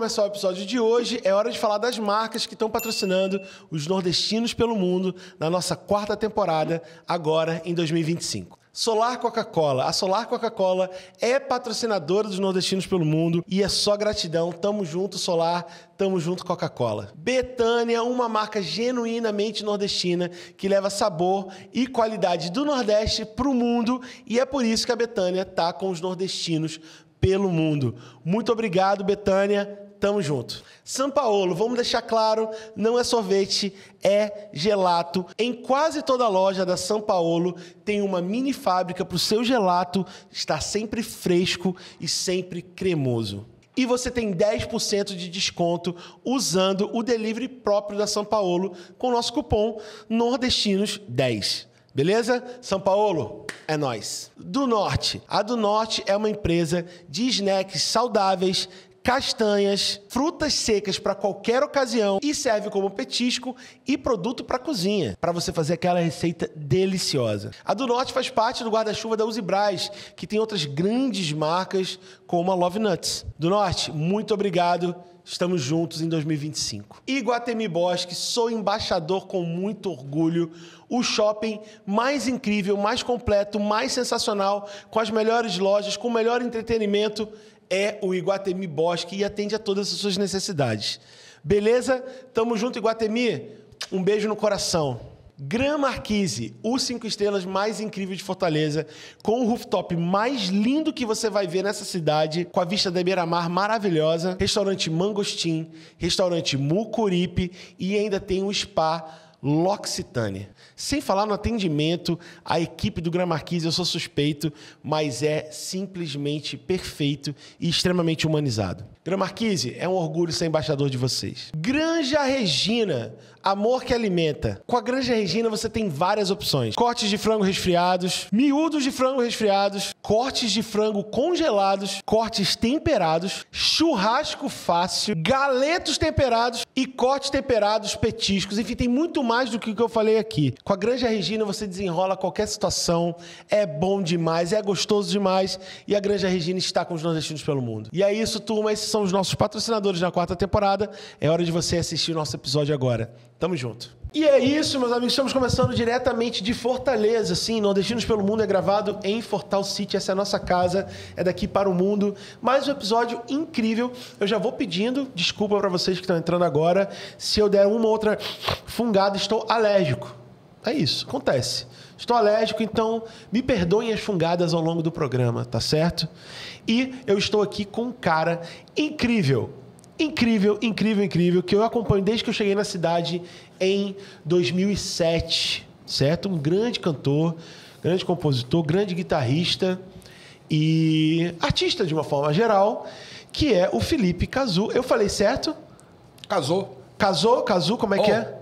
começar o episódio de hoje, é hora de falar das marcas que estão patrocinando os nordestinos pelo mundo na nossa 4ª temporada, agora em 2025. Solar Coca-Cola. A Solar Coca-Cola é patrocinadora dos nordestinos pelo mundo e é só gratidão. Tamo junto, Solar. Tamo junto, Coca-Cola. Betânia, uma marca genuinamente nordestina que leva sabor e qualidade do Nordeste pro mundo, e é por isso que a Betânia tá com os nordestinos pelo mundo. Muito obrigado, Betânia. Tamo junto. São Paulo, vamos deixar claro, não é sorvete, é gelato. Em quase toda loja da São Paulo tem uma mini fábrica para o seu gelato estar sempre fresco e sempre cremoso. E você tem 10% de desconto usando o delivery próprio da São Paulo com o nosso cupom Nordestinos10. Beleza? São Paulo, é nóis. Do Norte. A Do Norte é uma empresa de snacks saudáveis, castanhas, frutas secas para qualquer ocasião e serve como petisco e produto para cozinha, para você fazer aquela receita deliciosa. A Do Norte faz parte do guarda-chuva da Uzi Braz, que tem outras grandes marcas como a Love Nuts. Do Norte, muito obrigado. Estamos juntos em 2025. Iguatemi Bosque, sou embaixador com muito orgulho. O shopping mais incrível, mais completo, mais sensacional, com as melhores lojas, com o melhor entretenimento, é o Iguatemi Bosque e atende a todas as suas necessidades. Beleza? Tamo junto, Iguatemi. Um beijo no coração. Gran Marquise, o 5 estrelas mais incrível de Fortaleza, com o rooftop mais lindo que você vai ver nessa cidade, com a vista da beira-mar maravilhosa, restaurante Mangostim, restaurante Mucuripe e ainda tem um spa L'Occitânia. Sem falar no atendimento, a equipe do Gran Marquise, eu sou suspeito, mas é simplesmente perfeito e extremamente humanizado. Gran Marquise, é um orgulho ser embaixador de vocês. Granja Regina, amor que alimenta. Com a Granja Regina você tem várias opções. Cortes de frango resfriados, miúdos de frango resfriados, cortes de frango congelados, cortes temperados, churrasco fácil, galetos temperados e cortes temperados, petiscos. Enfim, tem muito mais do que o que eu falei aqui. Com a Granja Regina você desenrola qualquer situação, é bom demais, é gostoso demais e a Granja Regina está com os nordestinos pelo mundo. E é isso, turma, esses são os nossos patrocinadores na 4ª temporada. É hora de você assistir o nosso episódio agora. Tamo junto. E é isso, meus amigos. Estamos começando diretamente de Fortaleza. Sim, Nordestinos pelo Mundo é gravado em Fortal City. Essa é a nossa casa. É daqui para o mundo. Mais um episódio incrível. Eu já vou pedindo desculpa para vocês que estão entrando agora. Se eu der uma ou outra fungada, estou alérgico. É isso, acontece. Estou alérgico, então me perdoem as fungadas ao longo do programa, tá certo? E eu estou aqui com um cara incrível. Incrível, incrível, incrível, que eu acompanho desde que eu cheguei na cidade em 2007, certo? Um grande cantor, grande compositor, grande guitarrista e artista de uma forma geral, que é o Felipe Cazu. Eu falei certo? Casou. Casou, como é que é?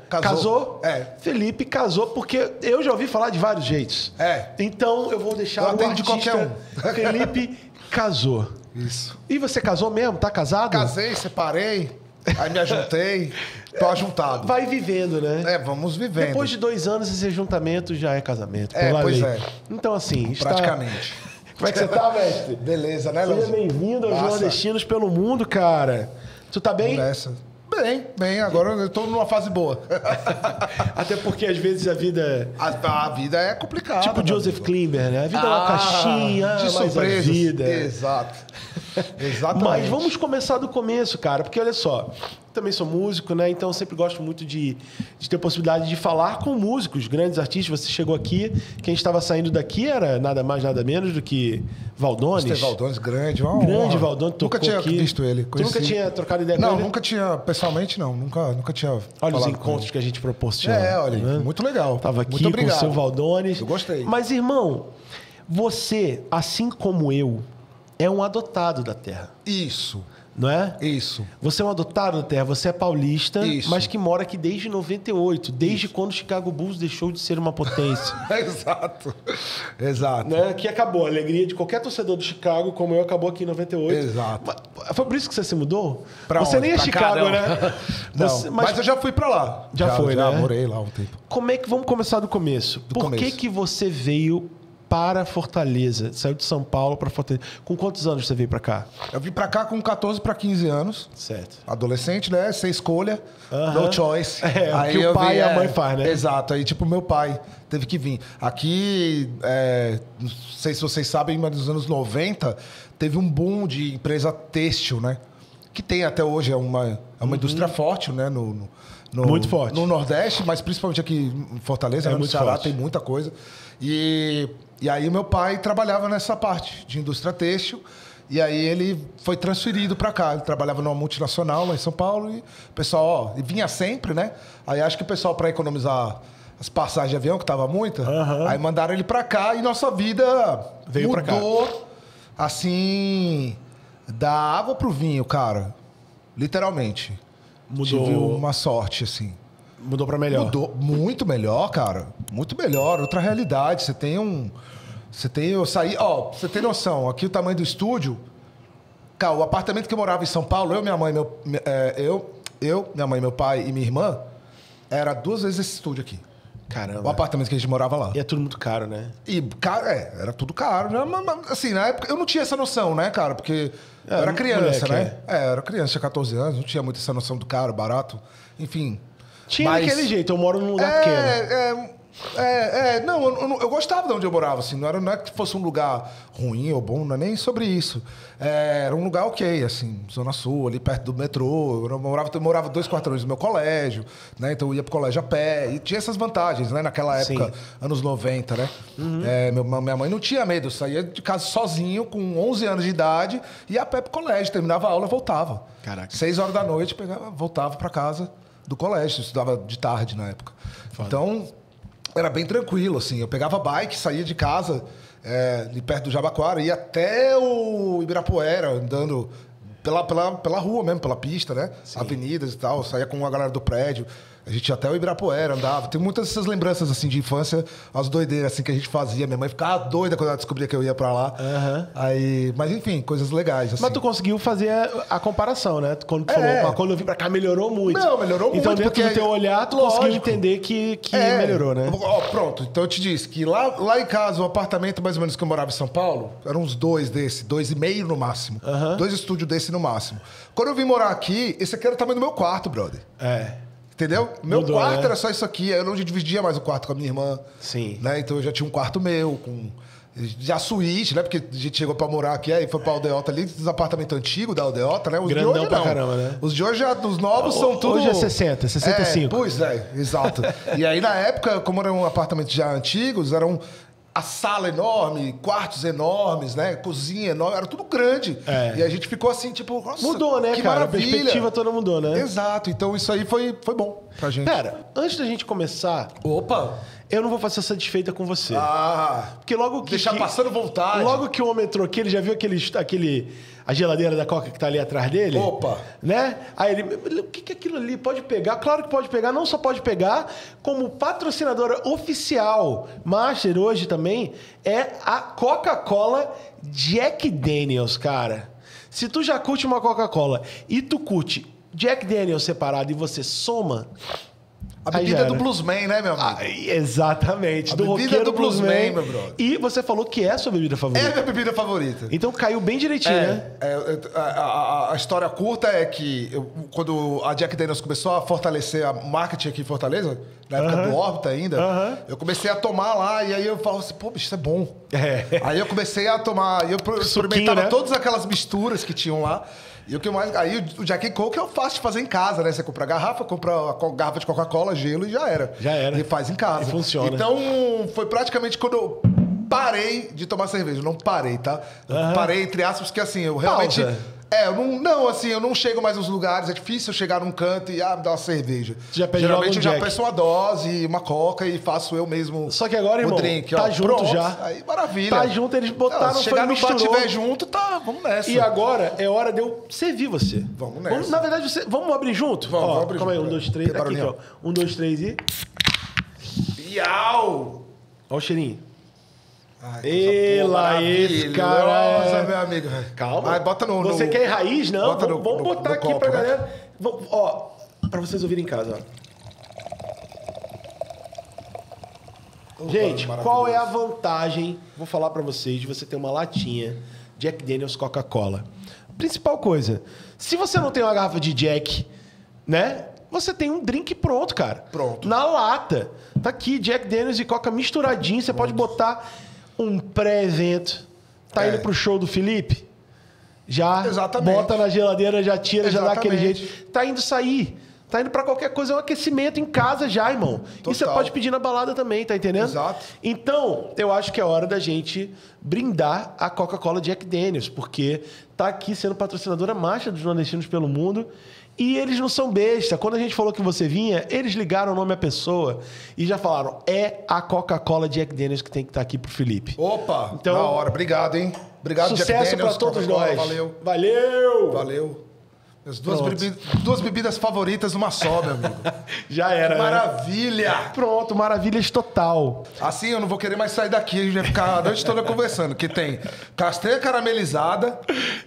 Casou? É. Felipe casou, porque eu já ouvi falar de vários jeitos. É. Então eu vou deixar o de artista qualquer um. Felipe casou. Isso. E você casou mesmo? Tá casado? Casei, separei, aí me ajuntei, tô ajuntado. Vai vivendo, né? É, vamos vivendo. Depois de 2 anos, esse juntamento já é casamento. É, pela pois lei. é. Então, assim... Praticamente. Como é que você tá, mestre? Beleza, né, Seja Leozinho? bem-vindo aos Nordestinos pelo Mundo, cara. Tu tá bem? Nessa. Bem. Agora eu tô numa fase boa. Até porque, às vezes, a vida... A vida é complicada. Tipo Joseph Klimber, né? A vida é uma caixinha, de mas surpresas. a vida... Exato. Exatamente. Mas vamos começar do começo, cara. Porque, olha só, também sou músico, né? Então, eu sempre gosto muito de ter a possibilidade de falar com músicos, grandes artistas. Você chegou aqui, quem estava saindo daqui era nada mais, nada menos do que Valdones. Mr. Valdones, grande. Grande Valdones, tocou Nunca tinha aqui. visto ele. Tu nunca tinha trocado ideia com ele? Não, nunca tinha, pessoalmente não. Nunca tinha Olha os falado encontros que a gente proporciona. olha, né? muito legal. Tava aqui muito com obrigado. o seu Valdones. Eu gostei. Mas, irmão, você, assim como eu, é um adotado da terra. Isso. Não é? Isso. Você é um adotado da terra, você é paulista, Isso. mas que mora aqui desde 98, desde quando o Chicago Bulls deixou de ser uma potência. Exato. Né? Que acabou. A alegria de qualquer torcedor do Chicago, como eu, acabou aqui em 98. Exato. Foi por isso que você se mudou? Pra você onde? nem é Pra Chicago, cá, não. né? Não, mas eu já fui pra lá. Já foi, já né? morei lá um tempo. Como é que... Vamos começar do começo. Por começo. que você veio para Fortaleza. Saiu de São Paulo para Fortaleza. Com quantos anos você veio para cá? Eu vim pra cá com 14 para 15 anos. Certo. Adolescente, né? Sem escolha. No choice. O que o pai e a mãe faz, né? Exato. Aí, tipo, meu pai teve que vir. Aqui, não sei se vocês sabem, mas nos anos 90, teve um boom de empresa têxtil, né? Que tem até hoje, é uma indústria forte, né? Muito forte. No Nordeste, mas principalmente aqui em Fortaleza, né? No Ceará forte. tem muita coisa. E aí meu pai trabalhava nessa parte de indústria têxtil. E aí ele foi transferido para cá. Ele trabalhava numa multinacional lá em São Paulo. E o pessoal, e vinha sempre, né? Aí acho que o pessoal, para economizar as passagens de avião, que tava muita, aí mandaram ele para cá e nossa vida veio mudou, assim, da água pro vinho, cara. Literalmente. Mudou. Tive uma sorte, assim. Mudou para melhor. Mudou muito melhor, cara. Muito melhor. Outra realidade. Você tem um... Eu saí... Ó, pra você ter noção, aqui o tamanho do estúdio... Cara, o apartamento que eu morava em São Paulo, minha mãe, minha mãe, meu pai e minha irmã, era 2 vezes esse estúdio aqui. Caramba. O apartamento que a gente morava lá. E é tudo muito caro, né? E, cara, era tudo caro. Né? Mas, assim, na época eu não tinha essa noção, né, cara? Porque eu era criança, moleque, né? Eu era criança, tinha 14 anos, não tinha muito essa noção do caro, barato. Enfim. Tinha daquele jeito, eu moro num lugar pequeno. Não, eu gostava de onde eu morava, assim, não é que fosse um lugar ruim ou bom, não é nem sobre isso. Era um lugar ok, assim, Zona Sul, ali perto do metrô. Eu morava 2 quarteirões do meu colégio, né? Então eu ia pro colégio a pé. E tinha essas vantagens, né? Naquela época, anos 90, né? Minha mãe não tinha medo, eu saía de casa sozinho, com 11 anos de idade, ia a pé pro colégio, terminava a aula, voltava. Caraca. 6 horas da noite, voltava pra casa do colégio, eu estudava de tarde na época. Foda. Então, era bem tranquilo, assim. Eu pegava bike, saía de casa, de perto do Jabaquara, ia até o Ibirapuera, andando pela rua mesmo, pela pista, né? Sim. Avenidas e tal. Eu saía com a galera do prédio. A gente ia até o Ibirapuera, andava. Tem muitas dessas lembranças, assim, de infância, as doideiras, assim, que a gente fazia. Minha mãe ficava doida quando ela descobria que eu ia pra lá. Aí, mas, enfim, coisas legais, assim. Mas tu conseguiu fazer a comparação, né? Quando tu falou, quando eu vim pra cá, melhorou muito. Não, melhorou muito. Então, dentro do teu olhar, tu conseguiu entender que melhorou, né? Ó, pronto. Então, eu te disse que lá em casa, o apartamento, mais ou menos, que eu morava em São Paulo, eram uns 2 desse, 2,5 no máximo. 2 estúdios desse no máximo. Quando eu vim morar aqui, esse aqui era o tamanho do meu quarto, brother. Entendeu? Meu quarto era só isso aqui. Eu não dividia mais o quarto com a minha irmã. Sim. Né? Então eu já tinha um quarto meu, com já suíte, né? Porque a gente chegou pra morar aqui, aí foi pra Aldeota ali, dos apartamentos antigos da Aldeota, né? Os grandão de hoje pra não. Caramba, né? Os de hoje, os novos são tudo... Hoje é 60, 65. Pois é, exato. E aí, na época, como eram apartamentos já antigos, eram... A sala enorme, quartos enormes, né? Cozinha enorme, era tudo grande. E a gente ficou assim, tipo, nossa, mudou, né, que cara? maravilha. A perspectiva toda mudou, né? Exato. Então isso aí foi bom pra gente. Pera, antes da gente começar... Opa! Eu não vou fazer satisfeita com você. Porque logo que... Deixar passando vontade. Logo que o homem entrou aqui, ele já viu a geladeira da Coca que tá ali atrás dele? Opa! Né? Aí ele... O que é aquilo ali? Pode pegar? Claro que pode pegar. Não só pode pegar, como patrocinadora oficial, Master hoje também, é a Coca-Cola Jack Daniels, cara. Se tu já curte uma Coca-Cola e tu curte Jack Daniels separado e você soma... A bebida do bluesman, né, meu amigo? Exatamente. A bebida do bluesman, meu brother. E você falou que é a sua bebida favorita. É a minha bebida favorita. Então caiu bem direitinho, né? A história curta é que quando a Jack Daniels começou a fortalecer a marketing aqui em Fortaleza, na época do Órbita ainda, eu comecei a tomar lá e aí eu falava assim, pô, bicho, isso é bom. Aí eu comecei a tomar, eu experimentava, né? Todas aquelas misturas que tinham lá. E o que mais... Aí o Jack Coke é fácil de fazer em casa, né? Você compra a garrafa, compra a garrafa de Coca-Cola, gelo e já era. Já era. E faz em casa. E funciona. Então, foi praticamente quando eu parei de tomar cerveja. Eu não parei, tá? Parei, entre aspas, porque assim, eu realmente... Pausa. Eu não chego mais nos lugares. É difícil eu chegar num canto e me dar uma cerveja. Já pede Geralmente eu já Jack. peço uma dose, uma coca e faço eu mesmo. Só que agora, irmão, drink, tá junto pronto. já. Aí, maravilha. Tá junto, eles botaram... Se chegar no bar tiver junto, tá, vamos nessa. E agora é hora de eu servir você. Vamos nessa. Na verdade, vamos abrir junto? Vamos abrir calma junto. Aí, 1, 2, 3. Aqui, ó. 1, 2, 3 e... Iau! Ó o cheirinho. Esse cara. Nossa, meu amigo. Calma. Ai, bota no... Você quer raiz? Não. Bota Vamos botar aqui copo, pra né? galera. Ó, pra vocês ouvirem em casa, ó. Gente, qual é a vantagem, vou falar pra vocês, de você ter uma latinha Jack Daniels Coca-Cola? Principal coisa, se você não tem uma garrafa de Jack, né? Você tem um drink pronto, cara. Pronto. Na lata. Tá aqui, Jack Daniels e Coca misturadinho. Você pode botar um pré-evento. Tá indo pro show do Felipe? Já Exatamente. bota na geladeira, já tira, já dá aquele Exatamente. jeito. Tá indo sair. Tá indo pra qualquer coisa, é um aquecimento em casa já, irmão. Total. E você pode pedir na balada também, tá entendendo? Exato. Então, eu acho que é hora da gente brindar a Coca-Cola Jack Daniels, porque tá aqui sendo patrocinadora marcha dos nordestinos pelo mundo. E eles não são besta. Quando a gente falou que você vinha, eles ligaram o nome à pessoa e já falaram: é a Coca-Cola Jack Daniels que tem que estar aqui pro Felipe. Opa, Então, na hora. Obrigado, hein? Obrigado, Jack Sucesso Daniels, pra todos Coca-Cola. nós. Valeu. Valeu! Valeu. As Pronto. duas bebidas favoritas numa só, meu amigo. Já era, né? Maravilha! Pronto, maravilhas total. Assim eu não vou querer mais sair daqui, a gente vai ficar a noite toda conversando. Que tem castanha caramelizada,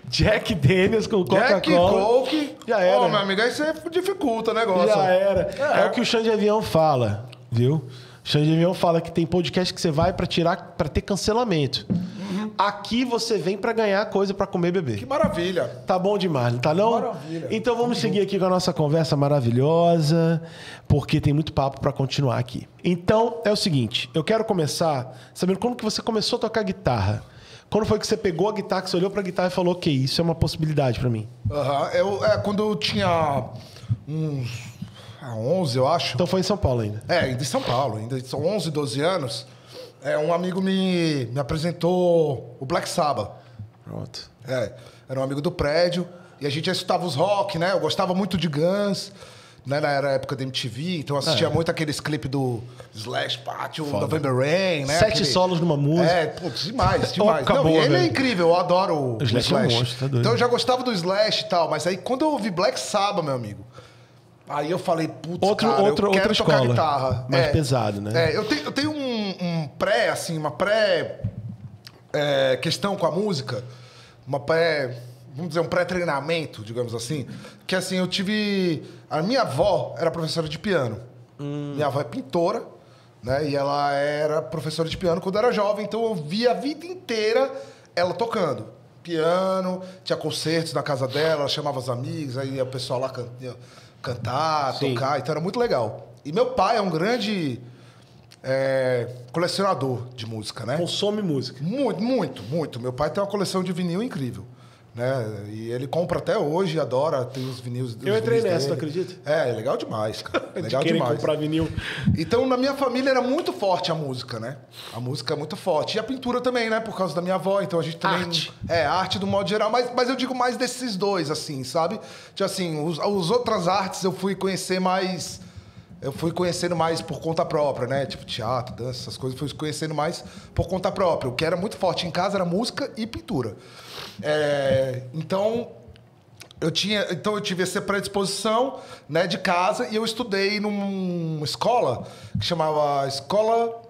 Jack Daniels com Jack Coca-Cola. Coke. Já era. Ô, meu amigo, aí você dificulta o negócio. Já era. É o que o Xande de Avião fala, viu? O Xande de Avião fala que tem podcast que você vai pra ter cancelamento. Aqui você vem pra ganhar coisa pra comer e beber. Que maravilha. Tá bom demais, não tá não? Maravilha. Então vamos seguir aqui com a nossa conversa maravilhosa, porque tem muito papo pra continuar aqui. Então é o seguinte, eu quero começar sabendo como que você começou a tocar guitarra. Quando foi que você pegou a guitarra, que você olhou pra guitarra e falou: ok, isso é uma possibilidade pra mim? Quando eu tinha uns 11, eu acho. Então foi em São Paulo ainda. Ainda em São Paulo, ainda são 11, 12 anos. Um amigo me apresentou o Black Sabbath. Pronto. Era um amigo do prédio. E a gente já escutava os rock, né? Eu gostava muito de Guns, né? Era a época da MTV. Então eu assistia muito aqueles clipes do Slash, Pátio, November Rain, né? 7 solos numa música. Putz, demais, demais. Acabou, Não, e ele velho. é incrível, eu adoro o Slash é um monstro, tá doido. Então eu já gostava do Slash e tal. Mas aí quando eu ouvi Black Sabbath, meu amigo, aí eu falei, putz, eu quero outra tocar escola. guitarra. Mais pesado, né? Eu tenho uma questão com a música, vamos dizer, um pré-treinamento, digamos assim, que assim, eu tive... A minha avó era professora de piano. Minha avó é pintora, né? E ela era professora de piano quando era jovem, então eu via a vida inteira ela tocando. Piano, tinha concertos na casa dela, ela chamava os amigos, aí ia o pessoal lá cantar, Sim. tocar, então era muito legal. E meu pai é um grande colecionador de música, né? Consome música. Muito, muito, muito. Meu pai tem uma coleção de vinil incrível, né? E ele compra até hoje, adora, tem os vinis. Eu entrei nessa, tu acredita? É legal demais, cara. Legal de querer demais. comprar vinil. Então, na minha família era muito forte a música, né? A música é muito forte. E a pintura também, né? Por causa da minha avó. Então a gente também... Arte. Arte do modo geral. Mas eu digo mais desses dois, assim, sabe? Tipo assim, os outras artes eu fui conhecer mais... Eu fui conhecendo mais por conta própria, né? Tipo teatro, dança, essas coisas. Fui conhecendo mais por conta própria. O que era muito forte em casa era música e pintura. Então eu tive essa predisposição, né, de casa, e eu estudei numa escola que chamava Escola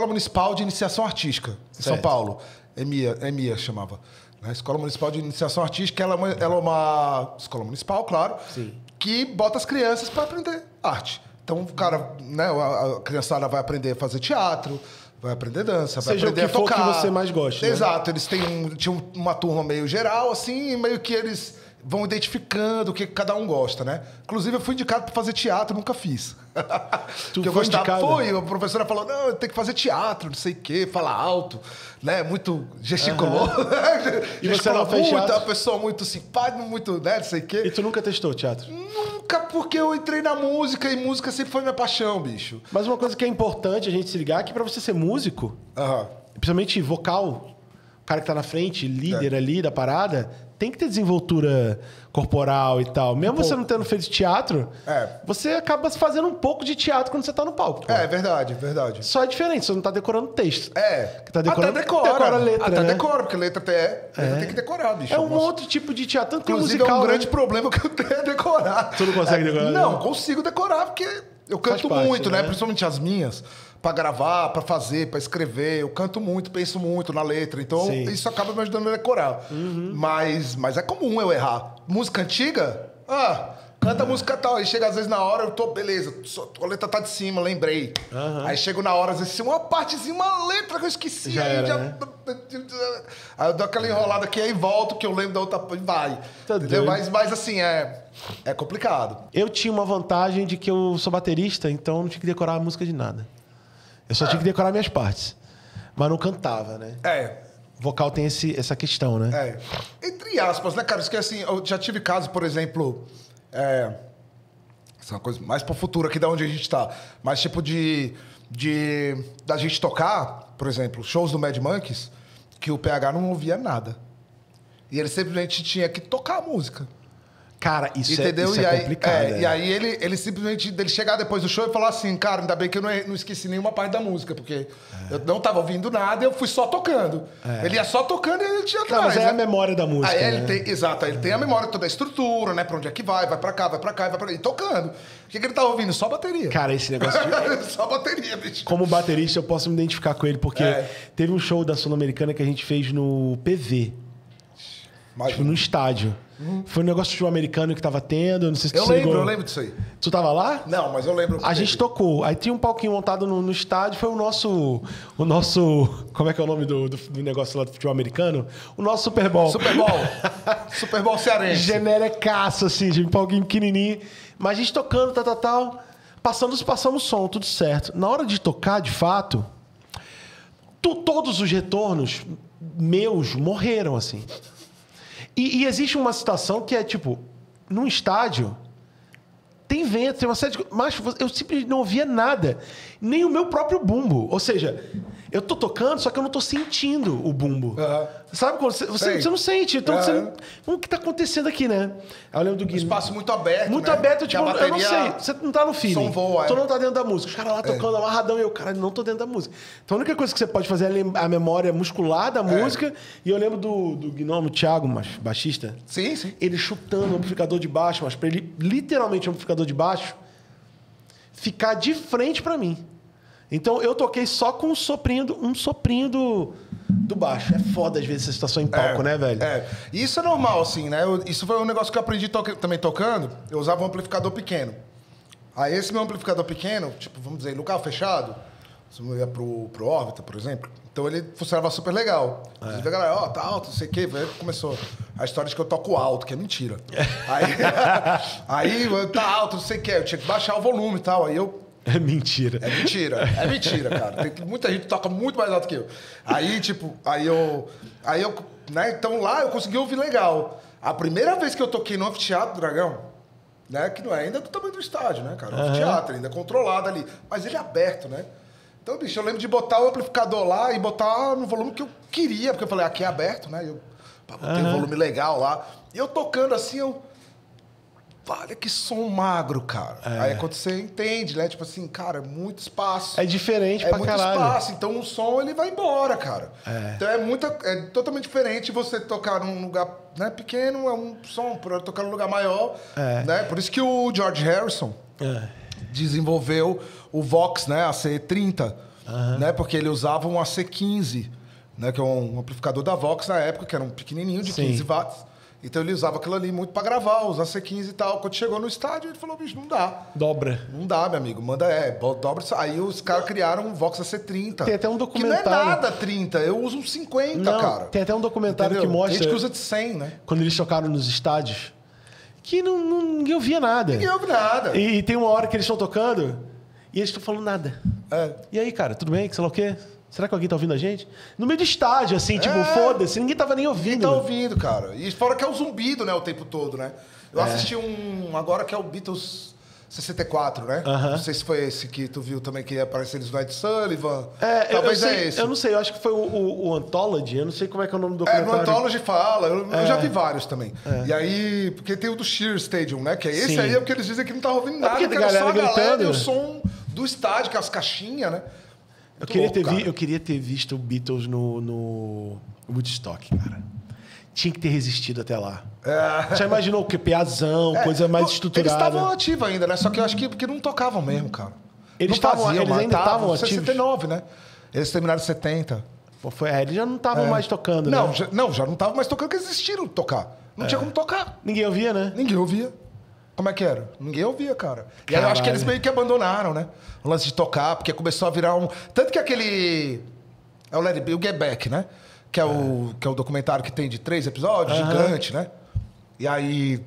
Municipal de Iniciação Artística, em São Paulo. EMIA chamava. Né? Escola Municipal de Iniciação Artística, ela é uma escola municipal, claro, Sim. que bota as crianças para aprender arte. Então, o cara, né, a criançada vai aprender a fazer teatro, vai aprender dança, vai Seja aprender o que a for tocar. que você mais goste, né? Exato. Eles tinham uma turma meio geral, assim, e meio que eles vão identificando o que cada um gosta, né? Inclusive, eu fui indicado para fazer teatro, nunca fiz. Tu foi indicado? Foi, a professora falou, não, tem que fazer teatro, não sei o quê, fala alto, né? Muito gesticulou. E você não fez muito, teatro? uma pessoa muito simpática, muito, né, não sei o quê. E tu nunca testou teatro? Nunca, porque eu entrei na música e música sempre foi minha paixão, bicho. Mas uma coisa que é importante a gente se ligar é que pra você ser músico, Aham. principalmente vocal, o cara que tá na frente, líder ali da parada, tem que ter desenvoltura corporal e tal. Mesmo você não tendo feito teatro, você acaba fazendo um pouco de teatro quando você tá no palco. Pô. É verdade, verdade. Só é diferente, você não tá decorando texto. É. Que tá decorando, até decora. decora a letra, até né? decora, porque letra tem que decorar, bicho. É um outro tipo de teatro. Tanto que o Inclusive, musical, é um né? grande problema que eu tenho é decorar. Tu não consegue decorar? Não, né? consigo decorar, porque eu canto parte, muito, né? né? Principalmente as minhas. Pra gravar, pra fazer, pra escrever. Eu canto muito, penso muito na letra. Então, Sim. isso acaba me ajudando a decorar. Mas é comum eu errar. Música antiga? canta a música tal. Aí chega às vezes na hora, eu tô, beleza, a letra tá de cima, lembrei. Aí chego na hora, às vezes, uma partezinha, uma letra que eu esqueci. Já aí, era, né? Aí eu dou aquela enrolada aqui, aí volto, que eu lembro da outra e vai. Tá entendeu? doido. Mas assim, é complicado. Eu tinha uma vantagem de que eu sou baterista, então não tinha que decorar a música de nada. Eu só tinha que decorar minhas partes. Mas não cantava, né? Vocal tem essa questão, né? Entre aspas, né, cara? Isso que assim, eu já tive casos, por exemplo. Isso é uma coisa mais pro futuro aqui da onde a gente tá. Mas tipo da gente tocar, por exemplo, shows do Mad Monkeys, que o PH não ouvia nada. E ele simplesmente tinha que tocar a música. Cara, isso entendeu? é complicado. E aí ele simplesmente ele chegar depois do show e falar assim, cara, ainda bem que eu não esqueci nenhuma parte da música, porque eu não tava ouvindo nada e eu fui só tocando. Ele ia só tocando e ele tinha atrás. Mas é a memória da música. Aí né? Exato, ele tem a memória toda a estrutura, né? Pra onde é que vai pra cá, vai pra cá, vai pra cá. E tocando. O que ele tá ouvindo? Só bateria. Cara, esse negócio de... Só bateria, bicho. Como baterista, eu posso me identificar com ele, porque teve um show da Sul-Americana que a gente fez no PV. Tipo, no estádio. Foi um negócio de um americano que tava tendo, não sei se eu lembro disso aí. Tu tava lá? Não, mas eu lembro. A gente tocou. Aí tinha um palquinho montado no estádio, foi o nosso... Como é que é o nome do negócio lá do futebol americano? O nosso Super Bowl. Super Bowl cearense. Genericaço, assim, de um palquinho pequenininho. Mas a gente tocando, tal. Passamos som, tudo certo. Na hora de tocar, de fato, todos os retornos meus morreram, assim. E existe uma situação que é, tipo, num estádio, tem vento, tem uma série de... Mas eu simplesmente não ouvia nada. Nem o meu próprio bumbo. Ou seja, eu tô tocando, só que eu não tô sentindo o bumbo. Sabe quando você não sente. Então, o que tá acontecendo aqui, né? Eu lembro do Gui. Um espaço muito aberto, muito né? aberto, tipo, bateria... eu não sei. Você não tá no feeling. Som voa, Tu não tá dentro da música. Os caras lá tocando amarradão e eu, cara, não tô dentro da música. Então a única coisa que você pode fazer é a memória muscular da música. E eu lembro do Gnomo, Thiago, baixista. Sim. Ele chutando o amplificador de baixo, mas pra ele, literalmente, o amplificador de baixo ficar de frente pra mim. Então eu toquei só com um soprinho do baixo. É foda às vezes essa situação em palco, né, velho? E isso é normal, assim, né? Isso foi um negócio que eu aprendi também tocando. Eu usava um amplificador pequeno. Aí esse meu amplificador pequeno, tipo, vamos dizer, no carro fechado, se eu ia pro Órbita, por exemplo, então ele funcionava super legal. Inclusive a galera, tá alto, não sei o quê. Aí começou a história de que eu toco alto, que é mentira. Aí tá alto, não sei o quê. Eu tinha que baixar o volume e tal. Aí eu... É mentira. É mentira, cara. Muita gente toca muito mais alto que eu. Aí, tipo, né? Então lá eu consegui ouvir legal. A primeira vez que eu toquei no Anfiteatro Dragão, né? Que não é ainda do tamanho do estádio, né, cara? O anfiteatro ainda é controlado ali. Mas ele é aberto, né? Então, bicho, eu lembro de botar o amplificador lá e botar no volume que eu queria, porque eu falei, aqui é aberto, né? Eu botei um volume legal lá. E eu tocando assim, olha que som magro, cara. Aí é quando você entende, né? Tipo assim, cara, é muito espaço. É diferente pra caralho. É muito espaço, então o som ele vai embora, cara. Então é totalmente diferente você tocar num lugar, né, pequeno, é um som, para tocar num lugar maior, né? Por isso que o George Harrison desenvolveu o Vox, né, AC30, né? Porque ele usava um AC15, né, que é um amplificador da Vox na época, que era um pequenininho de 15 watts. Então ele usava aquilo ali muito pra gravar, os AC15 e tal. Quando chegou no estádio, ele falou, bicho, não dá. Dobra. Não dá, meu amigo. dobra. Aí os caras criaram um Vox AC30. Tem até um documentário. Que não é nada 30, eu uso um 50, cara. Tem até um documentário que mostra... Tem gente que usa de 100, né? Quando eles tocaram nos estádios, que ninguém ouvia nada. Ninguém ouve nada. E tem uma hora que eles estão tocando e eles estão falando nada. E aí, cara, tudo bem? Sei lá o quê? Será que alguém tá ouvindo a gente? No meio do estádio, assim, tipo, foda-se, ninguém tava nem ouvindo. Ninguém tá ouvindo, cara. E fora que é o zumbido, né, o tempo todo, né? Eu assisti um agora que é o Beatles 64, né? Não sei se foi esse que tu viu também, que ia aparecer eles no Ed Sullivan. Talvez esse. Eu não sei, eu acho que foi o Anthology, eu não sei como é que é o nome do documentário. No Anthology fala, eu já vi vários também. E aí, porque tem o do Sheer Stadium, né? Que é esse aí, é porque eles dizem que não tá ouvindo nada, porque que era só a galera e o som do estádio, que é as caixinhas, né? Eu queria ter visto o Beatles no Woodstock, cara. Tinha que ter resistido até lá. Já imaginou o que? Piazão, coisa mais estruturada. Eles estavam ativos ainda, né? Só que eu acho que porque não tocavam mesmo, cara. Eles ainda estavam ativos. 69, né? Eles terminaram em 70. Eles já não estavam mais tocando, não, né? já não estavam mais tocando, porque eles desistiram de tocar. Não tinha como tocar. Ninguém ouvia, né? Ninguém ouvia. Como é que era? Ninguém ouvia, cara. E aí eu acho que eles meio que abandonaram, né? O lance de tocar, porque começou a virar um... Tanto que aquele... É o Let It Be, o Get Back, né? Que é o documentário que tem de 3 episódios, gigante, né? E aí...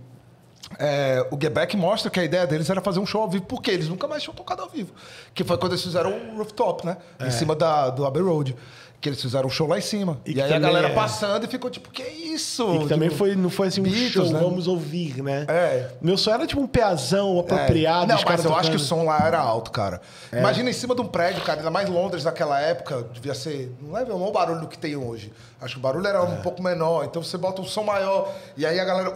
o Get Back mostra que a ideia deles era fazer um show ao vivo, porque eles nunca mais tinham tocado ao vivo. Que foi quando eles fizeram o Rooftop, né? Em cima do Abbey Road. Que eles fizeram um show lá em cima. E aí a galera passando e ficou tipo, que isso? E que também não foi assim um Beatles, show, né? Vamos ouvir, né? É. Meu som era tipo um peazão apropriado. Não, mas eu acho que o som lá era alto, cara. Imagina em cima de um prédio, cara, ainda mais Londres naquela época, devia ser... Não é o barulho do que tem hoje. Acho que o barulho era um pouco menor, então você bota um som maior, e aí a galera...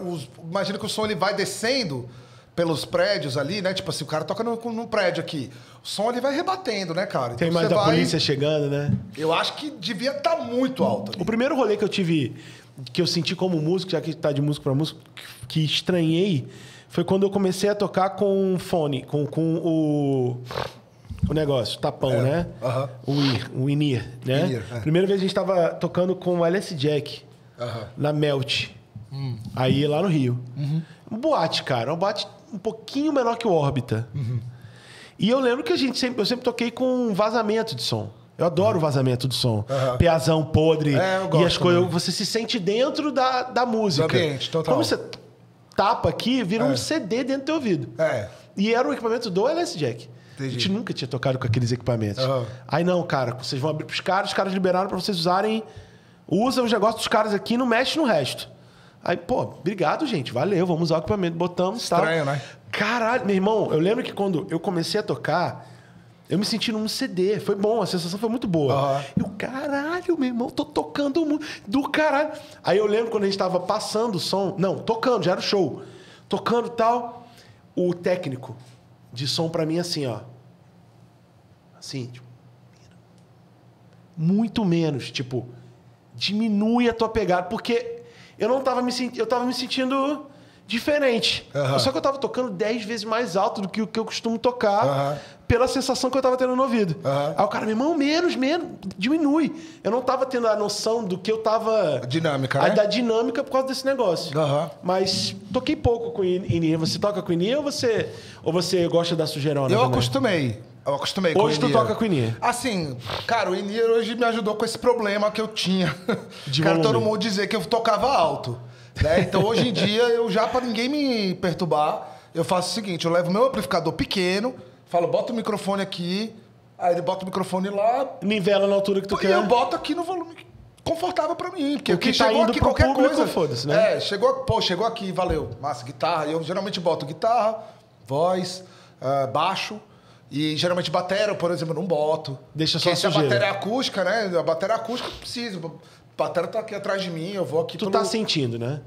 Imagina que o som ele vai descendo pelos prédios ali, né? Tipo assim, o cara toca num prédio aqui. O som ele vai rebatendo, né, cara? Tem então mais da polícia chegando, né? Eu acho que devia estar muito alto ali. O primeiro rolê que eu tive, que eu senti como músico, já que tá de músico pra músico, que estranhei, foi quando eu comecei a tocar com fone, com o negócio, tapão, né? O in-ear, né? Primeira vez a gente tava tocando com o LS Jack, na Melt. Aí lá no Rio. Um boate, cara. Um boate um pouquinho menor que o Órbita. E eu lembro que eu sempre toquei com vazamento de som. Eu adoro vazamento de som. Peazão podre. E as coisas. Você se sente dentro da música. Do ambiente, total. Como você tapa aqui, vira um CD dentro do teu ouvido. E era o equipamento do LS Jack. Entendi. A gente nunca tinha tocado com aqueles equipamentos. Aí não, cara, vocês vão abrir pros caras, os caras liberaram pra vocês usarem. Usa os negócios dos caras aqui, não mexe no resto. Aí, pô, obrigado, gente. Valeu, vamos usar o equipamento. Botamos, estranho, né? Caralho, meu irmão, eu lembro que quando eu comecei a tocar, eu me senti num CD. Foi bom, a sensação foi muito boa. E o caralho, meu irmão, tô tocando do caralho. Aí eu lembro quando a gente tava passando o som. Não, tocando, já era o show. Tocando e tal. O técnico de som pra mim, assim, ó. Assim, tipo. Muito menos. Tipo, diminui a tua pegada. Porque eu não tava me sentindo. Eu tava me sentindo diferente. Só que eu tava tocando 10 vezes mais alto do que o que eu costumo tocar, pela sensação que eu tava tendo no ouvido. Aí o cara, meu irmão, menos, diminui. Eu não tava tendo a noção do que eu tava... Dinâmica, né? Da dinâmica por causa desse negócio. Mas toquei pouco com in-ear. Você toca com in-ear ou você gosta da sujeirona? Eu acostumei. Eu acostumei hoje com o in-ear. Hoje tu toca com in-ear? Assim, cara, o in-ear hoje me ajudou com esse problema que eu tinha. Cara, todo mundo dizer que eu tocava alto. Né? Então, hoje em dia, pra ninguém me perturbar, eu faço o seguinte, eu levo meu amplificador pequeno, falo, bota o microfone aqui, aí ele bota o microfone lá... Nivela na altura que tu quer. E eu boto aqui no volume confortável pra mim. Porque o que tá chegou indo aqui pro qualquer público, coisa. Foda-se, né? Chegou aqui, valeu. Massa, guitarra. Eu geralmente boto guitarra, voz, baixo... E geralmente bateria, por exemplo, eu não boto. Deixa só se a bateria é acústica, né? A bateria acústica eu preciso. A bateria tá aqui atrás de mim, eu vou aqui... Tu tá sentindo, né?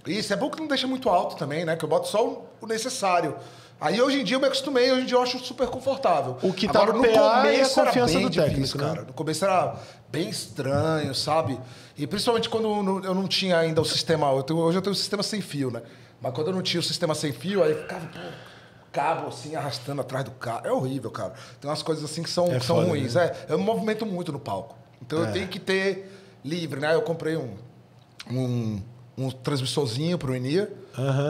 Isso, é bom que não deixa muito alto também, né? Que eu boto só o necessário. Aí hoje em dia eu me acostumei, hoje em dia eu acho super confortável. O que tá no PA é a confiança do técnico, né? Cara. No começo era bem estranho, sabe? E principalmente quando eu não tinha ainda o sistema... Hoje eu tenho o sistema sem fio, né? Mas quando eu não tinha o sistema sem fio, aí ficava... cabo assim, arrastando atrás do carro. É horrível, cara. Tem umas coisas assim que são ruins. Né? Eu me movimento muito no palco. Então eu tenho que ter livre, né? Eu comprei um transmissorzinho pro in-ear.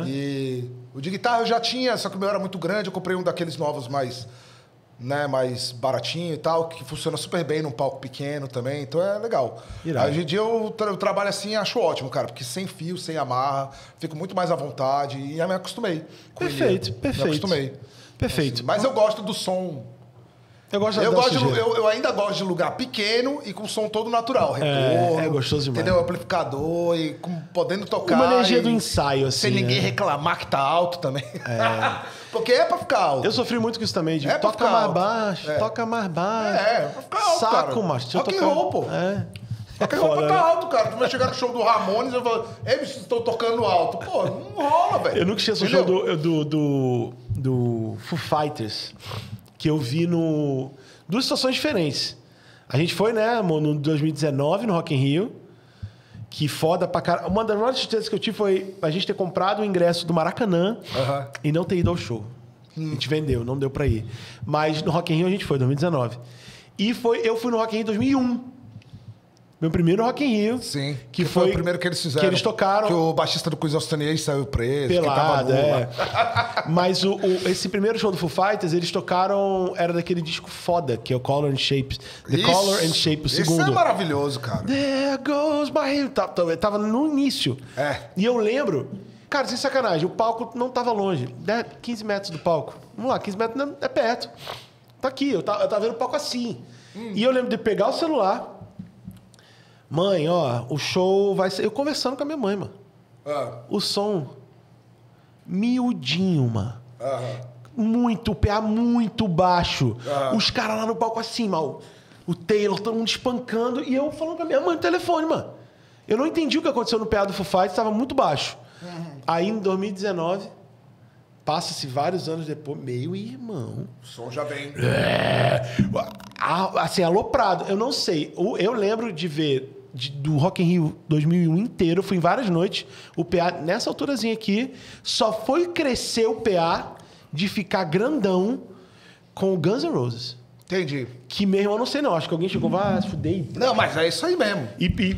E o de guitarra eu já tinha, só que o meu era muito grande. Eu comprei um daqueles novos mais baratinho e tal, que funciona super bem num palco pequeno também. Então é legal. Aí, hoje em dia eu trabalho assim, acho ótimo, cara. Porque sem fio, sem amarra, fico muito mais à vontade. E me acostumei. Perfeito. Me acostumei. Perfeito. Assim, mas eu gosto do som... Eu ainda gosto de lugar pequeno e com o som todo natural. Retorno, é gostoso demais. Entendeu? Amplificador e podendo tocar. Uma energia do ensaio, assim. Sem ninguém reclamar que tá alto também. Porque é pra ficar alto. Eu sofri muito com isso também. De toca mais baixo, toca mais baixo. É pra ficar alto, Saco, macho. Rock and roll, pô. Rock and roll pra tá alto, cara. Tu vai chegar no show do Ramones e eu falo, vocês estão tocando alto. Pô, não rola, velho. Eu nunca esqueço o show do Foo Fighters, que eu vi no... Duas situações diferentes. A gente foi, né, no 2019, no Rock in Rio, que foda pra caralho. Uma das maiores tristezas que eu tive foi a gente ter comprado o ingresso do Maracanã e não ter ido ao show. A gente vendeu, não deu pra ir. Mas no Rock in Rio a gente foi, 2019. E eu fui no Rock in Rio em 2001. Meu primeiro Rock in Rio. Sim. Que foi o primeiro que eles fizeram. Que eles tocaram. Que o baixista do Queens of Stone Age saiu preso. Pelado, Mas esse primeiro show do Foo Fighters, eles tocaram... Era daquele disco foda, que é o Color and Shape. The Color and Shape, o segundo. Isso é maravilhoso, cara. There goes my hero. Tava no início. E eu lembro... Cara, sem sacanagem, o palco não tava longe. 15 metros do palco. Vamos lá, 15 metros é perto. Tá aqui, eu tava vendo o palco assim. E eu lembro de pegar o celular... Mãe, ó, o show vai ser... Eu conversando com a minha mãe, mano. O som miudinho, mano. Muito, o PA muito baixo. Os caras lá no palco assim, mano. O Taylor, todo mundo espancando. E eu falando com a minha mãe no telefone, mano. Eu não entendi o que aconteceu no PA do Foo Fighters, estava muito baixo. Aí, em 2019, passa-se vários anos depois, meu irmão... O som já vem. Assim, aloprado. Eu não sei. Eu lembro de ver... do Rock in Rio 2001 inteiro, fui em várias noites, o PA, nessa alturazinha aqui, só foi crescer o PA de ficar grandão com o Guns N' Roses. Entendi. Que mesmo, eu não sei não, acho que alguém chegou, fudei. Não, mas é isso aí mesmo.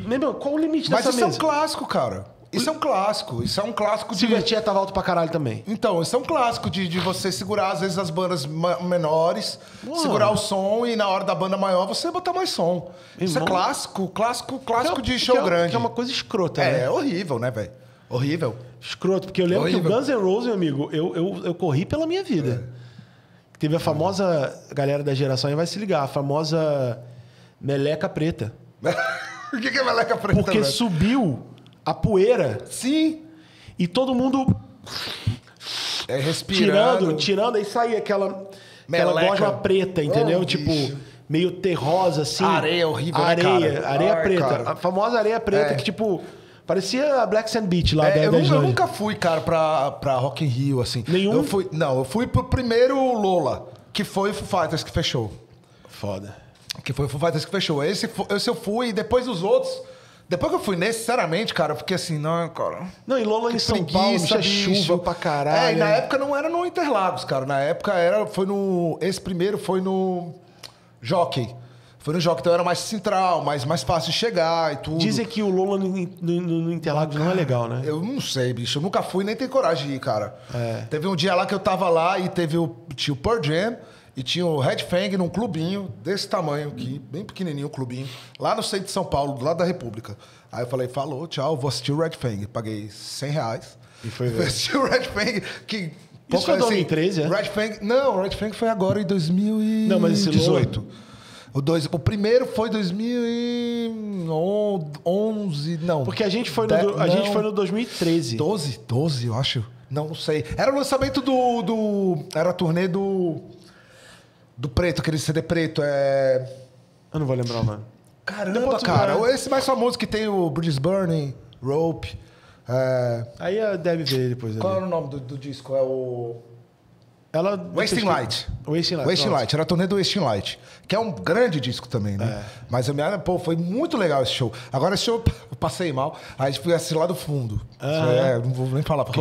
Meu, qual o limite mas dessa mesa? Mas isso é um clássico, cara. Isso é um clássico. Isso é um clássico de... Silverchair tava alto pra caralho também. Então, isso é um clássico de você segurar, às vezes, as bandas menores, segurar o som e na hora da banda maior você botar mais som. Isso é clássico de show grande. Que é uma coisa escrota, né? É horrível, né, velho? Horrível. Escroto, porque eu lembro que o Guns N' Roses, meu amigo, eu corri pela minha vida. Teve a famosa, a galera da geração aí vai se ligar, a famosa meleca preta. O que é meleca preta? Porque subiu a poeira. Sim. E todo mundo respirando. Tirando, aí saía aquela gosma preta, entendeu? Tipo, meio terrosa, assim. Areia horrível, né, cara? Areia preta. Cara. A famosa areia preta que, tipo, parecia a Black Sand Beach lá da eu nunca fui, cara, pra Rock in Rio, assim. Nenhum? Eu fui pro primeiro Lola, que foi o Foo Fighters que fechou. Foda. Que foi o Foo Fighters que fechou. Esse eu fui, e depois os outros... Depois que eu fui nesse, sinceramente, cara, eu fiquei assim, não, cara... Não, e Lola em São Paulo, tinha chuva pra caralho. E na época não era no Interlagos, cara. Na época esse primeiro foi no Jockey. Foi no Jockey, então era mais central, mais fácil de chegar e tudo. Dizem que o Lola no Interlagos não é legal, né? Eu não sei, bicho. Eu nunca fui, nem tenho coragem de ir, cara. Teve um dia lá que eu tava lá e tinha o Pearl Jam... E tinha o Red Fang num clubinho desse tamanho aqui, bem pequenininho o clubinho, lá no centro de São Paulo, do lado da República. Aí eu falei, falou, tchau, vou assistir o Red Fang. Paguei R$100. E foi ver. Assistir o Red Fang, que... Isso foi em 2013, Red Fang, não, o Red Fang foi agora em 2018. Não, mas esse Lola... O primeiro foi 2011, não. Porque a gente foi no 2013. 12, eu acho. Não sei. Era o lançamento era a turnê do Preto, aquele CD preto. Eu não vou lembrar o nome. Caramba, cara. Esse mais famoso que tem o Bridges Burning, Rope. Aí deve ver depois. Qual era o nome do disco? É o... Wasting Light. Wasting Light. Era a turnê do Wasting Light. Que é um grande disco também, né? Mas foi muito legal esse show. Agora esse show eu passei mal. Aí a gente foi assistir lá do fundo. Não vou nem falar porque...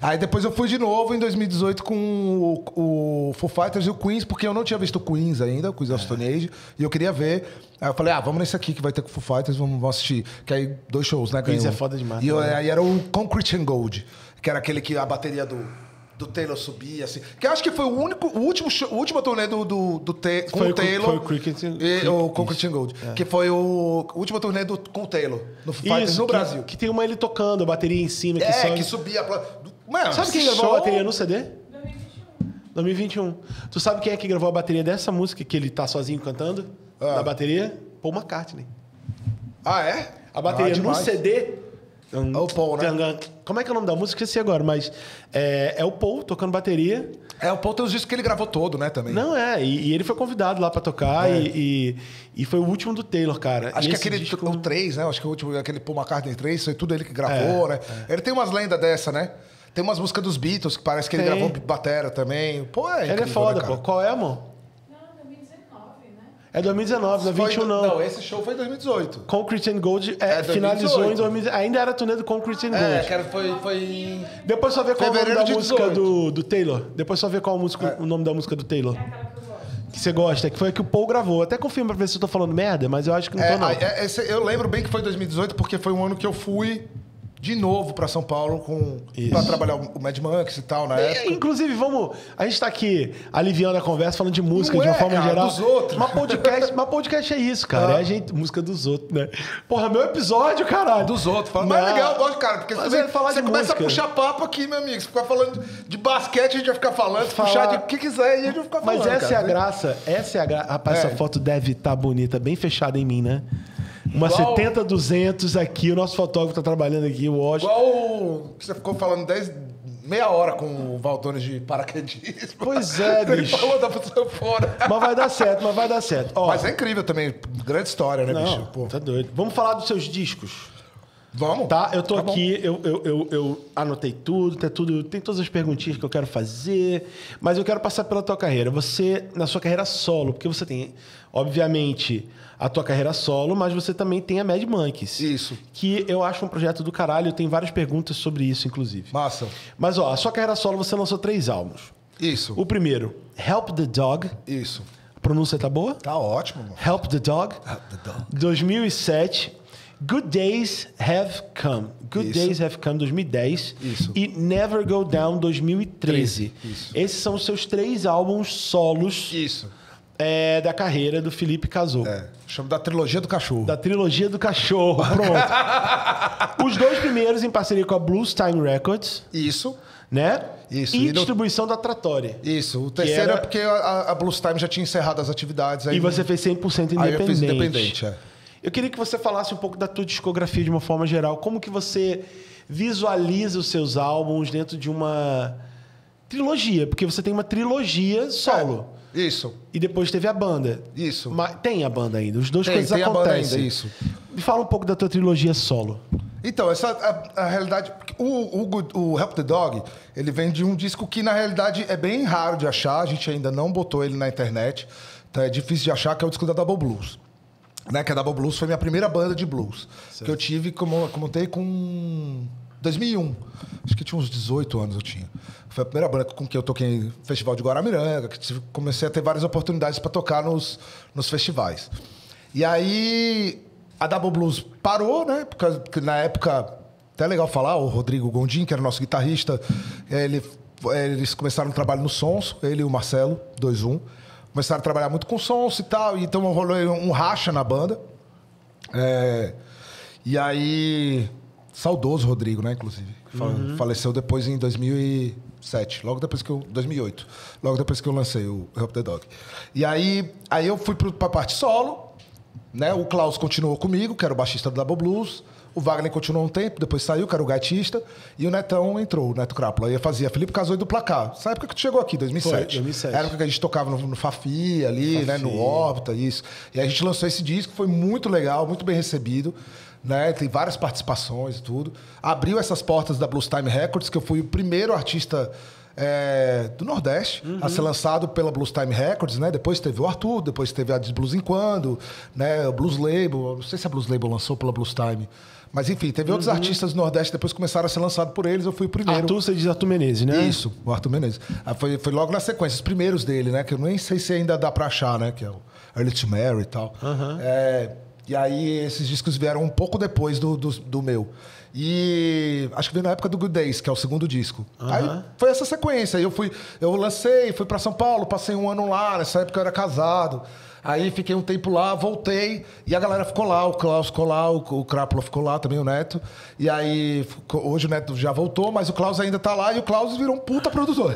Aí depois eu fui de novo em 2018 com o Foo Fighters e o Queens, porque eu não tinha visto o Queens ainda, o Queens of Stone Age, e eu queria ver. Aí eu falei, vamos nesse aqui que vai ter com o Foo Fighters, vamos assistir. Que aí 2 shows, né? Queens é foda demais. E aí era o Concrete and Gold, que era aquele que a bateria do Taylor subia, assim. Que eu acho que foi o último turnê com o Taylor. Foi o Cricket o Concrete and Gold. Que foi o último turnê com o Taylor, no Foo Fighters no Brasil. Que tem ele tocando, a bateria em cima. Que subia. Mano, sabe quem gravou a bateria no CD? 2021. Tu sabe quem é que gravou a bateria dessa música que ele tá sozinho cantando? Na bateria? Paul McCartney. É? A bateria no CD... o Paul, né? Como é que é o nome da música? Esqueci agora, mas é o Paul tocando bateria. O Paul tem os discos que ele gravou todo, né, também. Não, e ele foi convidado lá pra tocar e foi o último do Taylor, cara. Acho que aquele disco... o 3, né? Acho que o último, aquele Paul McCartney 3, foi tudo ele que gravou, né? Ele tem umas lendas dessa, né? Tem umas músicas dos Beatles que parece que ele gravou batera também. Pô, incrível, ele é foda, né, pô. Qual é, amor? É 2019, não é 21 não. Não, esse show foi em 2018. Concrete and Gold finalizou em 2018. Ainda era a turnê do Concrete and Gold. Cara, foi... Depois só ver qual é o nome da música do Taylor. Depois só ver qual o nome da música do Taylor. que você gosta, que foi a que o Paul gravou. Até confirma pra ver se eu tô falando merda, mas eu acho que não tô, não. Eu lembro bem que foi 2018, porque foi um ano que eu fui de novo pra São Paulo pra trabalhar o Mad Monkeys e tal, na época. Inclusive, a gente tá aqui aliviando a conversa, falando de música de uma forma geral. Dos outros. Mas podcast é isso, cara. É a gente, música dos outros, né? Porra, meu episódio, caralho. Dos outros. Mas é legal, eu gosto, cara, porque você começa a puxar papo aqui, meu amigo. Você ficar falando de basquete, a gente vai ficar falando. Se puxar de o que quiser, a gente vai ficar falando. Mas essa é a graça. Rapaz, essa foto deve estar bonita, bem fechada em mim, né? Uma 70-200 aqui, o nosso fotógrafo tá trabalhando aqui, o Washington. Igual que você ficou falando meia hora com o Valdones de paraquedismo. Pois é, bicho. Ele falou da pessoa fora. Mas vai dar certo. Ó, mas é incrível também, grande história, né, bicho? Pô. Tá doido. Vamos falar dos seus discos. Vamos. Tá, eu tô aqui, eu anotei tudo, tem todas as perguntinhas que eu quero fazer, mas eu quero passar pela tua carreira. Você, na sua carreira solo, porque você tem, obviamente, a tua carreira solo, mas você também tem a Mad Monkeys. Isso. Que eu acho um projeto do caralho, eu tenho várias perguntas sobre isso, inclusive. Massa. Mas, ó, a sua carreira solo, você lançou 3 álbuns. Isso. O primeiro, Help the Dog. Isso. A pronúncia tá boa? Tá ótimo, mano. Help the Dog. Help the Dog. 2007. Good Days Have Come. Good Days Have Come, 2010. Isso. E Never Go Down, 2013. Isso. Esses são os seus 3 álbuns solos. Isso. Da carreira do Felipe Cazot. Chama da trilogia do cachorro. Da trilogia do cachorro, pronto. Os 2 primeiros em parceria com a Blues Time Records. Isso. Né? Isso. E distribuição da Trattori. Isso. O terceiro é porque a Blues Time já tinha encerrado as atividades. E você fez 100% independente. Aí eu fiz independente, Eu queria que você falasse um pouco da tua discografia de uma forma geral. Como que você visualiza os seus álbuns dentro de uma trilogia? Porque você tem uma trilogia solo. Isso. E depois teve a banda. Isso. Mas tem a banda ainda. Os dois coisas tem acontecem. A banda ainda, isso. Me fala um pouco da tua trilogia solo. Então, a realidade... O Help the Dog, ele vem de um disco que, na realidade, é bem raro de achar. A gente ainda não botou ele na internet. Então é difícil de achar, que é o disco da Double Blues. Né? Que a Double Blues foi minha primeira banda de blues. Certo. Que eu tive, como eu contei, com 2001. Acho que tinha uns 18 anos eu tinha. Foi a primeira banda com que eu toquei no Festival de Guaramiranga, que comecei a ter várias oportunidades para tocar nos festivais. E aí a Double Blues parou, né? Porque na época, até é legal falar, o Rodrigo Gondim, que era o nosso guitarrista, eles começaram um trabalho no Sons, ele e o Marcelo, 2-1. Começaram a trabalhar muito com sons e tal, então rolou um racha na banda. E aí... Saudoso Rodrigo, né, inclusive. Faleceu depois em 2007, 2008. Logo depois que eu lancei o Help the Dog. E aí eu fui pra parte solo, né? O Klaus continuou comigo, que era o baixista do Double Blues. O Wagner continuou um tempo, depois saiu, que era o gaitista. E o Netão entrou, o Neto Crápula. Aí eu fazia Felipe Cazot do Placar. Essa época que tu chegou aqui, 2007. Foi, 2007. Era a época que a gente tocava no Fafi ali, né? No Órbita, isso. E aí a gente lançou esse disco, foi muito legal, muito bem recebido. Né? Tem várias participações e tudo. Abriu essas portas da Blues Time Records, que eu fui o primeiro artista do Nordeste a ser lançado pela Blues Time Records, né? Depois teve o Arthur, depois teve a de Blues em Quando, né? O Blues Label, não sei se a Blues Label lançou pela Blues Time. Mas enfim, teve outros artistas do Nordeste, depois começaram a ser lançados por eles, eu fui o primeiro. Arthur, você diz Arthur Menezes, né? Isso, o Arthur Menezes. Foi logo na sequência, os primeiros dele, né? Que eu nem sei se ainda dá pra achar, né? Que é o Early to Marry e tal. E aí esses discos vieram um pouco depois do meu. E acho que veio na época do Good Days, que é o segundo disco. Aí foi essa sequência. Aí eu lancei, fui pra São Paulo, passei um ano lá, nessa época eu era casado. Aí fiquei um tempo lá, voltei, e a galera ficou lá, o Klaus ficou lá, o Crápula ficou lá também, o Neto. E aí, hoje o Neto já voltou, mas o Klaus ainda tá lá, e o Klaus virou um puta produtor.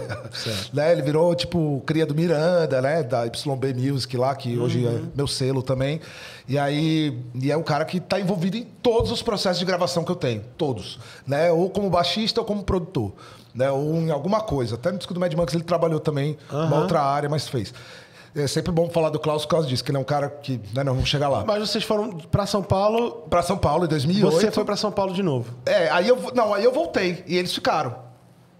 Né? Ele virou, tipo, cria do Miranda, né? Da YB Music lá, que hoje é meu selo também. E aí, é um cara que tá envolvido em todos os processos de gravação que eu tenho, todos. Né? Ou como baixista ou como produtor. Né? Ou em alguma coisa. Até no disco do Mad Monkeys ele trabalhou também, uma outra área, mas fez. É sempre bom falar do Klaus por causa disso, que ele é um cara que... Né, não, vamos chegar lá. Mas vocês foram pra São Paulo... Pra São Paulo, em 2008. Você foi pra São Paulo de novo. Aí eu voltei. E eles ficaram.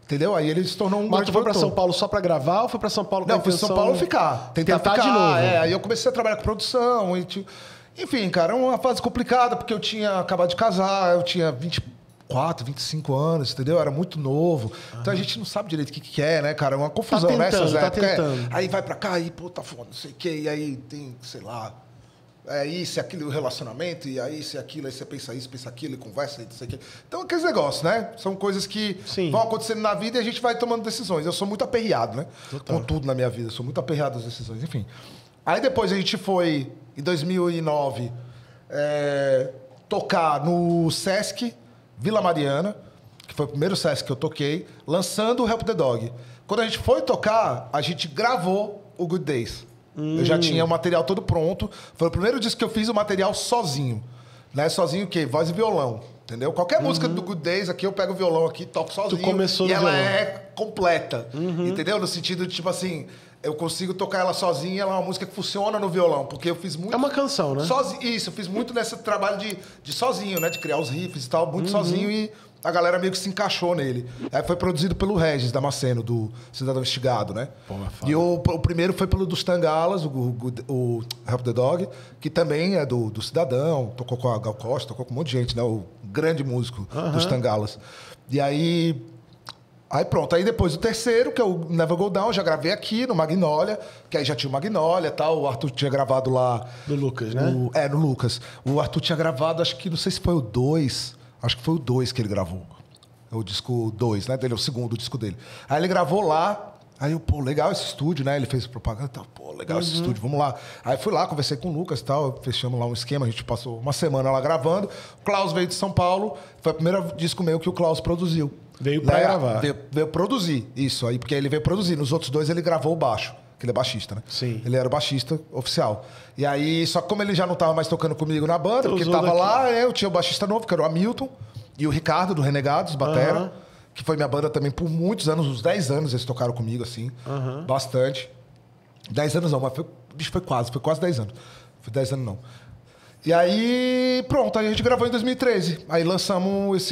Entendeu? Aí ele se tornou um... Mas tu foi pra São Paulo só pra gravar ou foi pra São Paulo com Não, fui pra São Paulo ficar. Tentar ficar de novo. Aí eu comecei a trabalhar com produção. Enfim, cara, uma fase complicada, porque eu tinha acabado de casar, eu tinha 24, 25 anos, entendeu? Era muito novo. Então a gente não sabe direito o que é, né, cara? É uma confusão, tá tentando, né? Tá tentando. Aí vai pra cá, aí, pô, tá foda, não sei o quê. E aí tem, sei lá, isso e aquilo, o relacionamento, e aí isso e aquilo, aí você pensa isso, pensa aquilo, e conversa, e não sei o quê. Então, aqueles negócios, né? São coisas que vão acontecendo na vida e a gente vai tomando decisões. Eu sou muito aperreado, né? Total. Com tudo na minha vida. Eu sou muito aperreado das decisões, enfim. Aí depois a gente foi, em 2009, tocar no Sesc Vila Mariana, que foi o primeiro Sesc que eu toquei, lançando o Help the Dog. Quando a gente foi tocar, a gente gravou o Good Days. Eu já tinha o material todo pronto. Foi o primeiro disco que eu fiz o material sozinho. Né? Sozinho o quê? Voz e violão. Entendeu? Qualquer música do Good Days, aqui eu pego o violão aqui, toco sozinho. Tu começou no ela violão. é completa. Entendeu? No sentido de, tipo assim, eu consigo tocar ela sozinha, ela é uma música que funciona no violão. Porque eu fiz muito... É uma canção, né? Isso, eu fiz muito nesse trabalho de sozinho, né? De criar os riffs e tal, muito sozinho e... A galera meio que se encaixou nele. Aí foi produzido pelo Regis Damasceno, do Cidadão Instigado, né? Pô, e o primeiro foi pelo dos Tangalas, o Help the Dog, que também é do Cidadão, tocou com a Gal Costa, tocou com um monte de gente, né? O grande músico dos Tangalas. E aí pronto. Aí depois o terceiro, que é o Never Go Down, já gravei aqui no Magnolia, que aí já tinha o Magnolia e tal. O Arthur tinha gravado lá... Do Lucas, né? No Lucas. O Arthur tinha gravado, acho que, não sei se foi o 2... Acho que foi o 2 que ele gravou. O disco 2, né? Dele, o segundo disco dele. Aí ele gravou lá. Aí eu, pô, legal esse estúdio, né? Ele fez propaganda e tal. Pô, legal esse estúdio, vamos lá. Aí fui lá, conversei com o Lucas e tal. Fechamos lá um esquema. A gente passou uma semana lá gravando. O Klaus veio de São Paulo. Foi o primeiro disco meu que o Klaus produziu. Veio pra gravar. Veio produzir, isso. Aí, porque ele veio produzir. Nos outros dois ele gravou o baixo. Que ele é baixista, né? Sim. Ele era o baixista oficial. E aí, só que como ele já não estava mais tocando comigo na banda, porque ele tava lá, eu tinha o baixista novo, que era o Hamilton, e o Ricardo, do Renegados, batera, que foi minha banda também por muitos anos, uns 10 anos eles tocaram comigo, assim, bastante. 10 anos não, mas foi quase 10 anos. Foi 10 anos não. E aí, pronto, aí a gente gravou em 2013. Aí lançamos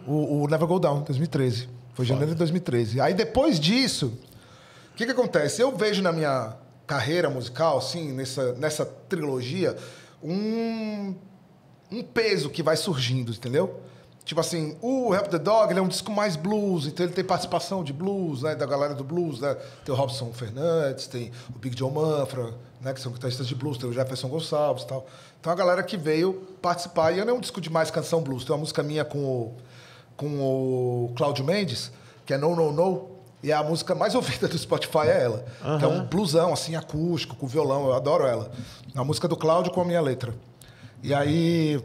o Never Go Down, em 2013. Foi janeiro de 2013. Aí depois disso... O que acontece? Eu vejo na minha carreira musical, assim, nessa trilogia, um peso que vai surgindo, entendeu? Tipo assim, o Help the Dog ele é um disco mais blues, então ele tem participação de blues, né? Da galera do blues, né? Tem o Robson Fernandes, tem o Big John Manfra, né? Que são guitarristas de blues, tem o Jefferson Gonçalves e tal. Então a galera que veio participar. E não é um disco de mais canção blues, tem uma música minha com o Cláudio Mendes, que é No, No, No. E a música mais ouvida do Spotify é ela. Que é um blusão, assim, acústico, com violão. Eu adoro ela. A música do Cláudio com a minha letra. E aí...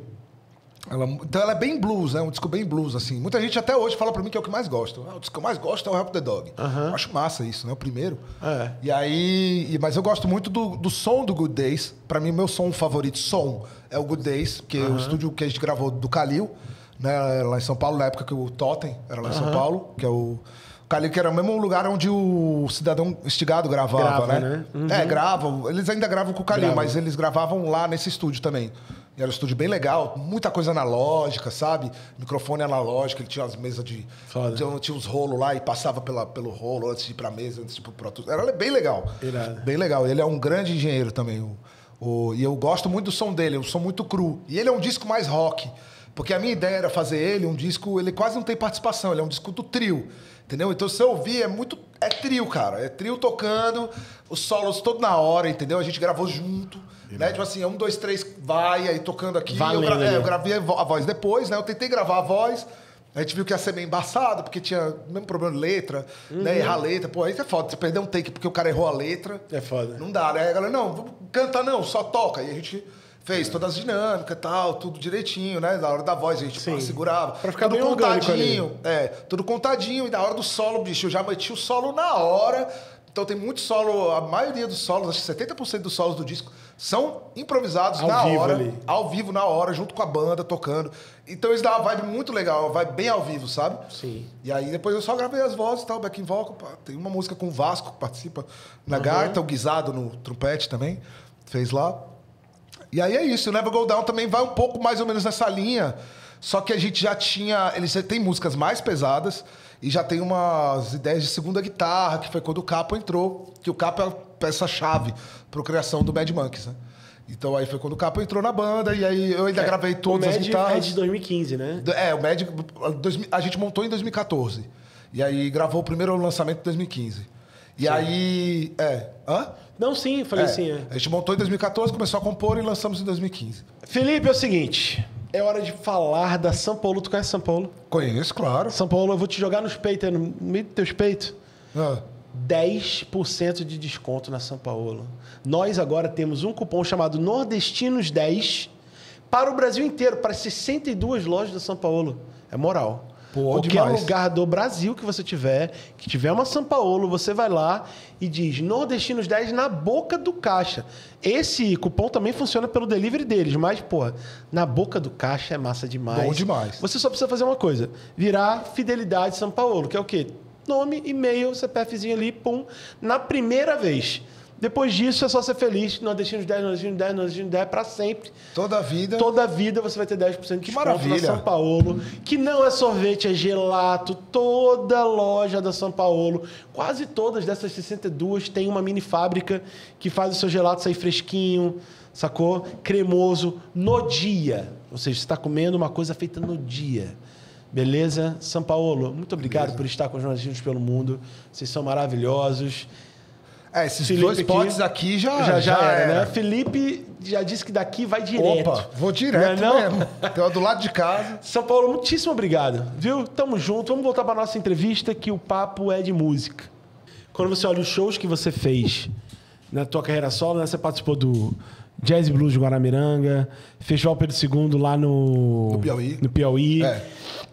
Então ela é bem blues, né? Um disco bem blues, assim. Muita gente até hoje fala pra mim que é o que mais gosto. O disco que eu mais gosto é o Help the Dog. Eu acho massa isso, né? O primeiro. E aí... Mas eu gosto muito do som do Good Days. Pra mim, meu som favorito, é o Good Days. Que é o estúdio que a gente gravou do Calil, né? Lá em São Paulo, na época que o Totem era lá em São Paulo. Que é o... Calil, que era o mesmo lugar onde o Cidadão Instigado gravava, né? Gravam. Eles ainda gravam com o Calil, mas eles gravavam lá nesse estúdio também. E era um estúdio bem legal, muita coisa analógica, sabe? Microfone analógico, ele tinha umas mesas de... Tinha uns rolos lá e passava pelo rolo antes de ir pra mesa, antes de ir pro Pro Tools. Era bem legal. Bem legal. Ele é um grande engenheiro também. E eu gosto muito do som dele, é um som muito cru. E ele é um disco mais rock. Porque a minha ideia era fazer ele um disco... Ele quase não tem participação, ele é um disco do trio. Entendeu? Então, se você ouvir, é trio, cara. É trio tocando, os solos todo na hora, entendeu? A gente gravou junto, né? Tipo assim, 1, 2, 3, vai, aí tocando aqui. Eu gravei a voz depois, né? Eu tentei gravar a voz, a gente viu que ia ser meio embaçado, porque tinha o mesmo problema de letra, né? Errar a letra. Pô, aí é foda. Você perder um take porque o cara errou a letra. É foda. Não dá, né? Aí a galera, não, canta não, só toca. E a gente... Fez todas as dinâmicas e tal, tudo direitinho, né? Na hora da voz a gente segurava. Pra ficar tudo bem contadinho. Tudo contadinho. E na hora do solo, bicho, eu já meti o solo na hora. Então tem muito solo, a maioria dos solos, acho que 70% dos solos do disco são improvisados na hora. Ali. Ao vivo, na hora, junto com a banda, tocando. Então isso dá uma vibe muito legal, uma vibe bem ao vivo, sabe? Sim. E aí depois eu só gravei as vozes e tal, backing vocal. Tem uma música com o Vasco que participa na gaita, o Guisado no trompete também, fez lá. E aí é isso, o Never Go Down também vai um pouco mais ou menos nessa linha, só que a gente já tinha... Ele já tem músicas mais pesadas e já tem umas ideias de segunda guitarra, que foi quando o Capo entrou, que o Capo é a peça-chave para a criação do Mad Monkeys, né? Então aí foi quando o Capa entrou na banda e aí eu ainda gravei todas as guitarras. É de 2015, né? O Mad a gente montou em 2014. E aí gravou o primeiro lançamento em 2015. E aí... Hã? Não, sim, falei sim. A gente montou em 2014, começou a compor e lançamos em 2015. Felipe, é o seguinte... É hora de falar da São Paulo. Tu conhece São Paulo? Conheço, claro. São Paulo, eu vou te jogar nos peitos, aí, no meio dos teus peitos. 10% de desconto na São Paulo. Nós agora temos um cupom chamado Nordestinos 10 para o Brasil inteiro, para 62 lojas da São Paulo. É moral. Pô, qualquer demais. lugar do Brasil que você tiver, que tiver uma São Paulo, você vai lá e diz Nordestinos 10 na boca do caixa. Esse cupom também funciona pelo delivery deles, mas, pô, na boca do caixa é massa demais. Bom demais. Você só precisa fazer uma coisa, virar Fidelidade São Paulo, que é o quê? Nome, e-mail, CPFzinho ali, pum, na primeira vez. Depois disso, é só ser feliz. Nordestinos 10, Nordestinos 10, Nordestinos 10 para sempre. Toda a vida. Toda a vida você vai ter 10% de desconto maravilha. na São Paulo. Que não é sorvete, é gelato. Toda loja da São Paulo, quase todas dessas 62, tem uma mini fábrica que faz o seu gelato sair fresquinho, sacou? Cremoso, no dia. Ou seja, você está comendo uma coisa feita no dia. Beleza? São Paulo, muito obrigado por estar com os Nordestinos pelo Mundo. Vocês são maravilhosos. Esses Felipe dois potes aqui já era, né? Felipe já disse que daqui vai direto. Opa, vou direto não? mesmo. Tem do lado de casa. São Paulo, muitíssimo obrigado. Viu? Tamo junto. Vamos voltar para nossa entrevista, que o papo é de música. Quando você olha os shows que você fez na tua carreira solo, né? Você participou do Jazz e Blues de Guaramiranga, Festival Pedro II lá no Piauí.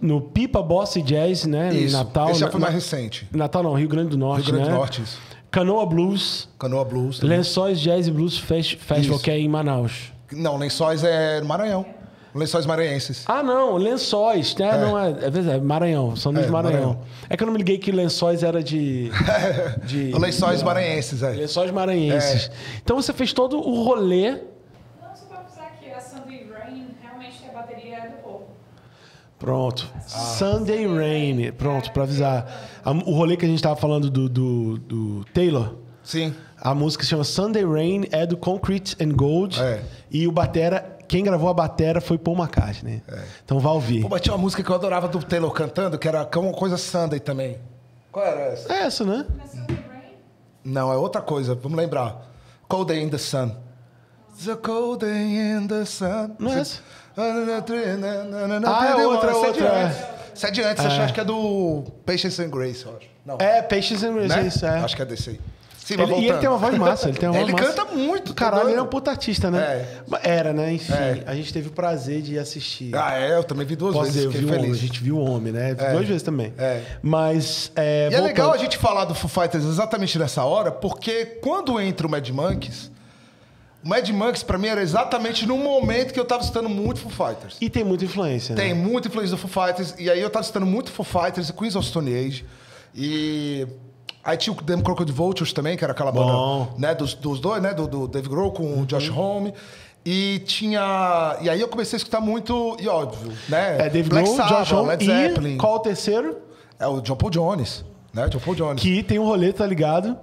No Pipa Bossa e Jazz, né? Isso. Em Natal. Esse já foi mais recente. Natal não, Rio Grande do Norte, Rio Grande né? do Norte, isso. Canoa Blues. Canoa Blues. Também. Lençóis Jazz e Blues Festival, Isso. que é em Manaus. Não, Lençóis é no Maranhão. Lençóis maranhenses. Ah, não, Lençóis, né? Não é Maranhão, São Luís do Maranhão. É que eu não me liguei que Lençóis era de Lençóis maranhenses, Lençóis maranhenses. Então você fez todo o rolê. Não, só para avisar que a Sunday Rain realmente a bateria é do povo. Pronto. Sunday Rain. Pronto, para avisar. O rolê que a gente tava falando do Taylor. Sim. A música se chama Sunday Rain, é do Concrete and Gold. E o batera, quem gravou a batera foi Paul McCartney. Então vai ouvir. Pô, mas tinha uma música que eu adorava do Taylor cantando, que era uma coisa Sunday também. Qual era essa? É essa, né? Não é Sunday Rain? Não, é outra coisa. Vamos lembrar. Cold Day in the Sun. It's a cold day in the sun. Não é essa? É outra. Essa é de antes. Acho que é do Patience and Grace, eu acho. Não. É, Patience and Grace, Né? isso é. Acho que é desse aí. Sim, E ele tem uma voz massa. Ele canta muito. Caralho, ele é um puta artista, né? Era, né? Enfim, a gente teve o prazer de assistir. Eu também vi duas vezes, eu vi fiquei feliz. A gente viu o homem, né? Duas vezes também. Mas, E é legal a gente falar do Foo Fighters exatamente nessa hora, porque quando entra o Mad Monkeys pra mim era exatamente no momento que eu tava escutando muito Foo Fighters. E tem muita influência, né? Tem muita influência do Foo Fighters, e aí eu tava escutando muito Foo Fighters e Queens of Stone Age, e... Aí tinha o Them Crooked Vultures também, que era aquela banda, né, dos dois, né, do Dave Grohl com o Josh Homme. E tinha... E aí eu comecei a escutar muito, e óbvio, né? Dave Black Grohl, Sabbath, Josh Homme Led Zeppelin. E qual o terceiro? É o John Paul Jones, né? John Paul Jones. Que tem um rolê, tá ligado?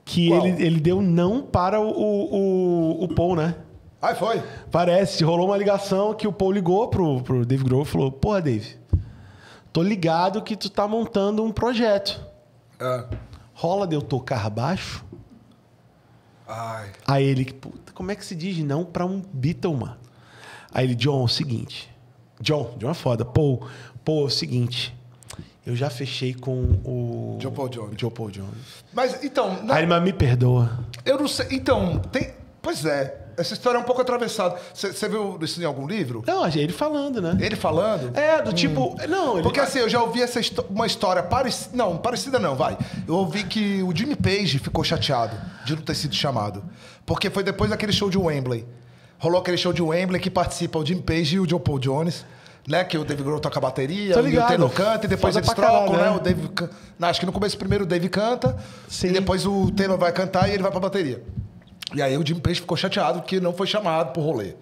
Que ele deu não para o Paul, né? Aí foi. Parece, rolou uma ligação que o Paul ligou pro Dave Grohl e falou: Porra, Dave, tô ligado que tu tá montando um projeto. Rola de eu tocar baixo? Aí ele, puta, como é que se diz não pra um Beatle? Aí ele, John, é o seguinte. John é foda. Paul, é o seguinte. Eu já fechei com o... John Paul Jones. Mas, então... Aí ele, mas me perdoa. Eu não sei. Então, tem... Pois é. Essa história é um pouco atravessada. Você viu isso em algum livro? Não, ele falando, né? Ele falando? Do tipo... Não, porque assim, eu já ouvi uma história parecida... Não, parecida não, vai. Eu ouvi que o Jimmy Page ficou chateado de não ter sido chamado. Porque foi depois daquele show de Wembley. Rolou aquele show de Wembley que participa o Jimmy Page e o John Paul Jones. Né? Que o Dave Grohl toca a bateria, e o Taylor canta, e depois eles trocam, né? O Dave... Não, acho que no começo primeiro o Dave canta, e depois o Taylor vai cantar e ele vai pra bateria. E aí o Jimmy Page ficou chateado porque não foi chamado pro rolê.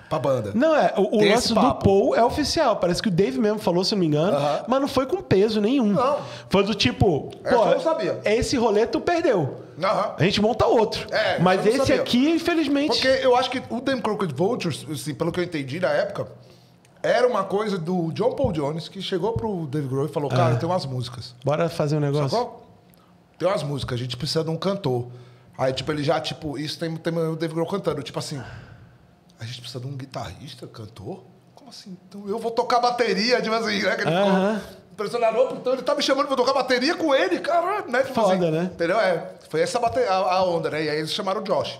pra banda. Não, o Tem lance esse do papo. Paul é oficial. Parece que o Dave mesmo falou, se eu não me engano, mas não foi com peso nenhum. Não. Foi do tipo, Essa eu não sabia. esse rolê tu perdeu. Aham. A gente monta outro. Mas eu não esse sabia. aqui, infelizmente... Porque eu acho que o Them Crooked Vultures, assim, pelo que eu entendi na época, era uma coisa do John Paul Jones, que chegou pro Dave Grohl e falou, cara, tem umas músicas. Bora fazer um negócio. Sacou? Tem umas músicas, a gente precisa de um cantor. Aí, tipo, ele já, tipo, isso tem o Dave Grohl cantando. Tipo assim, a gente precisa de um guitarrista, cantor? Como assim? Então eu vou tocar bateria, tipo assim, né? Que ele ficou impressionado. Então ele tá me chamando pra tocar bateria com ele, caralho, né? Tipo Foda, assim, né? Entendeu? Foi essa a onda, né? E aí eles chamaram o Josh.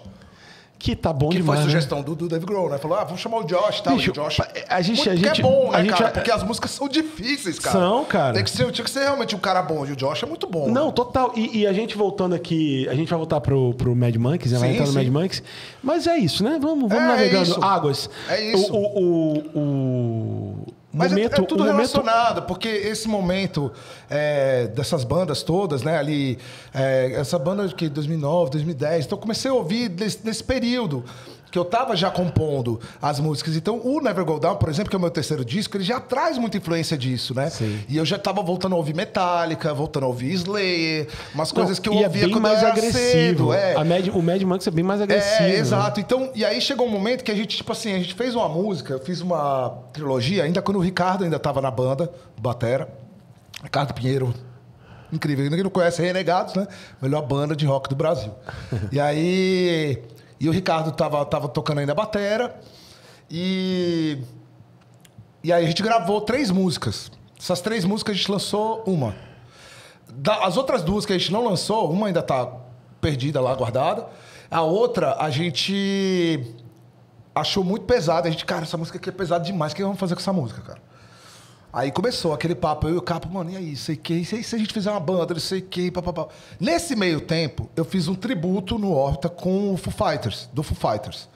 Que tá bom Que demais, foi né? sugestão do Dave Grohl, né? Falou, vamos chamar o Josh e tal. Bicho, E o Josh... a gente- que a gente- é bom, a né, gente cara? já- Porque as músicas são difíceis, cara. São, cara. Tinha que ser realmente um cara bom. E o Josh é muito bom. Não, né? total. E a gente voltando aqui, a gente vai voltar pro Mad Monkeys, né? Vai Sim, entrar no sim. Mad Monkeys. Mas é isso, né? Vamos É navegando isso. águas. É isso. O Mas momento, é tudo o momento relacionado, porque esse momento dessas bandas todas, né? Ali, essa banda de 2009, 2010. Então eu comecei a ouvir nesse período que eu tava já compondo as músicas. Então o Never Go Down, por exemplo, que é o meu terceiro disco, ele já traz muita influência disso, né? Sim. E eu já tava voltando a ouvir Metallica, voltando a ouvir Slayer, umas coisas que eu e ouvia é bem quando mais eu era agressivo. cedo. O Mad Monkeys é bem mais agressivo. Exato. Então, e aí chegou um momento que a gente, tipo assim, a gente fez uma música, eu fiz uma trilogia, ainda quando o Ricardo ainda tava na banda, batera. Ricardo Pinheiro, incrível. Quem não conhece, Renegados, né? Melhor banda de rock do Brasil. E aí... E o Ricardo tava tocando ainda a batera. E aí a gente gravou 3 músicas. Essas 3 músicas a gente lançou uma. As outras 2 que a gente não lançou, uma ainda tá perdida lá, guardada. A outra a gente achou muito pesada. A gente, cara, essa música aqui é pesada demais. O que vamos fazer com essa música, cara? Aí começou aquele papo, eu e o Capo, mano, e aí, sei que, e se a gente fizer uma banda, não sei que, papapá. Nesse meio tempo, eu fiz um tributo no Órbita com o Foo Fighters, do Foo Fighters.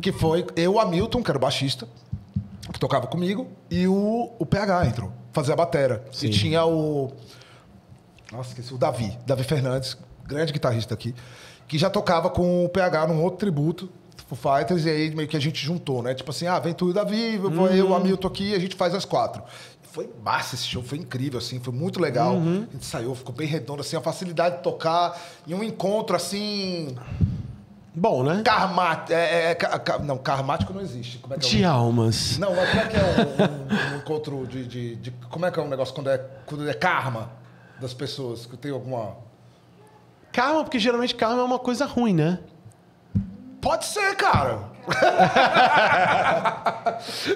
Que foi eu, Hamilton, que era o baixista, que tocava comigo, e o PH entrou, fazer a batera. Sim. E tinha o... Nossa, esqueci, o Davi Fernandes, grande guitarrista aqui, que já tocava com o PH num outro tributo, Foo Fighters, e aí meio que a gente juntou, né? Tipo assim, vem tu e o Davi, vou eu, o Hamilton aqui, e a gente faz as 4. Foi massa esse show, foi incrível, assim, foi muito legal. A gente saiu, ficou bem redondo, assim, a facilidade de tocar, e um encontro, assim... Bom, né? Não, karmático não existe. Como é que é De almas. Não, mas como é que é um encontro de... Como é que é um negócio quando é karma das pessoas? Que tem alguma... Karma, porque geralmente karma é uma coisa ruim, né? Pode ser, cara.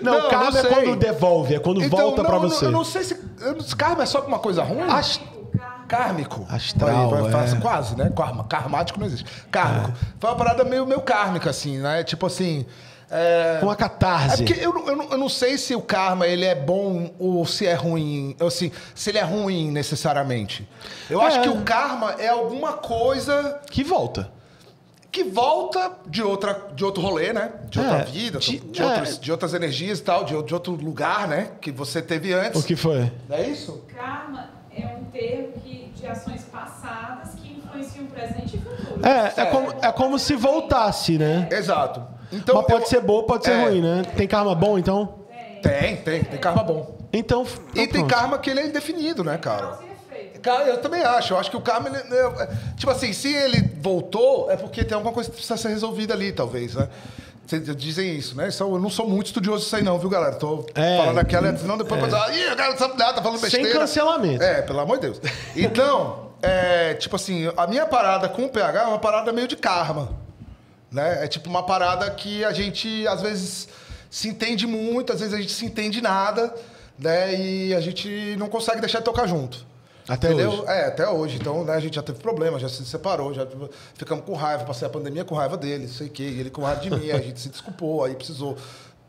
Não, karma não é sei. quando devolve, é quando volta pra você. Eu não sei se... Karma é só uma coisa ruim? Kármico. Astral, Quase, né? Karmático não existe. Kármico. Foi uma parada meio kármica, assim, né? Tipo assim... Uma catarse. É porque eu não sei se o karma ele é bom ou se é ruim. Assim, se ele é ruim necessariamente. Eu acho que o karma é alguma coisa Que volta. que volta de outro rolê, né? De outra vida, de outras energias e tal, de outro lugar, né? Que você teve antes. O que foi? Não é isso? Karma é um termo de ações passadas que influenciam o presente e o futuro. É como se voltasse, né? Exato. Então, Mas pode ser bom, pode ser ruim, né? Tem karma bom, então? Tem karma bom. Então E tem pronto. karma que ele é indefinido, né, cara? Causa e efeito. Cara, eu também acho. Eu acho que o karma... tipo assim, se ele voltou, é porque tem alguma coisa que precisa ser resolvida ali, talvez, né? Vocês dizem isso, né? Eu não sou muito estudioso disso aí não, viu, galera? Tô falando aquela... Senão depois vai dizer... Ih, o cara não sabe nada, tá falando besteira. Sem cancelamento. Pelo amor de Deus. Então, tipo assim, a minha parada com o PH é uma parada meio de karma. Né? É tipo uma parada que a gente, às vezes, se entende muito, às vezes a gente se entende nada, né? E a gente não consegue deixar de tocar junto. Até hoje. Até hoje. Então, né, a gente já teve problema, já se separou, já ficamos com raiva, passei a pandemia com raiva dele, não sei o quê, e ele com raiva de mim, a gente se desculpou, aí precisou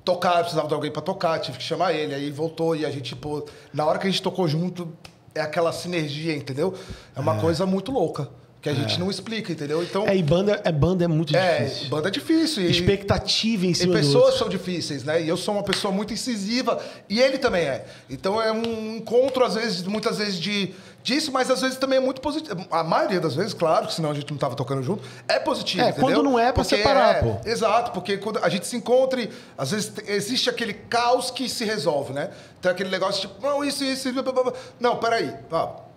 tocar, precisava de alguém pra tocar, tive que chamar ele, aí voltou e a gente, pô, na hora que a gente tocou junto, é aquela sinergia, entendeu? É uma coisa muito louca. Que a gente não explica, entendeu? Então, E banda é muito difícil. banda é difícil. E Expectativa em e cima do pessoas outro. são difíceis, né? E eu sou uma pessoa muito incisiva. E ele também é. Então é um encontro, às vezes, muitas vezes, de disso, mas às vezes também é muito positivo. A maioria das vezes, claro, que senão a gente não tava tocando junto, é positivo, entendeu? Quando não é pra porque separar, pô. Exato, porque quando a gente se encontra, às vezes existe aquele caos que se resolve, né? Então aquele negócio tipo, não, isso, blá, blá, blá. Não, peraí,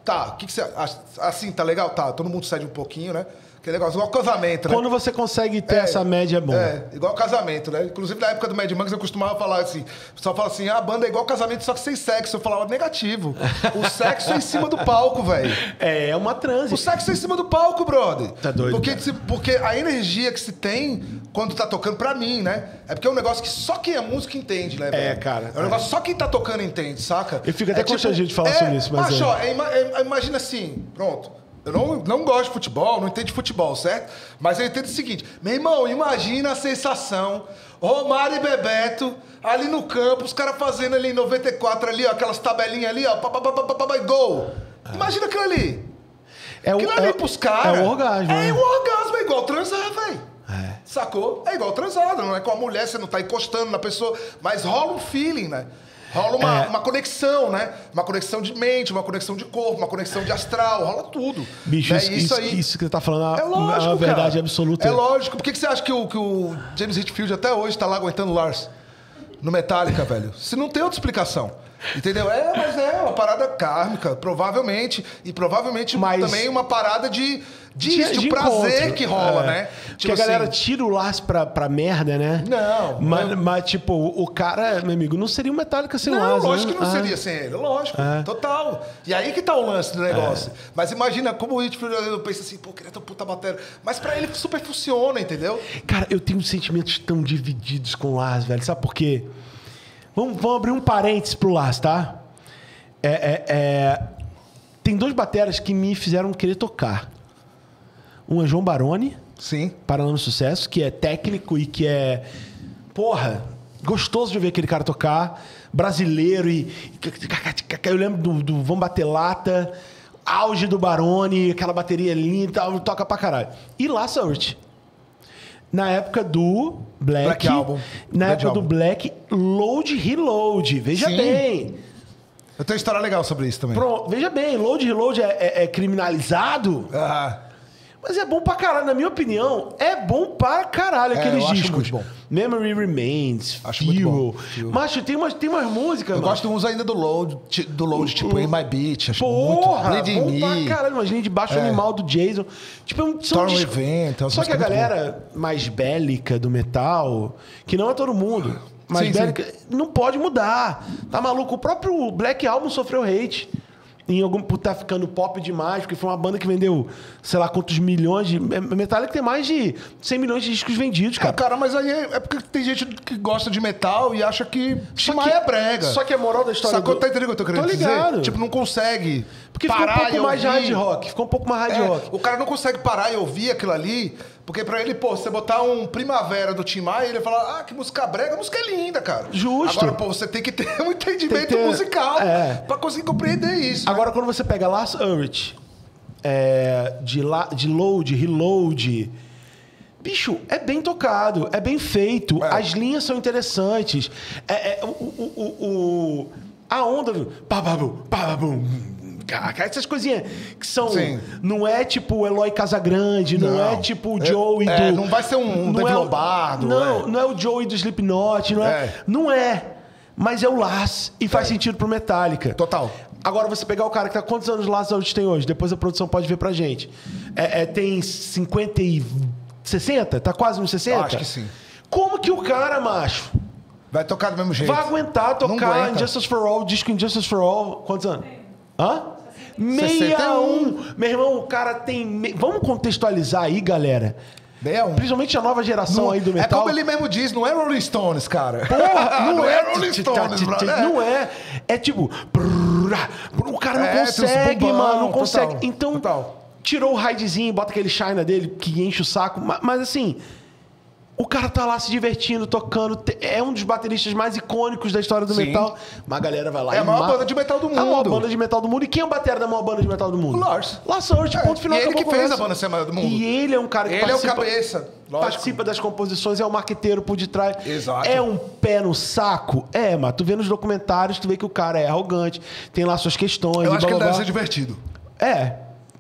tá, o que você acha? Assim, tá legal? Tá, todo mundo cede um pouquinho, né? Aquele negócio, igual casamento, né? Quando você consegue ter essa média, é bom. Igual casamento, né? Inclusive, na época do Mad Monks, eu costumava falar assim, o pessoal fala assim, a banda é igual casamento, só que sem sexo. Eu falava, negativo. O sexo é em cima do palco, velho. É uma transe. O sexo é em cima do palco, brother. Tá doido, porque a energia que se tem quando tá tocando, pra mim, né? É porque é um negócio que só quem é músico entende, né, velho? Cara. É um negócio que só quem tá tocando entende, saca? Eu fico até constrangido de falar sobre isso, mas macho, imagina assim, pronto. Eu não gosto de futebol, não entendo de futebol, certo? Mas eu entendo o seguinte, meu irmão, imagina a sensação, Romário e Bebeto, ali no campo, os caras fazendo ali em 94, ali, ó, aquelas tabelinhas ali, ó, gol. Imagina aquilo ali. Aquilo ali pros caras. É o orgasmo. É o orgasmo, é igual transar, velho. Sacou? É igual transar, não é com a mulher, você não tá encostando na pessoa, mas rola um feeling, né? Rola uma conexão, né? Uma conexão de mente, uma conexão de corpo, uma conexão de astral, rola tudo. Bicho, né? isso que você tá falando é lógico, é uma verdade cara. absoluta. É lógico. Por que você acha que o James Hetfield até hoje tá lá aguentando o Lars no Metallica, velho? Se não tem outra explicação. Entendeu? Mas é uma parada kármica, provavelmente. E provavelmente também uma parada de prazer encontro. Que rola, né? Tipo que a galera tira o laço pra merda, né? Não. Mas, tipo, o cara, meu amigo, não seria um Metallica sem o Não, Lars. lógico que não seria sem ele. Lógico. Total. E aí que tá o lance do negócio. Mas imagina como o Hitfield, eu penso assim, pô, queria ter puta bateria. Mas pra ele super funciona, entendeu? Cara, eu tenho sentimentos tão divididos com o Lars, velho. Sabe por quê? Vamos abrir um parênteses pro Lars, tá? Tem dois bateras que me fizeram querer tocar. Um é João Baroni, sim, Paralama Sucesso, que é técnico e que é... Porra, gostoso de ver aquele cara tocar. Brasileiro e... Eu lembro do Vamos Bater Lata, auge do Baroni, aquela bateria linda e tal, toca pra caralho. E Lars Ulrich. Na época do Black Album. Na época do Black, Load Reload. Veja bem. Eu tenho uma história legal sobre isso também. Pronto, veja bem, Load Reload é criminalizado. Mas é bom pra caralho, na minha opinião, é bom pra caralho aqueles discos. Acho muito bom. Memory Remains, acho muito bom. Macho, tem umas músicas. Eu gosto uns ainda do Load tipo In My Beach. Acho porra, muito Bleeding bom Me. pra caralho, imagina de baixo animal do Jason. Tipo, Storm Event. Só que a galera mais bélica do metal, que não é todo mundo, mas bélica, não pode mudar. Tá maluco? O próprio Black Album sofreu hate. Por estar ficando pop demais, porque foi uma banda que vendeu, sei lá quantos milhões de... Metallica tem mais de 100 milhões de discos vendidos, cara. Cara, mas aí é porque tem gente que gosta de metal e acha que Tim Maia é brega. Só que a moral da história... Sacou? Tá entendendo o que eu tô querendo dizer? Tipo, não consegue porque parar ficou um pouco mais hard rock. Ficou um pouco mais hard rock. O cara não consegue parar e ouvir aquilo ali, porque pra ele, pô, você botar um Primavera do Tim Maia, ele fala, que música brega, a música é linda, cara. Justo. Agora, pô, você tem que ter um entendimento musical pra conseguir compreender isso. Agora, quando você pega Lars Ulrich, de Load, Reload... Bicho, é bem tocado, é bem feito, as linhas são interessantes. A onda do... Essas coisinhas que são... Sim. Não é tipo o Eloy Casagrande, não é tipo o Joey do... Não vai ser um Dave Lombardo. Não é o Joey do Slipknot, não é. Mas é o Lars e faz sentido pro Metallica. Total. Agora, você pegar o cara que tá... Quantos anos Lars Ulrich tem hoje? Depois a produção pode ver pra gente. Tem 50 e... 60? Tá quase nos 60? Acho que sim. Como que o cara, macho... Vai tocar do mesmo jeito. Vai aguentar tocar Injustice for All, disco Injustice for All... Quantos anos? 61. Meu irmão, o cara tem... Vamos contextualizar aí, galera. 61. Principalmente a nova geração aí do metal. É como ele mesmo diz, não é Rolling Stones, cara. Porra, não é Rolling Stones, brother. Não é. É tipo... O cara não consegue, mano. Não consegue. Então, tirou o raidzinho, bota aquele China dele que enche o saco. Mas assim... O cara tá lá se divertindo, tocando. É um dos bateristas mais icônicos da história do metal. Mas a galera vai lá a maior banda de metal do mundo. A maior banda de metal do mundo. E quem é o batera da maior banda de metal do mundo? Lars Ulrich, ponto final. E ele que fez a banda ser a maior do mundo. E ele é um cara que participa... Ele é o cabeça. Participa das composições, é o marqueteiro por detrás. Exato. É um pé no saco? Mas tu vê nos documentários, tu vê que o cara é arrogante, tem lá suas questões. Eu acho que ele deve ser divertido.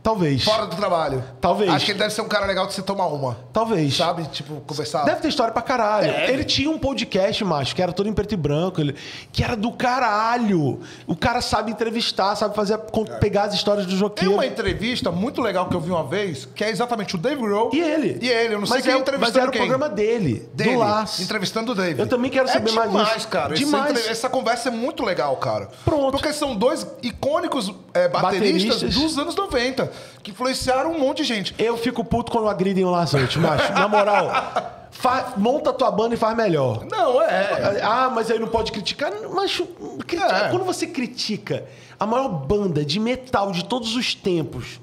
Talvez. Fora do trabalho. Talvez. Acho que ele deve ser um cara legal de você tomar uma. Talvez. Sabe? Tipo, conversar. Deve ter história pra caralho. Ele tinha um podcast, macho, que era todo em preto e branco, que era do caralho. O cara sabe entrevistar, sabe pegar as histórias do Tem joqueiro. uma entrevista muito legal que eu vi uma vez, que é exatamente o Dave Grohl. E ele. Eu não sei Mas quem mas entrevistando era quem. o programa dele, do Laço. Entrevistando o Dave. Eu também quero saber mais disso. Demais, cara. Demais. Essa conversa é muito legal, cara. Pronto. Porque são dois icônicos bateristas dos anos 90, que influenciaram um monte de gente. Eu fico puto quando agridem o Laçante, macho. Na moral, monta a tua banda e faz melhor. Não, mas aí não pode criticar. Macho, quando você critica a maior banda de metal de todos os tempos...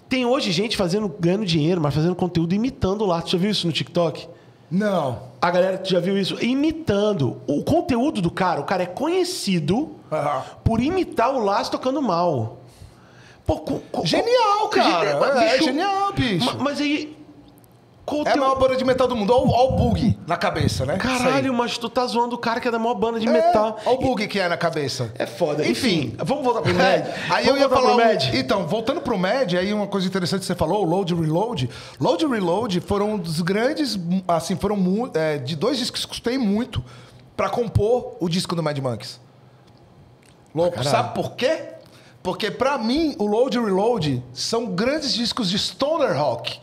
Tem hoje gente ganhando dinheiro, mas fazendo conteúdo imitando o Laço. Já viu isso no TikTok? Não. A galera já viu isso? Imitando. O conteúdo do cara, o cara é conhecido por imitar o Laço tocando mal. Pô, genial, cara. Genial, bicho. Mas aí... É a maior banda de metal do mundo. Olha o bug na cabeça, né? Caralho, mas tu tá zoando o cara que é da maior banda de metal. Olha o bug que é na cabeça. É foda. Enfim, vamos voltar pro Mad. Aí eu ia falar... Então, voltando pro Mad, aí uma coisa interessante que você falou, o Load e Reload. Load e Reload foram um dos grandes... Assim, foram de dois discos que eu escutei muito pra compor o disco do Mad Monkeys. Louco. Sabe por quê? Porque pra mim, o Load e Reload são grandes discos de stoner rock.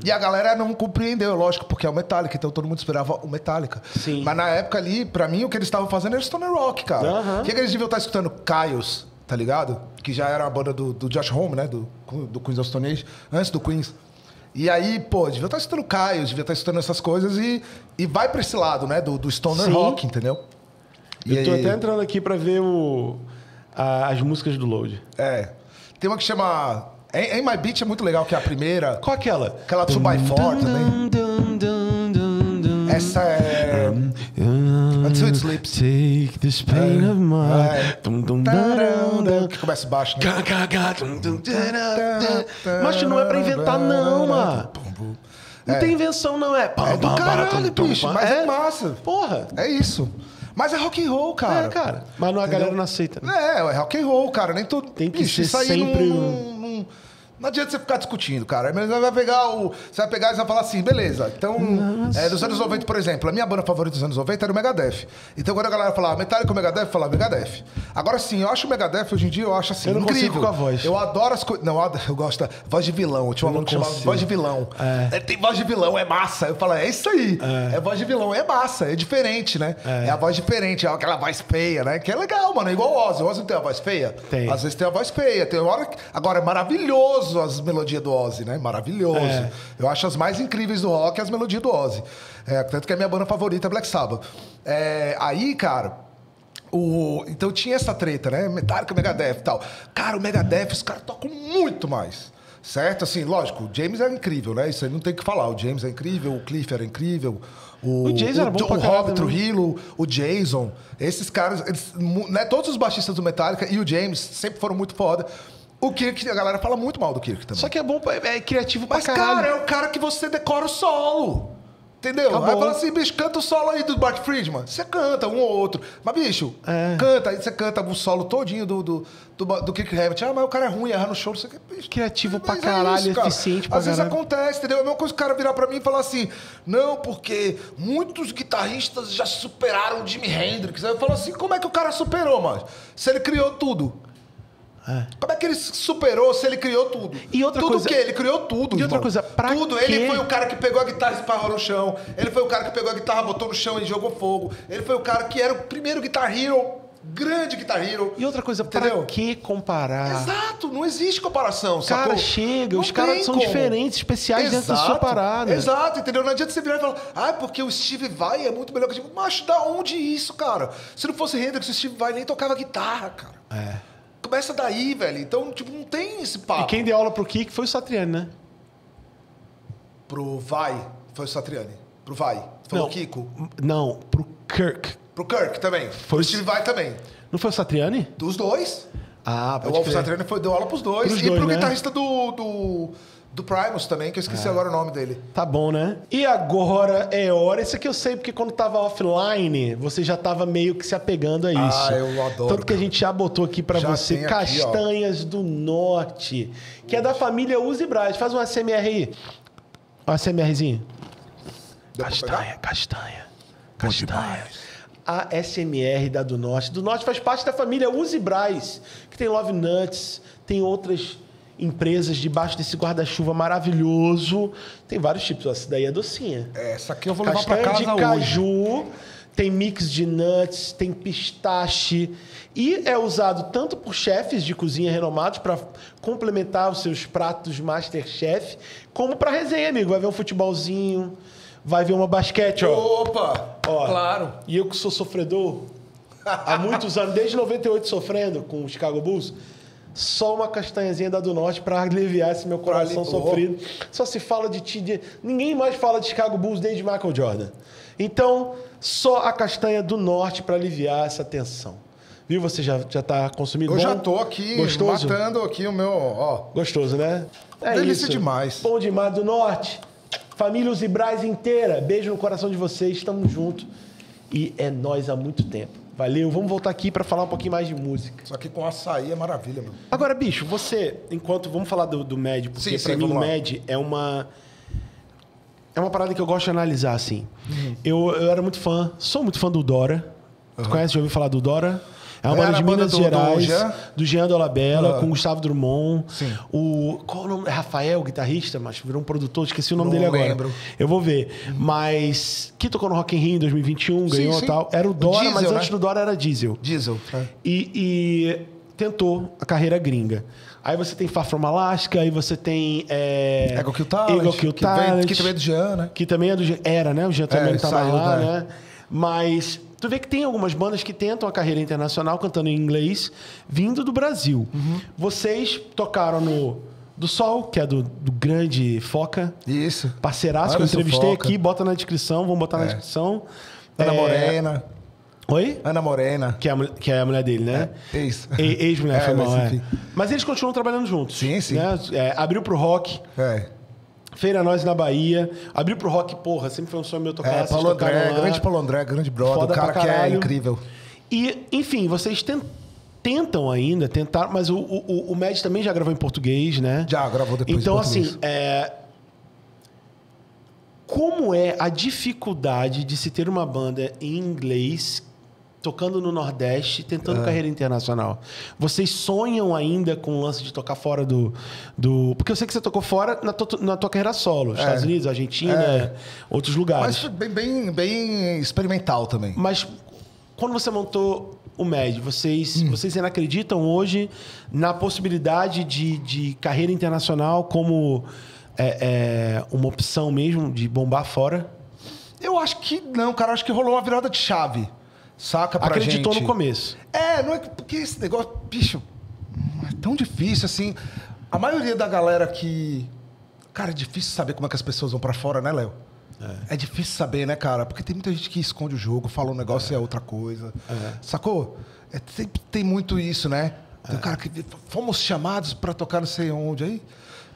E a galera não compreendeu, lógico, porque é o Metallica, então todo mundo esperava o Metallica. Sim. Mas na época ali, pra mim, o que eles estavam fazendo era stoner rock, cara. O que eles deviam estar escutando? Caios, tá ligado? Que já era a banda do Josh Homme, né? Do Queens of Stone Age, antes do Queens. E aí, pô, devia estar escutando Caios, devia estar escutando essas coisas e vai pra esse lado, né? Do stoner rock, entendeu? Eu tô até entrando aqui pra ver as músicas do Load. Tem uma que chama... Em My Beach é muito legal, que é a primeira. Qual é aquela? Aquela 2x4 também. Essa é... Until It Sleeps. Take this pain of mine. Que começa baixo, né? Mas não é pra inventar, não, mano. Não tem invenção, não. É do caralho, bicho. Mas é massa. Porra. É isso. Mas é rock and roll, cara. Cara. Mas a galera não aceita. Né? É rock and roll, cara. Nem tudo. Tem que ser sempre... Não adianta você ficar discutindo, cara. Mas você vai pegar e vai falar assim, beleza. Então, dos anos 90, por exemplo, a minha banda favorita dos anos 90 era o Megadeth. Então, quando a galera falava Metallica ou Megadeth, eu falava Megadeth. Agora sim, eu acho o Megadeth, hoje em dia, eu acho assim, eu não incrível. Com a voz. Eu adoro as coisas... Não, eu gosto da voz de vilão. Eu tinha um aluno que chamava voz de vilão. Tem voz de vilão, é massa. Eu falo, é isso aí. É voz de vilão, é massa. É diferente, né? É a voz diferente, é aquela voz feia, né? Que é legal, mano. É igual o Ozzy. O Ozzy não tem a voz feia? Tem. Às vezes tem a voz feia. Tem hora que... Agora, é maravilhoso as melodias do Ozzy, né? Maravilhoso. Eu acho as mais incríveis do rock as melodias do Ozzy. Tanto que a minha banda favorita é Black Sabbath. Aí, cara... Então tinha essa treta, né? Metallica, Megadeth e tal. Cara, o Megadeth, os caras tocam muito mais. Certo? Assim, lógico, o James é incrível, né? Isso aí não tem o que falar. O James é incrível, o Cliff era incrível. O Jason era bom pra caralho. O Robert Trujillo, o Jason. Esses caras, né? Todos os baixistas do Metallica e o James sempre foram muito foda. O Kirk, a galera fala muito mal do Kirk também. Só que é bom, é criativo pra caralho. Mas, cara, é o cara que você decora o solo. Entendeu? Acabou. Aí fala assim, bicho, canta o solo aí do Bart Friedman. Você canta um ou outro. Mas, bicho, canta. Aí você canta o solo todinho do Kirk Hammett. Mas o cara é ruim, erra no show. Você, bicho, criativo pra caralho, isso, cara. eficiente pra Às caralho. vezes acontece, entendeu? É a mesma coisa que o cara virar pra mim e falar assim, não, porque muitos guitarristas já superaram o Jimi Hendrix. Aí eu falo assim, como é que o cara superou, mano? Se ele criou tudo. Como é que ele superou se ele criou tudo? E outra tudo coisa... o quê? Ele criou tudo, E outra irmão. coisa, pra tudo. quê? Ele foi o cara que pegou a guitarra e esparrou no chão. Ele foi o cara que pegou a guitarra, botou no chão e jogou fogo. Ele foi o cara que era o primeiro Guitar Hero, grande Guitar Hero. E outra coisa, entendeu? pra que comparar? Exato, não existe comparação, Cara, sacou? chega, não os caras são diferentes, especiais dentro da sua parada. Exato, entendeu? Não adianta você virar e falar, porque o Steve Vai é muito melhor que o Steve. Macho, da onde isso, cara? Se não fosse Hendrix, o Steve Vai nem tocava guitarra, cara. Começa daí, velho. Então, tipo, não tem esse papo. E quem deu aula pro Kirk foi o Satriani, né? Pro Vai, foi o Satriani. Pro Vai. Falou o Kiko. Não, pro Kirk. Pro Kirk também. Pro Steve Vai também. Não foi o Satriani? Dos dois. Ah, pode O Satriani deu aula pros dois. Pros e dois, pro né? guitarrista do Do Primus também, que eu esqueci agora o nome dele. Tá bom, né? E agora é hora. Isso aqui eu sei porque quando tava offline, você já tava meio que se apegando a isso. Eu adoro. Tanto que a gente já botou aqui pra Já você tem aqui, castanhas do norte, que é da família Uzi Braz. Faz um ASMR aí. Um ASMRzinho. Deu pra pegar? Castanha. Bom demais. A SMR da do Norte. Do Norte faz parte da família Uzi Braz, que tem Love Nuts, tem outras empresas debaixo desse guarda-chuva maravilhoso. Tem vários tipos. Essa daí é docinha. Essa aqui eu vou levar pra Castanha casa de hoje. caju, tem mix de nuts, tem pistache. E é usado tanto por chefes de cozinha renomados para complementar os seus pratos Masterchef, como para resenha, amigo. Vai ver um futebolzinho, vai ver uma basquete, ó. Opa! Ó, Claro. E eu que sou sofredor, há muitos anos, desde 98 sofrendo com o Chicago Bulls, só uma castanhazinha da do Norte para aliviar esse meu coração sofrido. Só se fala de ninguém mais fala de Chicago Bulls desde Michael Jordan. Então, só a castanha do Norte para aliviar essa tensão. Viu? Você já tá consumindo? Eu Bom? já tô aqui Gostoso? matando aqui o meu, ó. Gostoso, né? É Delícia isso. demais. Bom demais do Norte. Família Uzi Braz inteira. Beijo no coração de vocês. Estamos juntos. E é nós há muito tempo. Valeu. Vamos voltar aqui para falar um pouquinho mais de música. Isso aqui com açaí é maravilha, meu. Agora, bicho, você, vamos falar do MED, porque Sim, pra mim o vamos lá. MED é uma parada que eu gosto de analisar, assim. Eu era muito fã, sou muito fã do Dora. Tu conhece, já ouviu falar do Dora? É uma banda de Minas Gerais, do Jean Dolabella, com Gustavo Drummond. Sim. Qual o nome? Rafael, guitarrista, mas virou um produtor, esqueci o nome Não dele agora. lembro. Eu vou ver. Mas que tocou no Rock in Rio em 2021, ganhou e tal. Era o Dora, Diesel, mas né? antes do Dora era Diesel. Diesel. É. E tentou a carreira gringa. Aí você tem Far From Alaska, aí você tem... Ego Kill Talent, Ego Kill que Talent, também é do Jean, né? que também é do Jean. Era, né? O Jean também estava saiu, lá, né? né? Mas tu vê que tem algumas bandas que tentam a carreira internacional cantando em inglês, vindo do Brasil. Vocês tocaram no Do Sol, que é do grande Foca. Isso. Parceiraço, que eu Anderson entrevistei Foca. aqui. Bota na descrição, vamos botar na descrição. Ana Morena. Oi? Ana Morena. Que é a mulher dele, né? Ex. Ex-mulher, foi mas mal, enfim. Mas eles continuam trabalhando juntos. Sim, sim. Né? Abriu pro rock, É. Feira Nós na Bahia. Abriu pro rock, porra, sempre foi um sonho meu tocar lá. vocês Paulo tocaram André, lá. grande Paulo André, grande brother. Foda O cara pra que é caralho. incrível. E, enfim, vocês tentam ainda, tentaram, mas o Med também já gravou em português, né? Já gravou depois Então, em português. assim, como é a dificuldade de se ter uma banda em inglês tocando no Nordeste, tentando carreira internacional? Vocês sonham ainda com o lance de tocar fora do... Porque eu sei que você tocou fora na tua carreira solo. Estados Unidos, Argentina, outros lugares. Mas foi bem experimental também. Mas quando você montou o MED, vocês ainda acreditam hoje na possibilidade de carreira internacional como uma opção mesmo de bombar fora? Eu acho que não, cara. Acho que rolou uma virada de chave. Saca pra Acreditou gente. no começo. Não é porque esse negócio, bicho, é tão difícil assim. A maioria da galera que... Cara, é difícil saber como é que as pessoas vão pra fora, né, Léo? É difícil saber, né, cara? Porque tem muita gente que esconde o jogo, fala um negócio e é outra coisa. Sacou? Sempre tem muito isso, né? Tem um cara que... Fomos chamados pra tocar não sei onde. Aí,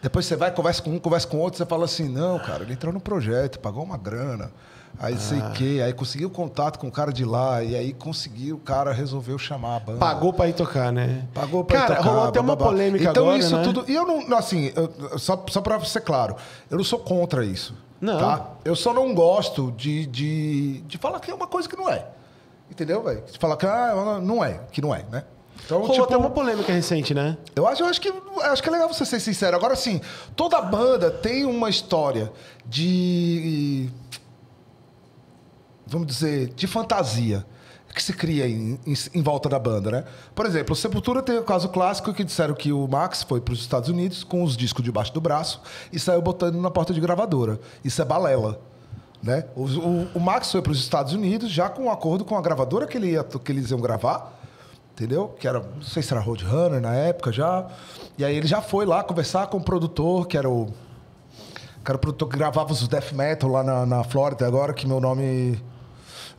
depois você vai, conversa com um, conversa com outro, você fala assim, não, cara, ele entrou no projeto, pagou uma grana. Aí sei o quê, aí conseguiu contato com o cara de lá, e aí conseguiu, o cara resolveu chamar a banda. Pagou pra ir tocar, né? Pagou pra ir tocar. Cara, rolou até uma polêmica então, agora, isso né? tudo... E eu não... Assim, só pra ser claro, eu não sou contra isso. Não. Tá? Eu só não gosto de falar que é uma coisa que não é. Entendeu, velho? De falar que não é, né? Então, Rolou até uma polêmica recente, né? eu acho que é legal você ser sincero. Agora, sim, toda banda tem uma história de... Vamos dizer, de fantasia que se cria em volta da banda, né? Por exemplo, o Sepultura tem o caso clássico que disseram que o Max foi para os Estados Unidos com os discos debaixo do braço e saiu botando na porta de gravadora. Isso é balela, né? O Max foi para os Estados Unidos já com um acordo com a gravadora que eles iam gravar, entendeu? Que era, não sei se era Roadrunner na época já. E aí ele já foi lá conversar com o produtor, que era o produtor que gravava os death metal lá na Flórida agora, que meu nome...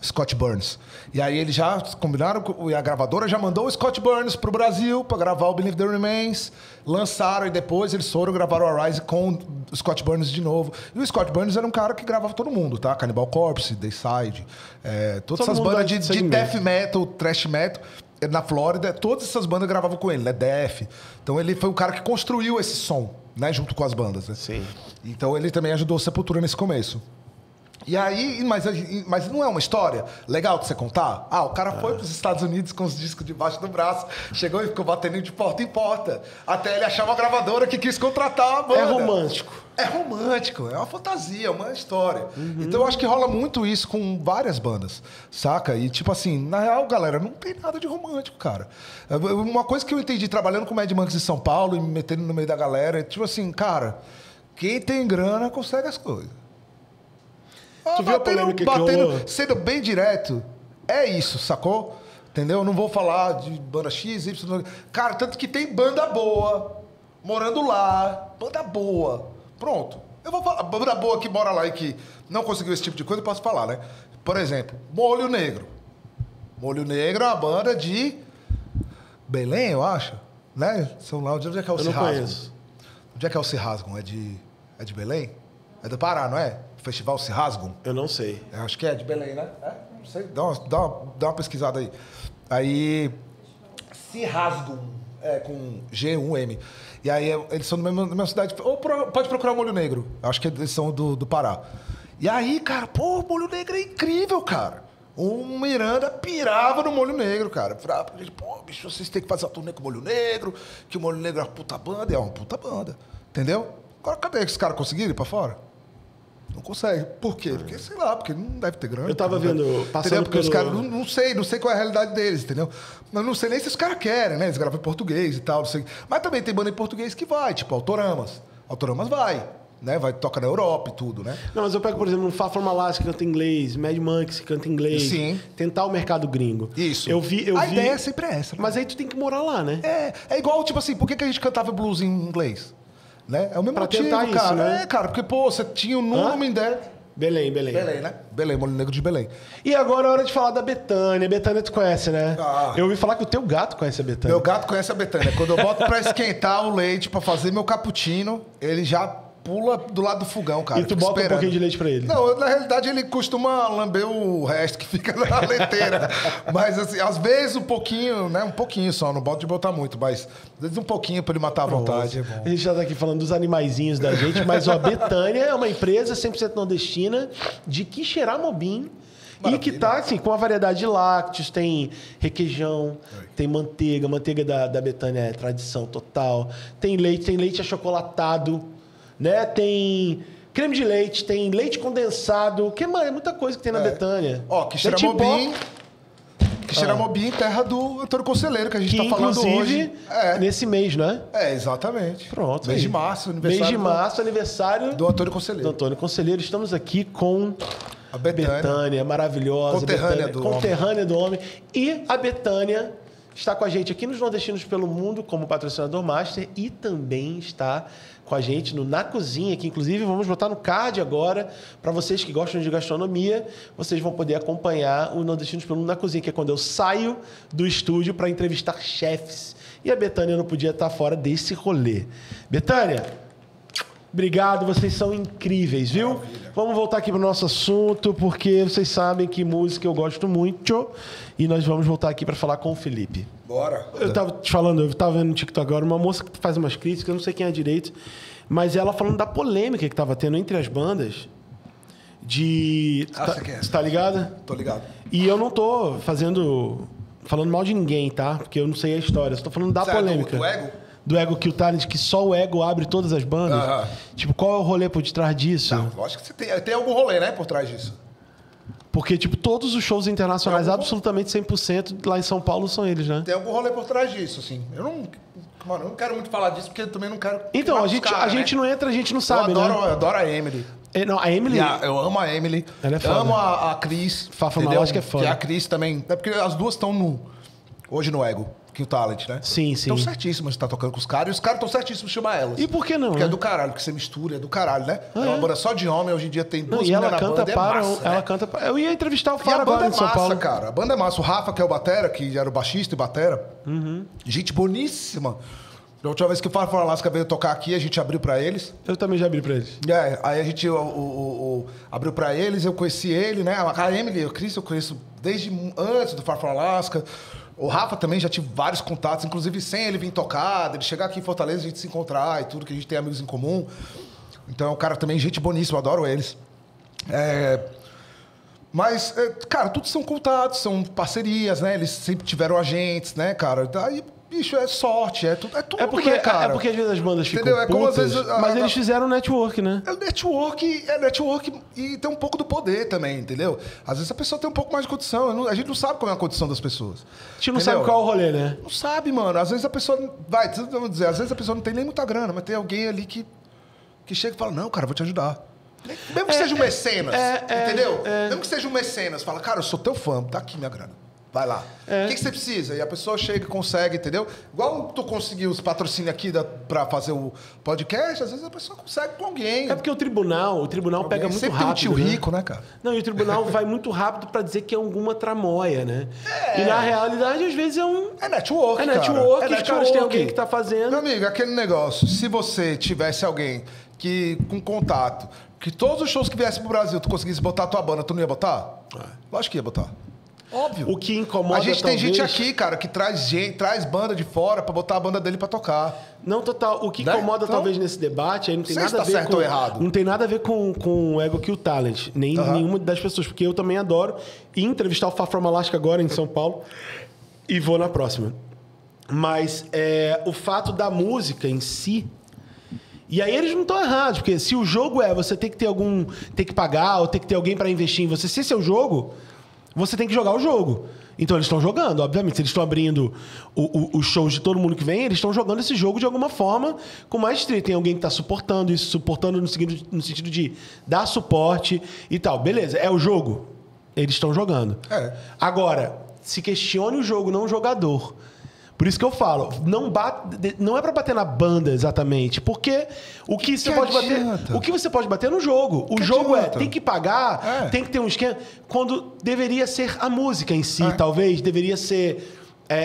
Scott Burns. E aí eles já combinaram, e a gravadora já mandou o Scott Burns pro Brasil pra gravar o Believe There Remains. Lançaram e depois eles foram gravar o Arise com o Scott Burns de novo. E o Scott Burns era um cara que gravava todo mundo, tá? Cannibal Corpse, Dayside, todas essas bandas de death metal, thrash metal. Na Flórida, todas essas bandas gravavam com ele, né? Def. Então ele foi o cara que construiu esse som, né? Junto com as bandas, né? Sim. Então ele também ajudou o Sepultura nesse começo. E aí, mas não é uma história legal de você contar? O cara foi para os Estados Unidos com os discos debaixo do braço, chegou e ficou batendo de porta em porta, até ele achar uma gravadora que quis contratar a banda. É romântico. É romântico, é uma fantasia, é uma história. Então eu acho que rola muito isso com várias bandas, saca? E tipo assim, na real, galera, não tem nada de romântico, cara. Uma coisa que eu entendi trabalhando com Mad Monks em São Paulo e me metendo no meio da galera, é tipo assim, cara, quem tem grana consegue as coisas. Tu viu a polêmica que rolou? Sendo bem direto, é isso, sacou? Entendeu? Não vou falar de banda X, Y... Cara, tanto que tem banda boa, morando lá, banda boa. Pronto. Eu vou falar, banda boa que mora lá e que não conseguiu esse tipo de coisa, eu posso falar, né? Por exemplo, Molho Negro. Molho Negro é uma banda de Belém, eu acho, né? São lá, onde é que é o Eu não conheço. Onde é que é o Se Rasgam? É de Belém? É do Pará, não é? O Festival Se Rasgam? Eu não sei. Eu acho que é de Belém, né? Não sei. Dá uma pesquisada aí. Aí, Se Rasgam, com G1M. E aí, eles são da mesma cidade. Ou pode procurar Molho Negro. Acho que eles são do Pará. E aí, cara, pô, o Molho Negro é incrível, cara. O Miranda pirava no Molho Negro, cara. Falava pra gente, pô, bicho, vocês têm que fazer a turnê com o Molho Negro, que o Molho Negro é uma puta banda. É uma puta banda. Entendeu? Agora, cadê que os caras conseguiram ir pra fora? Não consegue. Por quê? Porque, sei lá, porque não deve ter grana. Eu tava vendo, passando porque os caras, não sei qual é a realidade deles, entendeu? Mas não sei nem se os caras querem, né? Eles gravam em português e tal, não sei. Mas também tem banda em português que vai, tipo Autoramas. Autoramas vai, né? Vai, toca na Europa e tudo, né? Não, mas eu pego, por exemplo, um Far From Alaska que canta em inglês, Mad Monks que canta em inglês. Sim. Tentar o mercado gringo. Isso. Eu vi. A ideia é sempre essa. Né? Mas aí tu tem que morar lá, né? É igual, tipo assim, por que a gente cantava blues em inglês? Né? É o mesmo pra motivo, tentar cara. Isso, né? Cara, porque, pô, você tinha o nome dela. Belém. Belém, né? Belém, Molho Negro de Belém. E agora é hora de falar da Betânia. Betânia tu conhece, né? Eu ouvi falar que o teu gato conhece a Betânia. Meu gato conhece a Betânia. Quando eu boto pra esquentar o leite, pra fazer meu cappuccino, ele já pula do lado do fogão, cara. E tu bota um pouquinho de leite pra ele? Não, na realidade ele costuma lamber o resto que fica na leiteira. Mas assim, às vezes um pouquinho, né? Um pouquinho só, não boto de botar muito, mas às vezes um pouquinho pra ele matar à vontade. A gente já tá aqui falando dos animaizinhos da gente, mas ó, a Betânia é uma empresa 100% nordestina de Quixeramobim. Maravilha. E que tá assim, com uma variedade de lácteos, tem requeijão, tem manteiga. Manteiga da Betânia é tradição total. Tem leite achocolatado. Né? Tem creme de leite, tem leite condensado. Que, mano, é muita coisa que tem na Betânia. Ó, Quixeramobim, terra do Antônio Conselheiro, que a gente tá falando hoje. Nesse mês, né? Exatamente. Pronto. Mês de março, aniversário. Mês de março, aniversário do Antônio Conselheiro. Do Antônio Conselheiro. Estamos aqui com a Betânia, maravilhosa. Conterrânea do homem. E a Betânia está com a gente aqui nos Nordestinos pelo Mundo como patrocinador master e também está com a gente no Na Cozinha, que inclusive vamos botar no card agora, para vocês que gostam de gastronomia, vocês vão poder acompanhar o Nordestinos pelo Mundo na Cozinha, que é quando eu saio do estúdio para entrevistar chefes. E a Betânia não podia estar fora desse rolê. Betânia, obrigado, vocês são incríveis, viu? Maravilha. Vamos voltar aqui para o nosso assunto, porque vocês sabem que música eu gosto muito, e nós vamos voltar aqui para falar com o Felipe. Bora. Eu tava te falando, eu tava vendo no TikTok agora, uma moça que faz umas críticas, eu não sei quem é direito, mas ela falando da polêmica que tava tendo entre as bandas de... Você tá ligado? Tô ligado. E eu não tô falando mal de ninguém, tá? Porque eu não sei a história, eu só tô falando da polêmica. Do ego? Do Ego Kill Talent, que só o ego abre todas as bandas. Tipo, qual é o rolê por detrás disso? Não, lógico que você tem algum rolê, né, por trás disso. Porque, tipo, todos os shows internacionais, absolutamente 100% lá em São Paulo são eles, né? Tem algum rolê por trás disso, assim. Eu não quero muito falar disso, porque eu também não quero... Então, a gente não entra, a gente não sabe, eu adoro a Emily. Não, a Emily... Eu amo a Emily. Ela é foda. Amo a Cris. Fafá Malástica é foda. Que a Cris também... É porque as duas estão hoje no Ego. que o Talent, né? Sim. Estão certíssimas de estar tocando com os caras. E os caras estão certíssimos de chamar elas. E por que não, Porque né? é do caralho, porque você mistura, é do caralho, né? É uma banda só de homem, hoje em dia tem duas E ela mulheres na canta banda, para... é massa, ela né? canta para... Eu ia entrevistar o E a Faro banda agora é em São massa, Paulo. cara. A banda é massa. O Rafa, que é o batera, que era o baixista e batera. Gente boníssima. Da última vez que o Far From Alaska veio tocar aqui, a gente abriu pra eles. Eu também já abri pra eles. Aí a gente abriu pra eles, eu conheci ele, né? A Emily, o Chris, eu conheço desde antes do Far From Alaska. O Rafa também já tive vários contatos, inclusive sem ele vir tocar, ele chegar aqui em Fortaleza, a gente se encontrar e tudo, que a gente tem amigos em comum. Então, o cara também, gente boníssima, eu adoro eles. Mas, cara, tudo são contatos, são parcerias, né? Eles sempre tiveram agentes, né, cara? Aí, bicho, é sorte, é tudo, né, cara? É porque às vezes as bandas ficam Entendeu? É como putas, às vezes mas eles fizeram network, né? É network e tem um pouco do poder também, entendeu? Às vezes a pessoa tem um pouco mais de condição. A gente não sabe qual é a condição das pessoas. A gente não sabe qual é o rolê, né? Não sabe, mano. Às vezes a pessoa... vamos dizer, às vezes a pessoa não tem nem muita grana, mas tem alguém ali que chega e fala, não, cara, eu vou te ajudar. Mesmo que seja um mecenas, entendeu? Mesmo que seja um mecenas, fala, cara, eu sou teu fã, tá aqui minha grana. Vai lá. O que você precisa? E a pessoa chega e consegue, entendeu? Igual tu conseguiu os patrocínios aqui pra fazer o podcast, às vezes a pessoa consegue com alguém. É porque o tribunal pega muito sempre rápido. Sempre tem um tio rico, né, cara? Não, e o tribunal vai muito rápido pra dizer que é alguma tramóia, né? E na realidade, às vezes, É network, É network, cara. os caras têm alguém que tá fazendo. Meu amigo, aquele negócio, se você tivesse alguém com contato, que todos os shows que viessem pro Brasil, tu conseguisse botar a tua banda, tu não ia botar? Lógico que ia botar. Óbvio. O que incomoda, A gente tem talvez... gente aqui, cara, que traz banda de fora pra botar a banda dele pra tocar. Não, total. O que Né? incomoda, Então, talvez, nesse debate, aí não tem não sei nada a se ver tá certo com... ou errado. Não tem nada a ver com o Ego Kill Talent. Nem nenhuma das pessoas. Porque eu também adoro ir entrevistar o Far From Alaska agora, em São Paulo. E vou na próxima. Mas o fato da música em si... E aí eles não estão errados, porque se o jogo você tem que ter tem que pagar ou tem que ter alguém para investir em você, se esse é o jogo, você tem que jogar o jogo. Então eles estão jogando, obviamente. Se eles estão abrindo os shows de todo mundo que vem, eles estão jogando esse jogo de alguma forma com maestria. Tem alguém que está suportando isso, suportando no sentido de dar suporte e tal. Beleza, é o jogo. Eles estão jogando. Agora, se questione o jogo, não o jogador. Por isso que eu falo, não é pra bater na banda exatamente, porque o que você pode bater é no jogo. O jogo tem que pagar, tem que ter um esquema, quando deveria ser a música em si, talvez, deveria ser...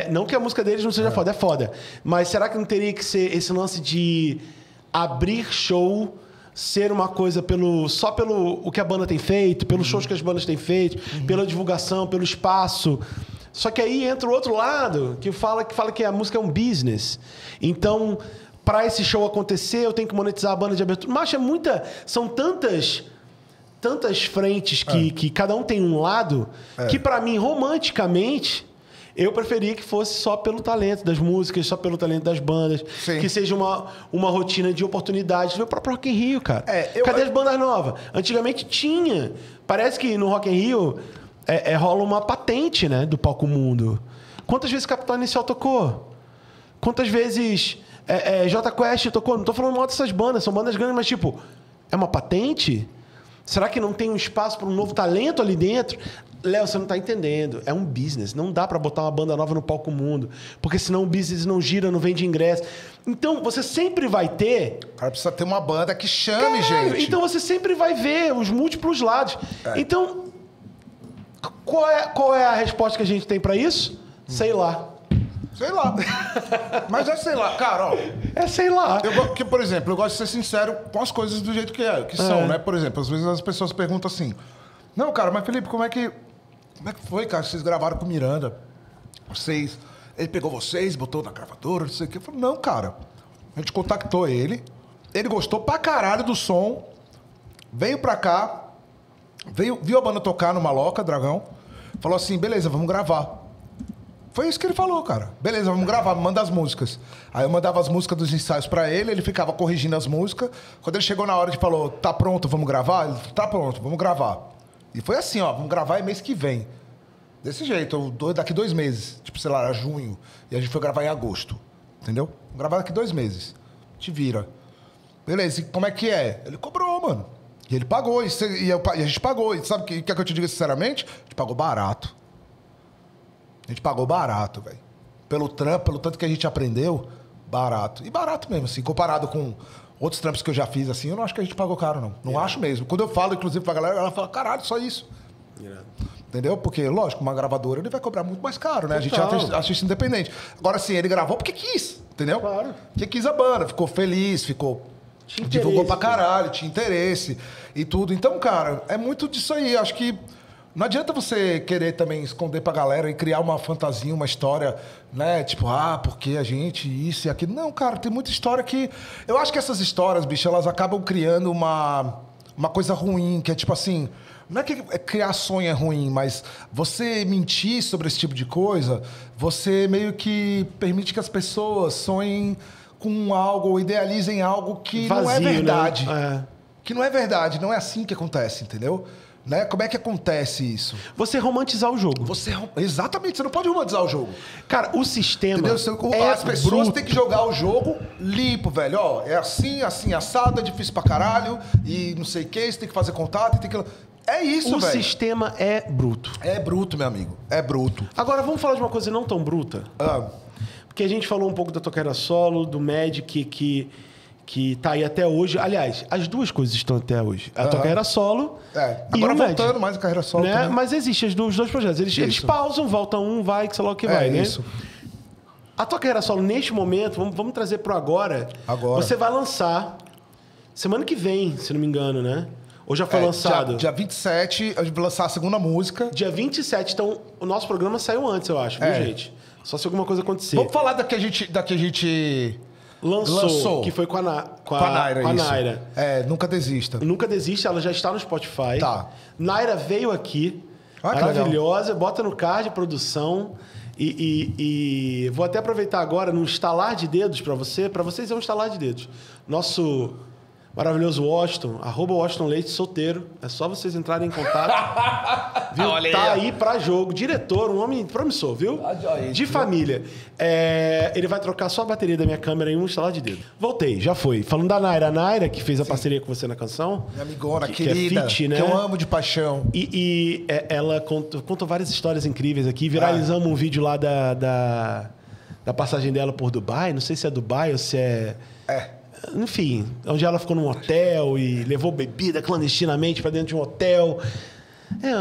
não que a música deles não seja foda, é foda, mas será que não teria que ser esse lance de abrir show, ser uma coisa só pelo o que a banda tem feito, pelos shows que as bandas têm feito, pela divulgação, pelo espaço... Só que aí entra o outro lado, que fala que a música é um business. Então, para esse show acontecer, eu tenho que monetizar a banda de abertura. Mas são tantas frentes que cada um tem um lado, que para mim, romanticamente, eu preferia que fosse só pelo talento das músicas, só pelo talento das bandas. Sim. Que seja uma rotina de oportunidades. Vê o próprio Rock in Rio, cara. Cadê as bandas novas? Antigamente tinha. Parece que no Rock in Rio... rola uma patente, né, do Palco Mundo. Quantas vezes Capital Inicial tocou? Quantas vezes Jota Quest tocou? Não tô falando mal dessas bandas, são bandas grandes, mas tipo, é uma patente? Será que não tem um espaço para um novo talento ali dentro? Léo, você não tá entendendo. É um business. Não dá para botar uma banda nova no Palco Mundo, porque senão o business não gira, não vende ingresso. Então, você sempre vai ter... O cara precisa ter uma banda que chame, gente. Então, você sempre vai ver os múltiplos lados. Então... Qual é a resposta que a gente tem pra isso? Sei lá. Sei lá. Mas sei lá, cara, ó. Sei lá. Porque, por exemplo, eu gosto de ser sincero com as coisas do jeito que são, né? Por exemplo, às vezes as pessoas perguntam assim, não, cara, mas Felipe, como é que foi, cara? Vocês gravaram com o Miranda? Ele pegou vocês, botou na gravadora, não sei o quê. Eu falei, não, cara. A gente contactou ele gostou pra caralho do som, veio pra cá, viu a banda tocar no Maloca, Dragão, falou assim, beleza, vamos gravar. Foi isso que ele falou, cara. Beleza, vamos gravar, manda as músicas. Aí eu mandava as músicas dos ensaios pra ele ficava corrigindo as músicas. Quando ele chegou na hora de falou, tá pronto, vamos gravar? Ele falou, tá pronto, vamos gravar. E foi assim, ó, vamos gravar mês que vem. Desse jeito, daqui 2 meses. Tipo, sei lá, era junho. E a gente foi gravar em agosto. Entendeu? Vamos gravar daqui 2 meses. Te vira. Beleza, e como é que é? Ele cobrou, mano. E ele pagou, e a gente pagou. E sabe o que eu te digo sinceramente? A gente pagou barato. A gente pagou barato, velho. pelo trampo, pelo tanto que a gente aprendeu, barato. E barato mesmo, assim, comparado com outros trampos que eu já fiz, assim, eu não acho que a gente pagou caro, não. Não acho mesmo. Quando eu falo, inclusive, pra galera, ela fala, caralho, só isso. Entendeu? Porque, lógico, uma gravadora ele vai cobrar muito mais caro, né? A gente é artista independente. Agora, sim, ele gravou porque quis, entendeu? Claro. Porque quis a banda, ficou feliz, divulgou pra caralho, tinha interesse e tudo. Então, cara, é muito disso aí. Acho que não adianta você querer também esconder pra galera e criar uma fantasia, uma história, né? Tipo, porque a gente, isso e aquilo. Não, cara, tem muita história que... Eu acho que essas histórias, bicho, elas acabam criando uma coisa ruim, que é tipo assim... Não é que criar sonho é ruim, mas você mentir sobre esse tipo de coisa, você meio que permite que as pessoas sonhem com algo ou idealizem algo que vazio, não é verdade. Né? Que não é verdade, não é assim que acontece, entendeu? Né? Como é que acontece isso? Você romantizar o jogo. Exatamente, você não pode romantizar o jogo. Cara, o sistema. Entendeu? As pessoas bruto. têm que jogar o jogo limpo, velho. Ó, é assim, assado, é difícil pra caralho, e não sei o que, você tem que fazer contato, tem que. É isso, velho. O sistema é bruto. É bruto, meu amigo. É bruto. Agora, vamos falar de uma coisa não tão bruta? Porque a gente falou um pouco da tua carreira solo, do Magic, que tá aí até hoje. Aliás, as duas coisas estão até hoje. A tua carreira solo e agora o voltando Magic, mais a carreira solo né? também. Mas existe os dois projetos. Eles pausam, voltam um, vai, que sei lá o que vai, né? Isso. A tua carreira solo, neste momento, vamos trazer pro agora. Você vai lançar semana que vem, se não me engano, né? Ou já foi lançado? Dia 27, a gente vai lançar a segunda música. Dia 27, então o nosso programa saiu antes, eu acho, viu, gente? Só se alguma coisa acontecer. Vamos falar da que a gente lançou, que foi com a Naira. Nunca desista. Nunca desista, ela já está no Spotify. Tá. Naira veio aqui, maravilhosa, bota no card, produção. E vou até aproveitar agora num estalar de dedos para vocês é um estalar de dedos. Nosso maravilhoso Washington, @Washington Leite, solteiro. É só vocês entrarem em contato. Viu? Olha tá aí pra jogo. Diretor, um homem promissor, viu? De família. Ele vai trocar só a bateria da minha câmera em um estalar de dedo. Voltei, já foi. Falando da Naira. A Naira, que fez a parceria com você na canção. Minha amigona, querida. Que é fit, né? Que eu amo de paixão. Ela contou várias histórias incríveis aqui. Viralizamos um vídeo lá da passagem dela por Dubai. Não sei se é Dubai ou se é... Enfim, onde ela ficou num hotel e levou bebida clandestinamente para dentro de um hotel. É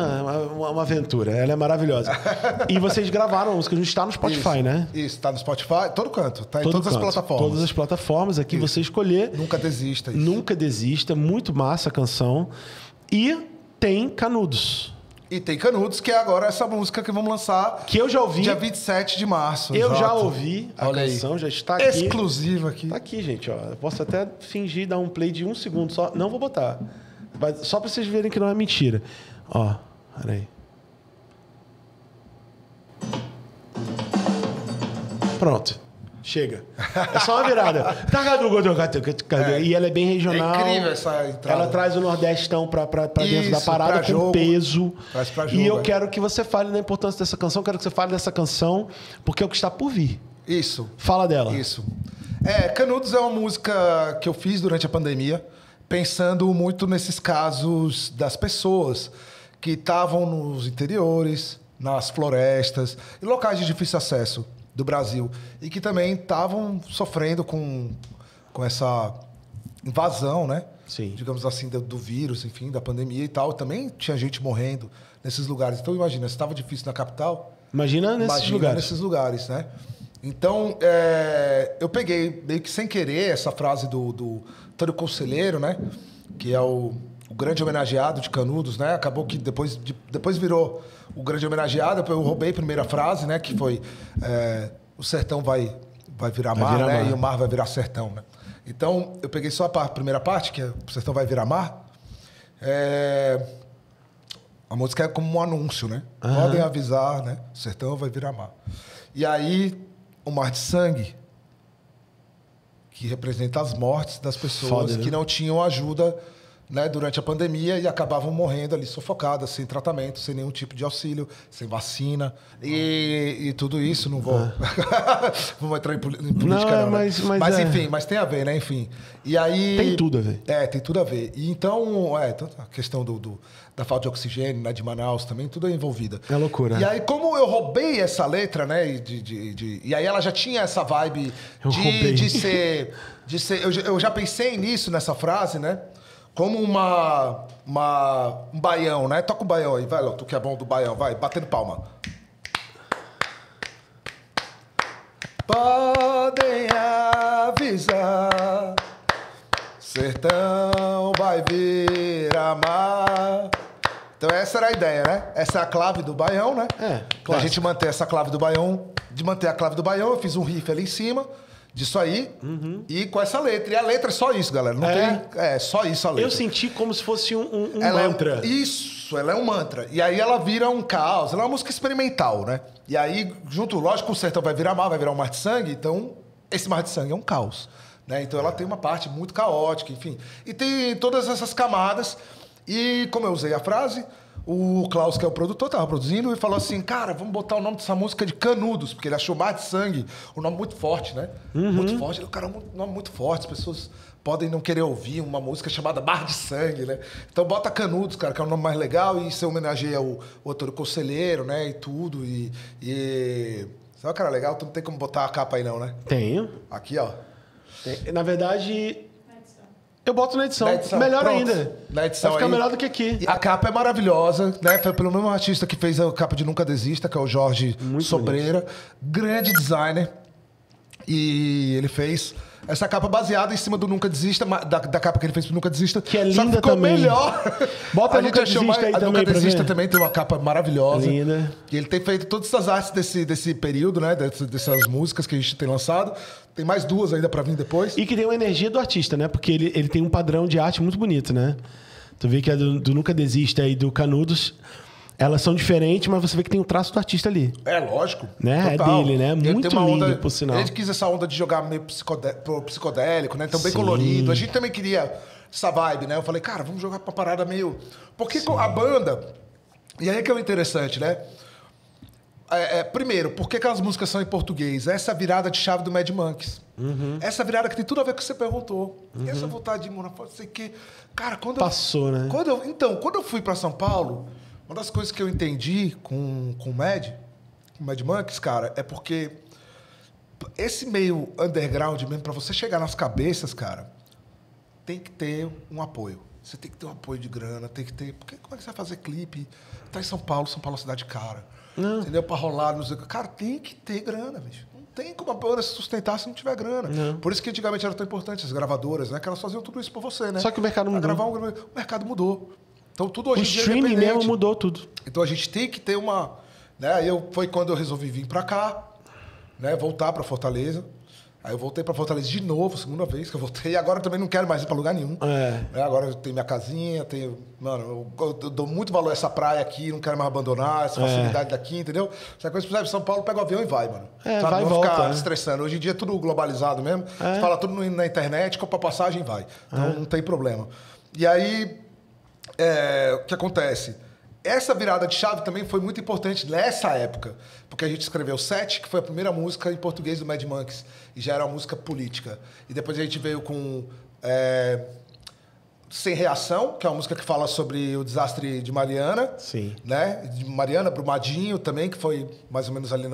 uma aventura, ela é maravilhosa. E vocês gravaram a música, a gente está no Spotify, né? Isso, está no Spotify, todo canto, tá em todas as plataformas. Todas as plataformas, aqui você escolher. Nunca desista. Nunca desista, muito massa a canção. E tem Canudos. E tem Canudos, que é agora essa música que vamos lançar. Que eu já ouvi. Dia 27 de março. Eu já ouvi a canção, já está aqui. Exclusiva aqui. Tá aqui, gente, ó. Eu posso até fingir dar um play de 1 segundo só. Não vou botar. Só pra vocês verem que não é mentira. Ó, peraí. Pronto. Chega. É só uma virada. E ela é bem regional. É incrível essa entrada. Ela traz o Nordestão pra dentro da parada com peso. Traz pra jogo, e eu quero que você fale da importância dessa canção. Quero que você fale dessa canção, porque é o que está por vir. Isso. Fala dela. Isso. Canudos é uma música que eu fiz durante a pandemia, pensando muito nesses casos das pessoas que estavam nos interiores, nas florestas, em locais de difícil acesso do Brasil e que também estavam sofrendo com essa invasão, né? Sim. Digamos assim, do vírus, enfim, da pandemia e tal. Também tinha gente morrendo nesses lugares. Então, imagina, se estava difícil na capital... Imagina nesses lugares, né? Então, eu peguei, meio que sem querer, essa frase do Antônio Conselheiro, né? Que é o grande homenageado de Canudos, né? Acabou que depois virou o grande homenageado. Eu roubei a primeira frase, né? Que foi o sertão vai virar mar, né? E o mar vai virar sertão, né? Então, eu peguei só a primeira parte, que é o sertão vai virar mar. A música é como um anúncio, né? Podem avisar, né? O sertão vai virar mar. E aí, o mar de sangue, que representa as mortes das pessoas que não tinham ajuda né, durante a pandemia e acabavam morrendo ali sufocadas, sem tratamento, sem nenhum tipo de auxílio, sem vacina e tudo isso. Não vou, vou entrar em política, não, né? Mas enfim, mas tem a ver, né? Enfim. E aí, tem tudo a ver. Tem tudo a ver. E então, a questão da falta de oxigênio, né, de Manaus também, tudo é envolvida. É loucura. E aí, como eu roubei essa letra, né? E aí ela já tinha essa vibe de ser. Eu já pensei nisso, nessa frase, né? Como um baião, né? Toca o baião aí, vai, Léo, tu que é bom do baião, vai, batendo palma. Podem avisar, sertão vai vir a mar. Então essa era a ideia, né? Essa é a clave do baião, né? Claro. A gente manter essa clave do baião, de manter a clave do baião, eu fiz um riff ali em cima disso aí e com essa letra. E a letra é só isso, galera. Não tem... É só isso a letra. Eu senti como se fosse um ela mantra. Isso, ela é um mantra. E aí ela vira um caos. Ela é uma música experimental, né? E aí, junto, lógico, o sertão vai virar mar, vai virar um mar de sangue. Então, esse mar de sangue é um caos, né? Então ela tem uma parte muito caótica, enfim. E tem todas essas camadas. E como eu usei a frase, o Klaus, que é o produtor, estava produzindo e falou assim, cara, vamos botar o nome dessa música de Canudos, porque ele achou Mar de Sangue, um nome muito forte, né? Muito forte. Cara, um nome muito forte, as pessoas podem não querer ouvir uma música chamada Mar de Sangue, né? Então bota Canudos, cara, que é um nome mais legal e você homenageia o Antônio Conselheiro, né? E tudo. Sabe, cara, legal? Tu não tem como botar a capa aí não, né? Tenho. Aqui, ó. Na verdade... Eu boto na edição. Melhor Pronto. ainda. Na edição vai ficar aí. melhor do que aqui. E a capa é maravilhosa, né? Foi pelo mesmo artista que fez a capa de Nunca Desista, que é o Jorge Muito Sobreira. Grande designer. E ele fez essa capa baseada em cima do Nunca Desista, da capa que ele fez pro Nunca Desista. Que é só linda ficou também. melhor. Bota a a Nunca Desista aí a também Nunca pra Desista ver. também tem uma capa maravilhosa. Linda. E ele tem feito todas essas artes desse período, né? Dessas músicas que a gente tem lançado. Tem mais duas ainda pra vir depois. E que tem uma energia do artista, né? Porque ele tem um padrão de arte muito bonito, né? Tu vê que a do Nunca Desista e do Canudos, elas são diferentes, mas você vê que tem um traço do artista ali. É, lógico. Né? Total. É dele, né? Ele Muito tem uma lindo, onda, por sinal. Ele quis essa onda de jogar meio psicodélico, né? Então bem Sim. colorido. A gente também queria essa vibe, né? Eu falei, cara, vamos jogar pra parada meio... Porque a banda... E aí é que é o interessante, né? Primeiro, por que aquelas músicas são em português? Essa virada de chave do Mad Monkeys. Essa virada que tem tudo a ver com o que você perguntou. Essa vontade de morar fora, sei que... Cara, Passou, né? Quando eu fui pra São Paulo, uma das coisas que eu entendi com o Mad Monkeys, cara, é porque esse meio underground mesmo, pra você chegar nas cabeças, cara, tem que ter um apoio. Você tem que ter um apoio de grana, tem que ter... Porque como é que você vai fazer clipe? Tá em São Paulo é uma cidade cara. Não. Entendeu? Pra rolar, não sei o que. Cara, tem que ter grana, bicho. Não tem como a banda se sustentar se não tiver grana. Não. Por isso que antigamente era tão importante as gravadoras, né? Que elas faziam tudo isso por você, né? Só que o mercado mudou. O mercado mudou. Então tudo hoje O em dia é streaming independente. mesmo mudou tudo. Então a gente tem que ter uma... Né? Foi quando eu resolvi vir pra cá, né? Voltar pra Fortaleza. Aí eu voltei pra Fortaleza de novo, segunda vez que eu voltei. E agora eu também não quero mais ir pra lugar nenhum. Né? Agora eu tenho minha casinha, Mano, eu dou muito valor a essa praia aqui, não quero mais abandonar, essa facilidade daqui, entendeu? Se a coisa precisar de São Paulo, pega o avião e vai, mano. Sabe? Vai e não volta. ficar estressando. Hoje em dia é tudo globalizado mesmo. Você fala tudo na internet, compra passagem e vai. Então não tem problema. E aí, o que acontece? Essa virada de chave também foi muito importante nessa época, porque a gente escreveu Sete, que foi a primeira música em português do Mad Monkeys, e já era uma música política. E depois a gente veio com Sem Reação, que é uma música que fala sobre o desastre de Mariana. Sim. Né? De Mariana, Brumadinho também, que foi mais ou menos ali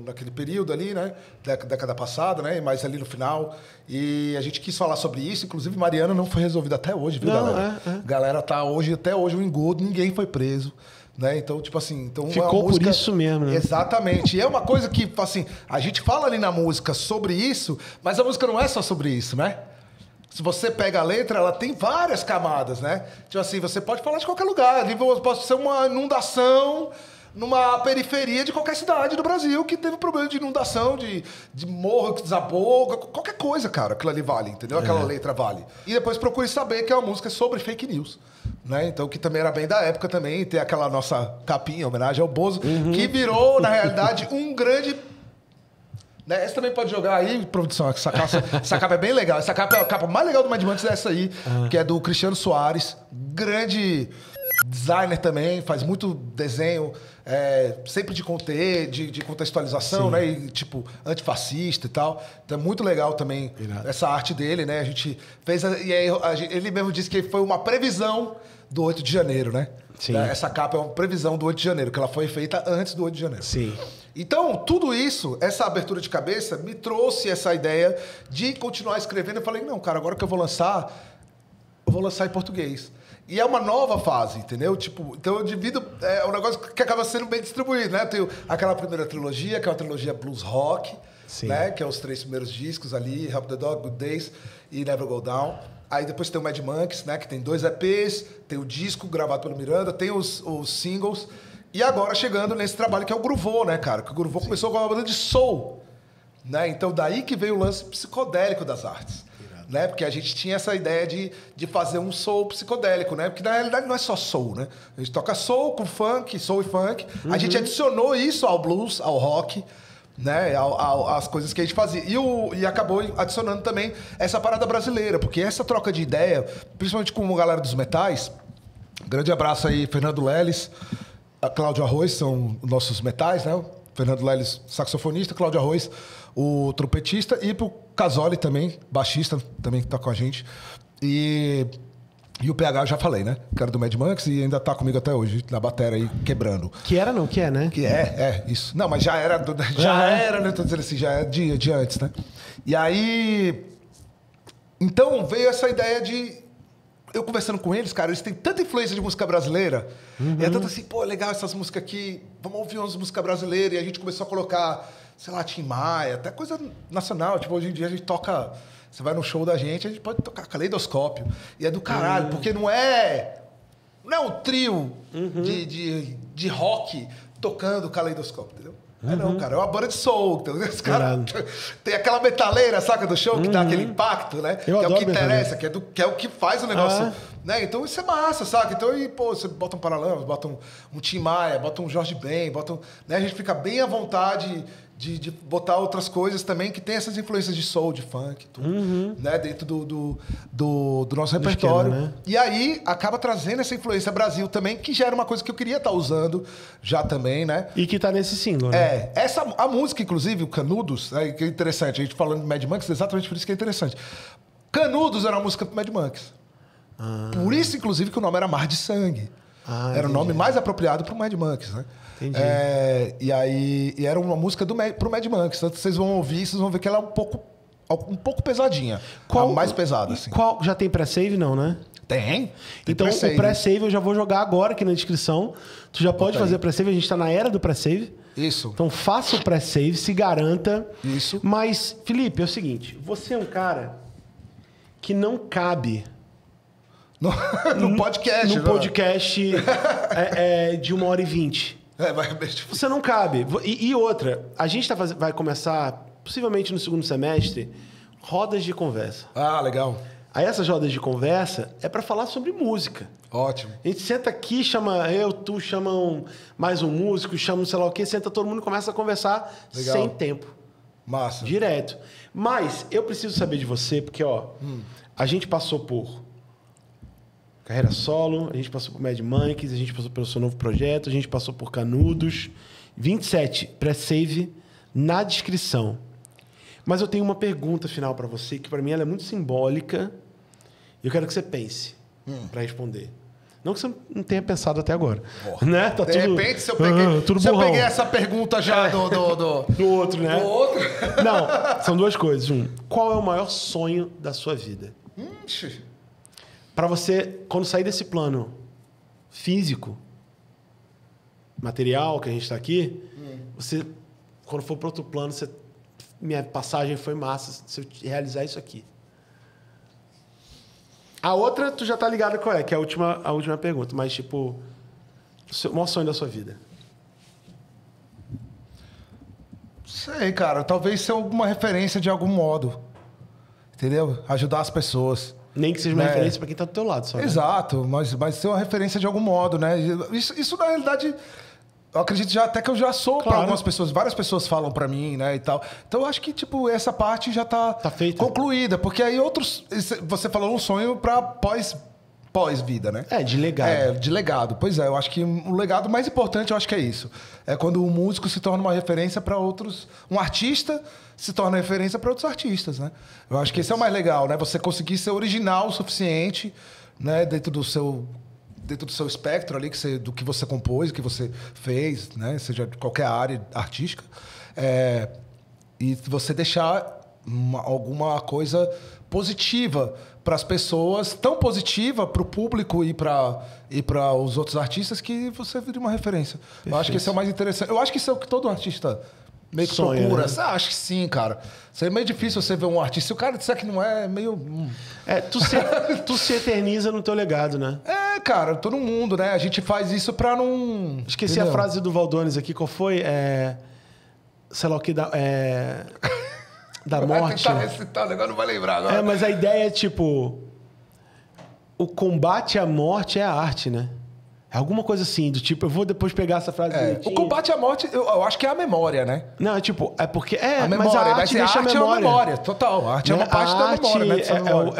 naquele período ali, né? Década passada, né? E mais ali no final. E a gente quis falar sobre isso. Inclusive, Mariana não foi resolvida até hoje, viu, galera? Galera tá até hoje um engodo, ninguém foi preso. Né? Então, tipo assim... Então ficou música... por isso mesmo, né? Exatamente. E é uma coisa que, assim, a gente fala ali na música sobre isso, mas a música não é só sobre isso, né? Se você pega a letra, ela tem várias camadas, né? Tipo assim, você pode falar de qualquer lugar. Ali pode ser uma inundação numa periferia de qualquer cidade do Brasil que teve problema de inundação, de morro que desabou, qualquer coisa, cara, aquilo ali vale, entendeu? Aquela letra vale. E depois procure saber que é uma música sobre fake news, né? Então, que também era bem da época também, tem aquela nossa capinha, homenagem ao Bozo, que virou, na realidade, um grande Né? Essa também pode jogar aí, produção. Essa capa é bem legal. Essa capa é a capa mais legal do Mad Monks, é essa aí, que é do Cristiano Soares. Grande designer também, faz muito desenho, sempre de contextualização, né? E, tipo, antifascista e tal. Então é muito legal também essa arte dele, né? A gente fez... E aí, ele mesmo disse que foi uma previsão do 8 de janeiro, né? Sim. Essa capa é uma previsão do 8 de janeiro, que ela foi feita antes do 8 de janeiro. Sim. Então, tudo isso, essa abertura de cabeça, me trouxe essa ideia de continuar escrevendo. Eu falei, não, cara, agora que eu vou lançar em português. E é uma nova fase, entendeu? Tipo, então eu divido... É um negócio que acaba sendo bem distribuído, né? Eu tenho aquela primeira trilogia, que é uma trilogia blues rock, né? Que é os 3 primeiros discos ali, Help the Dog, Good Days e Never Go Down. Aí depois tem o Mad Monks, né? Que tem 2 EPs, tem o disco gravado pelo Miranda, tem os singles... E agora chegando nesse trabalho que é o Groovô, né, cara? Que o Groovô começou com uma banda de soul, né? Então daí que veio o lance psicodélico das artes, né? Porque a gente tinha essa ideia de fazer um soul psicodélico, né? Porque na realidade não é só soul, né? A gente toca soul com funk, soul e funk. A gente adicionou isso ao blues, ao rock, né? As coisas que a gente fazia. E acabou adicionando também essa parada brasileira, porque essa troca de ideia, principalmente com a galera dos metais, grande abraço aí, Fernando Leles, a Cláudio Arroz, são nossos metais, né? O Fernando Leles, saxofonista, Cláudio Arroz, o trompetista, e pro Casoli também, baixista, também que tá com a gente. E o PH eu já falei, né? Que era do Mad Monks e ainda tá comigo até hoje, na bateria aí, quebrando. Que era não, que é, né? Que isso. Não, mas já era, né? Tô dizendo assim, já é de antes, né? E aí... Então veio essa ideia de... Eu conversando com eles, cara, eles têm tanta influência de música brasileira. E é tanto assim, pô, legal essas músicas aqui, vamos ouvir umas músicas brasileiras. E a gente começou a colocar, sei lá, Tim Maia, até coisa nacional. Tipo, hoje em dia a gente toca... Você vai no show da gente, a gente pode tocar Caleidoscópio. E é do caralho, porque não é um trio de rock tocando Caleidoscópio, entendeu? Não, cara, é uma banda de soul. Então, os caras tem aquela metaleira, saca, do show, que dá aquele impacto, né? Que é o que interessa, que é o que faz o negócio. Né? Então isso é massa, saca? Então, você bota um Paralamas, bota um Tim Maia, bota um Jorge Ben, né? A gente fica bem à vontade de botar outras coisas também que tem essas influências de soul, de funk, tudo, né? Dentro do nosso repertório. Esquema, né? E aí acaba trazendo essa influência Brasil também, que já era uma coisa que eu queria estar usando já também, né? E que tá nesse single, né? A música, inclusive, o Canudos, que é interessante, a gente falando de Mad Monks, exatamente por isso que é interessante. Canudos era uma música pro Mad Monks. Por isso, inclusive, que o nome era Mar de Sangue. Era o nome mais apropriado pro Mad Monks, né? Entendi. E era uma música pro Mad Monks. Tanto vocês vão ouvir, vocês vão ver que ela é um pouco pesadinha. A mais pesada, assim. Já tem pré-save, não, né? Tem então, o pré-save eu já vou jogar agora aqui na descrição. Tu já pode fazer pré-save, a gente tá na era do pré-save. Isso. Então, faça o pré-save, se garanta. Isso. Mas, Felipe, é o seguinte. Você é um cara que não cabe... No podcast. No podcast de 1h20. Você não cabe. E outra, a gente vai começar, possivelmente no segundo semestre, rodas de conversa. Legal. Aí essas rodas de conversa é para falar sobre música. Ótimo. A gente senta aqui, tu chama mais um músico, chama sei lá o quê, senta todo mundo e começa a conversar sem tempo. Massa. Direto. Mas eu preciso saber de você, porque a gente passou por carreira solo, a gente passou por Mad Monks, a gente passou pelo seu novo projeto, a gente passou por Canudos. 27, pré-save na descrição. Mas eu tenho uma pergunta final para você, que para mim ela é muito simbólica. E eu quero que você pense para responder. Não que você não tenha pensado até agora. Né? Tá de repente, se eu peguei essa pergunta já do outro, né? Do outro. Não, são duas coisas. Qual é o maior sonho da sua vida? Para você, quando sair desse plano físico, material, que a gente está aqui, você, quando for para outro plano, minha passagem foi massa, se eu realizar isso aqui. A outra, tu já tá ligado qual é, que é a última pergunta, mas tipo, o maior sonho da sua vida. Sei, cara, talvez ser alguma referência de algum modo, entendeu? Ajudar as pessoas. Nem que seja uma referência para quem tá do teu lado, só. Exato, mas ser uma referência de algum modo, né? Isso na realidade, Eu acredito já até que eu já sou Claro. para algumas pessoas. Várias pessoas falam para mim, né, e tal. Então eu acho que, tipo, essa parte já tá feita. concluída. Porque aí outros... Você falou um sonho para pós-vida, né? É, de legado. É, de legado. Pois é, eu acho que o legado mais importante, eu acho que é isso. É quando o músico se torna uma referência para outros... Um artista se torna referência para outros artistas, né? Eu acho que esse é o mais legal, né? Você conseguir ser original o suficiente, né? Dentro do seu espectro ali, do que você compôs, que você fez, né? Seja de qualquer área artística. E você deixar alguma coisa positiva para as pessoas, tão positiva para o público e para os outros artistas, que você vira uma referência. Perfeito. Eu acho que esse é o mais interessante. Eu acho que isso é o que todo artista meio que sonha, procura. né? Acho que sim, cara. Isso é meio difícil você ver um artista. Se o cara disser que não é, meio... Tu se eterniza no teu legado, né? Cara, todo mundo, né? A gente faz isso pra não... Esqueci Entendeu? a frase do Valdones aqui, qual foi? Sei lá o que da Vai morte. tentar recitar, o negócio não vai lembrar agora. Mas a ideia é tipo... O combate à morte é a arte, né? É alguma coisa assim, do tipo... Eu vou depois pegar essa frase O direitinho. combate à morte, eu acho que é a memória, né? Não, é tipo... É porque... A mas memória, a arte deixa a memória. é uma memória, total. A arte é uma parte da memória, né? Dessa memória.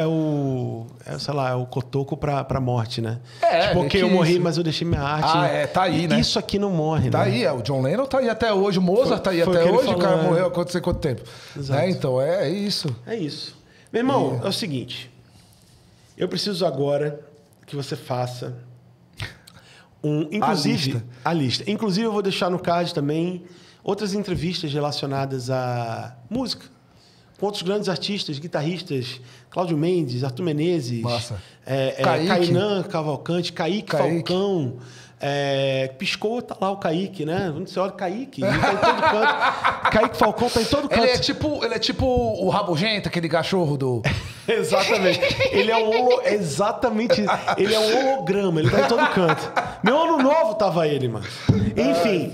Sei lá, é o cotoco pra morte, né? É, tipo, meio ok, que eu morri, isso. mas eu deixei minha arte. Tá aí, né? Isso aqui não morre, Tá né? aí, o John Lennon tá aí até hoje, o Mozart tá aí foi o até que ele hoje, o falou, cara né? morreu há quanto sei quanto tempo. Exato. Né? Então, é isso. É isso. Meu irmão, é o seguinte. Eu preciso agora que você faça inclusive, a lista. Inclusive, eu vou deixar no card também outras entrevistas relacionadas à música. Com outros grandes artistas, guitarristas, Cláudio Mendes, Arthur Menezes, Massa. Kaique. Kainan Cavalcante, Kaique Falcão. Piscou, tá lá o Kaique, né? Quando você olha Kaique, ele tá em todo canto. Kaique Falcão tá em todo canto. Ele é tipo o Rabugento, aquele cachorro do... Exatamente. Ele é ele é um holograma, ele tá em todo canto. Meu ano novo tava ele, mano. Enfim,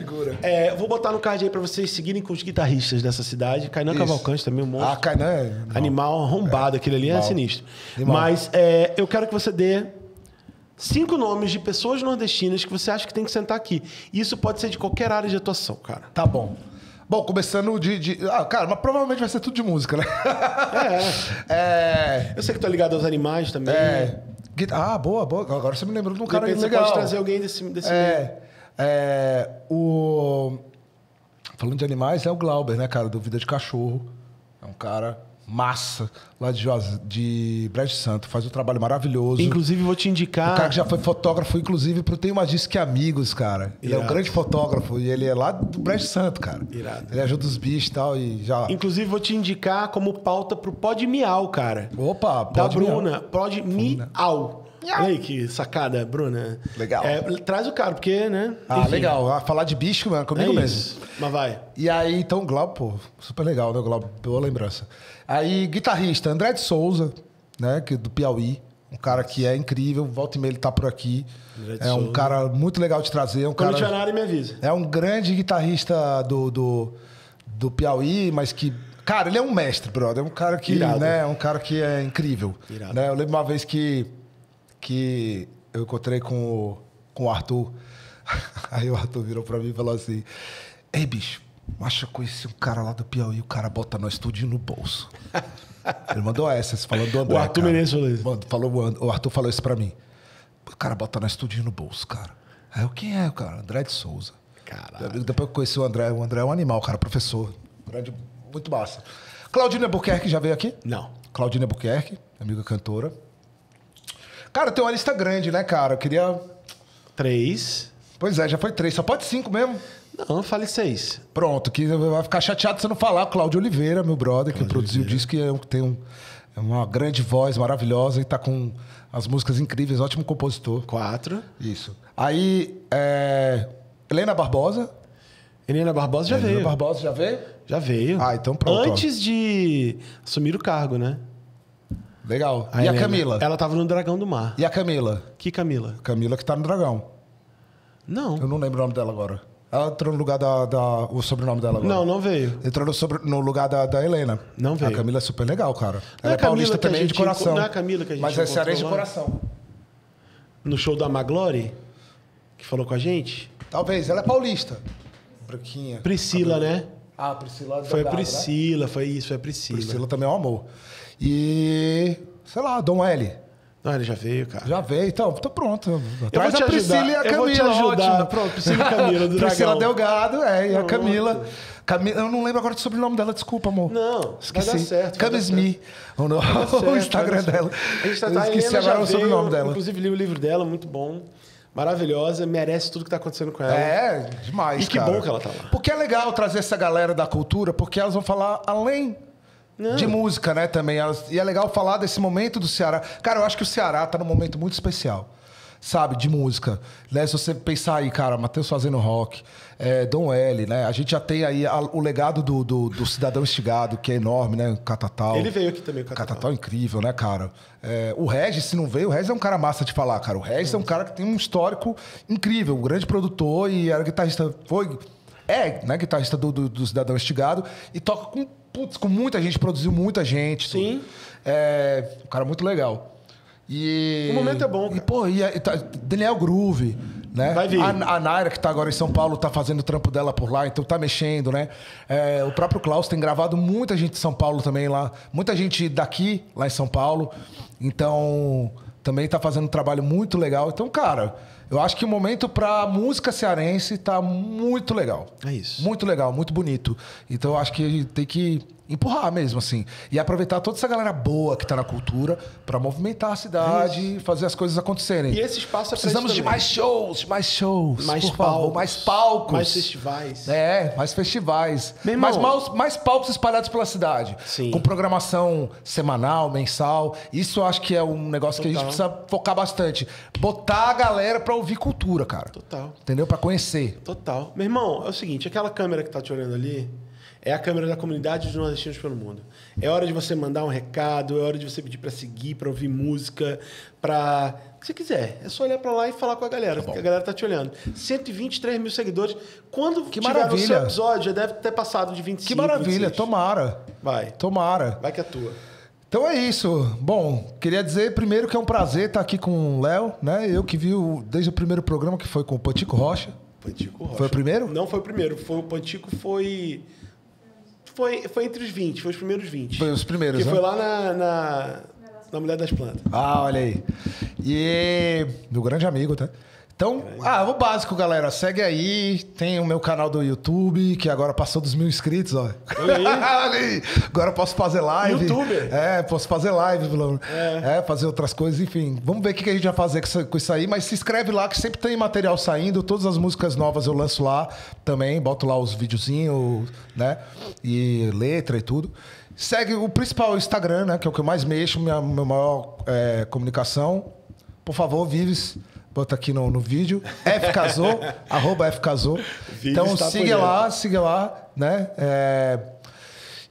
vou botar no card aí pra vocês seguirem com os guitarristas dessa cidade. Kainan Cavalcante também, um monstro. Kainan é... Animal arrombado, aquele ali é sinistro. Mas eu quero que você dê 5 nomes de pessoas nordestinas que você acha que tem que sentar aqui. Isso pode ser de qualquer área de atuação, cara. Tá bom. Bom, começando cara, mas provavelmente vai ser tudo de música, né? Eu sei que tu é ligado aos animais também. Boa. Agora você me lembrou de um cara Você legal. pode trazer alguém desse meio. Falando de animais, é o Glauber, né, cara? Do Vida de Cachorro. É um cara massa, lá de Brejo Santo. Faz um trabalho maravilhoso. Inclusive, vou te indicar... O cara que já foi fotógrafo, inclusive, Tem Uma Disque que Amigos, cara. Ele é um grande fotógrafo e ele é lá do Brejo Santo, cara. Irado. Ele ajuda os bichos e tal e já... Inclusive, vou te indicar como pauta pro Pod Miau, cara. Opa, da Bruna. Pod Miau. Olha aí que sacada, Bruna. Legal. Traz o cara, porque, né? Enfim. Legal. Falar de bicho, mano, comigo mesmo. Isso. Mas vai. E aí, então, o Glauber, super legal, né, o Glauber? Boa lembrança. Aí, guitarrista, André de Souza, né, do Piauí. Um cara que é incrível, volta e meia ele tá por aqui. Um cara muito legal de trazer. Quando tiver na área, me avisa. É um grande guitarrista do Piauí, mas que... Cara, ele é um mestre, brother. É um cara que, né, é incrível. Né? Eu lembro uma vez que eu encontrei com o Arthur. Aí o Arthur virou pra mim e falou assim: ei, bicho, acho que eu conheci um cara lá do Piauí, o cara bota nós tudinho no bolso. Ele mandou essa, falando do André. O Arthur Menezes falou isso. O Arthur falou isso pra mim. O cara bota nós tudinho no bolso, cara. Aí eu, quem é, cara? André de Souza. Caralho. Depois que eu conheci o André é um animal, cara, professor. Grande, muito massa. Claudine Albuquerque já veio aqui? Não. Claudine Albuquerque, amiga cantora. Cara, tem uma lista grande, né, cara? Eu queria... 3. Pois é, já foi 3. Só pode 5 mesmo? Não, eu falei 6. Pronto, que vai ficar chateado se eu não falar. Cláudio Oliveira, meu brother, que produziu o disco, que tem uma grande voz maravilhosa e tá com as músicas incríveis, ótimo compositor. 4. Isso. Aí, Helena Barbosa. Helena Barbosa já veio. Helena Barbosa já veio? Já veio. Então pronto. Antes de assumir o cargo, né? Legal. A Helena, a Camila? Ela tava no Dragão do Mar. E a Camila? Que Camila? Camila que tá no Dragão. Não. Eu não lembro o nome dela agora. Ela entrou no lugar o sobrenome dela agora. Não veio. Entrou no lugar da Helena. Não veio. A Camila é super legal, cara. Não Ela é paulista que a também gente de coração. Não é a Camila que a gente Mas é cearense de lá? coração. No show da Maglore, que falou com a gente? Talvez. Ela é paulista. Branquinha. Priscila, né? Ah, Priscila. Foi a Delgado, Priscila, foi isso, foi a Priscila. Priscila também é um amor. E, sei lá, Dom L. Não, ele já veio, cara. Já veio, então, tô pronto. Eu Traz vou te a Priscila ajudar. e a Camila, Eu vou te ajudar. ótimo. Pronto, Priscila e Camila, do Priscila Dragão. Delgado, e a Pronto. Camila. Eu não lembro agora do sobrenome dela, desculpa, amor. Não, Esqueci. vai dar certo. vai dar Camisme, o certo, Instagram vai dar dela. certo. A gente tá, Eu a esqueci Helena agora já o sobrenome veio, dela. Inclusive, li o livro dela, muito bom. Maravilhosa, merece tudo que tá acontecendo com ela. É, demais, E que cara. bom que ela tá lá. Porque é legal trazer essa galera da cultura, porque elas vão falar além de música, né, também. E é legal falar desse momento do Ceará. Cara, eu acho que o Ceará tá num momento muito especial, sabe, de música. Né? Se você pensar aí, cara, Matheus fazendo rock, Dom L, né? A gente já tem aí o legado do Cidadão Instigado, que é enorme, né? O Catatal. Ele veio aqui também, o O Catatal. Catatal é incrível, né, cara? O Regis, se não veio, o Regis é um cara massa de falar, cara. O Regis é um cara que tem um histórico incrível, um grande produtor e era guitarrista, né, guitarrista do Cidadão Instigado e toca com muita gente, produziu muita gente. Sim. Tudo. Um cara muito legal. E, O momento é bom, cara. E, pô, Daniel Groove, né? Vai vir. A Naira, que tá agora em São Paulo, tá fazendo o trampo dela por lá, então tá mexendo, né? O próprio Klaus tem gravado muita gente de São Paulo também lá. Muita gente daqui, lá em São Paulo. Então, também tá fazendo um trabalho muito legal. Então, cara, eu acho que o momento pra música cearense tá muito legal. É isso. Muito legal, muito bonito. Então, eu acho que a gente tem que empurrar mesmo, assim. E aproveitar toda essa galera boa que tá na cultura pra movimentar a cidade e fazer as coisas acontecerem. E esse espaço é pra Precisamos isso de também. mais shows, mais shows. Mais por favor, palcos. mais palcos. Mais festivais. Mais festivais. Meu irmão. Mais palcos espalhados pela cidade. Sim. Com programação semanal, mensal. Isso eu acho que é um negócio que a gente Total. precisa focar bastante. Botar a galera pra ouvir cultura, cara. Total. Entendeu? Pra conhecer. Total. Meu irmão, é o seguinte, aquela câmera que tá te olhando ali é a câmera da comunidade dos nordestinos pelo mundo. É hora de você mandar um recado, é hora de você pedir pra seguir, pra ouvir música, pra... o que você quiser. É só olhar pra lá e falar com a galera, porque a galera tá te olhando. 123 mil seguidores. Quando Que tiver no maravilha. seu episódio, já deve ter passado de 25, Que maravilha. 26. Tomara. Vai. Tomara. Vai que é tua. Então é isso. Bom, queria dizer primeiro que é um prazer estar aqui com o Léo, né? Eu que vi desde o primeiro programa, que foi com o Pantico Rocha. Pantico Rocha. Foi o primeiro? Não foi o primeiro. O Pantico foi entre os 20. Foi os primeiros 20. Foi os primeiros, Que né? foi lá na Mulher das Plantas. Ah, olha aí. E meu grande amigo, tá? Então, o básico, galera. Segue aí. Tem o meu canal do YouTube, que agora passou dos 1.000 inscritos, ó. Olha aí. Olha aí. Agora eu posso fazer live. YouTuber. Posso fazer live, fazer outras coisas, enfim. Vamos ver o que a gente vai fazer com isso aí, mas se inscreve lá, que sempre tem material saindo. Todas as músicas novas eu lanço lá também. Boto lá os videozinhos, né? E letra e tudo. Segue o principal Instagram, né? Que é o que eu mais mexo, meu maior comunicação. Por favor, Vives. Bota aqui no vídeo. FCasou, @FCasou. Então está siga lá, né?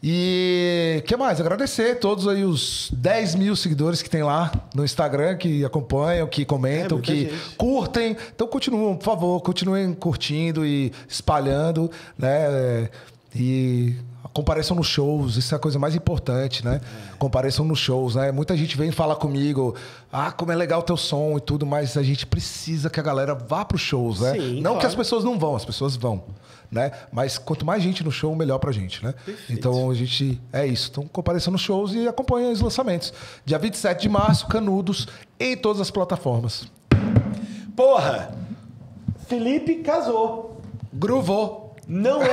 E o que mais? Agradecer a todos aí os 10 mil seguidores que tem lá no Instagram, que acompanham, que comentam, muita que gente. curtem. Então continuem, por favor, continuem curtindo e espalhando, né? E compareçam nos shows, isso é a coisa mais importante, né? Compareçam nos shows, né? Muita gente vem falar comigo, como é legal o teu som e tudo, mas a gente precisa que a galera vá para os shows, né? Sim, não claro. que as pessoas não vão, as pessoas vão, né? Mas quanto mais gente no show, melhor pra gente, né? Perfeito. Então a gente é isso. Então compareçam nos shows e acompanhem os lançamentos. Dia 27 de março, Canudos, em todas as plataformas. Porra! Felipe casou. Gruvou. Não é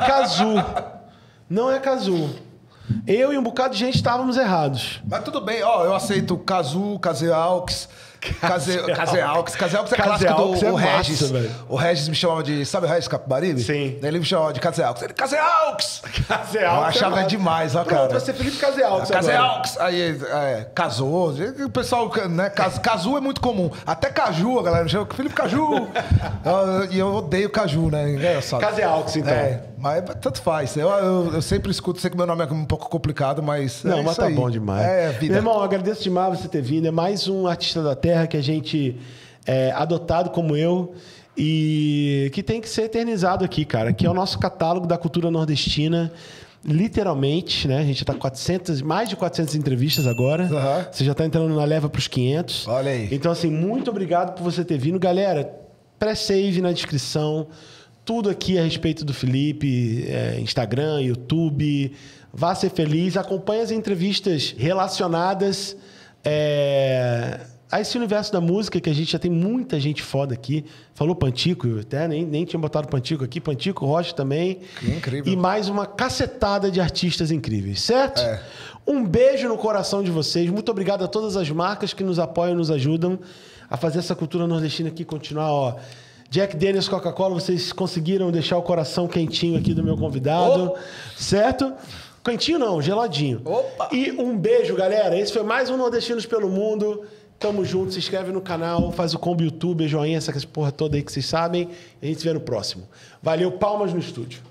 Cazu. Não é Cazu. Eu e um bocado de gente estávamos errados. Mas tudo bem, eu aceito Cazu, Caseaux. Caseaux é clássico Caseaux do é o Regis. massa, velho. O Regis me chamava de... Sabe o Regis Capibaribe? Sim. Ele me chamava de Caseaux. Ele, Caseaux! Caseaux. Eu achava demais, ó, cara. Pronto, vai ser Felipe Caseaux agora. Caseaux! Aí, casou. O pessoal, né? Caju é muito comum. Até Caju, a galera me chama Felipe Caju. E eu odeio Caju, né? Engraçado. Caseaux, então. Mas tanto faz. Eu sempre escuto, sei que meu nome é um pouco complicado, mas. Não, mas isso tá aí. bom demais. É vida. Meu irmão, eu agradeço demais você ter vindo. É mais um artista da terra que a gente adotado como eu e que tem que ser eternizado aqui, cara. Que é o nosso catálogo da cultura nordestina. Literalmente, né? A gente tá com mais de 400 entrevistas agora. Uhum. Você já tá entrando na leva pros 500. Olha aí. Então, assim, muito obrigado por você ter vindo. Galera, pré-save na descrição. Tudo aqui a respeito do Felipe, Instagram, YouTube. Vá ser feliz. Acompanhe as entrevistas relacionadas a esse universo da música, que a gente já tem muita gente foda aqui. Falou Pantico, eu até nem tinha botado Pantico aqui. Pantico, Rocha também. Que incrível. E mais uma cacetada de artistas incríveis, certo? Um beijo no coração de vocês. Muito obrigado a todas as marcas que nos apoiam e nos ajudam a fazer essa cultura nordestina aqui continuar, ó. Jack Daniels, Coca-Cola, vocês conseguiram deixar o coração quentinho aqui do meu convidado, certo? Quentinho não, geladinho. Opa! E um beijo, galera. Esse foi mais um Nordestinos pelo Mundo. Tamo junto, se inscreve no canal, faz o combo YouTube, joinha, essa porra toda aí que vocês sabem. E a gente se vê no próximo. Valeu, palmas no estúdio.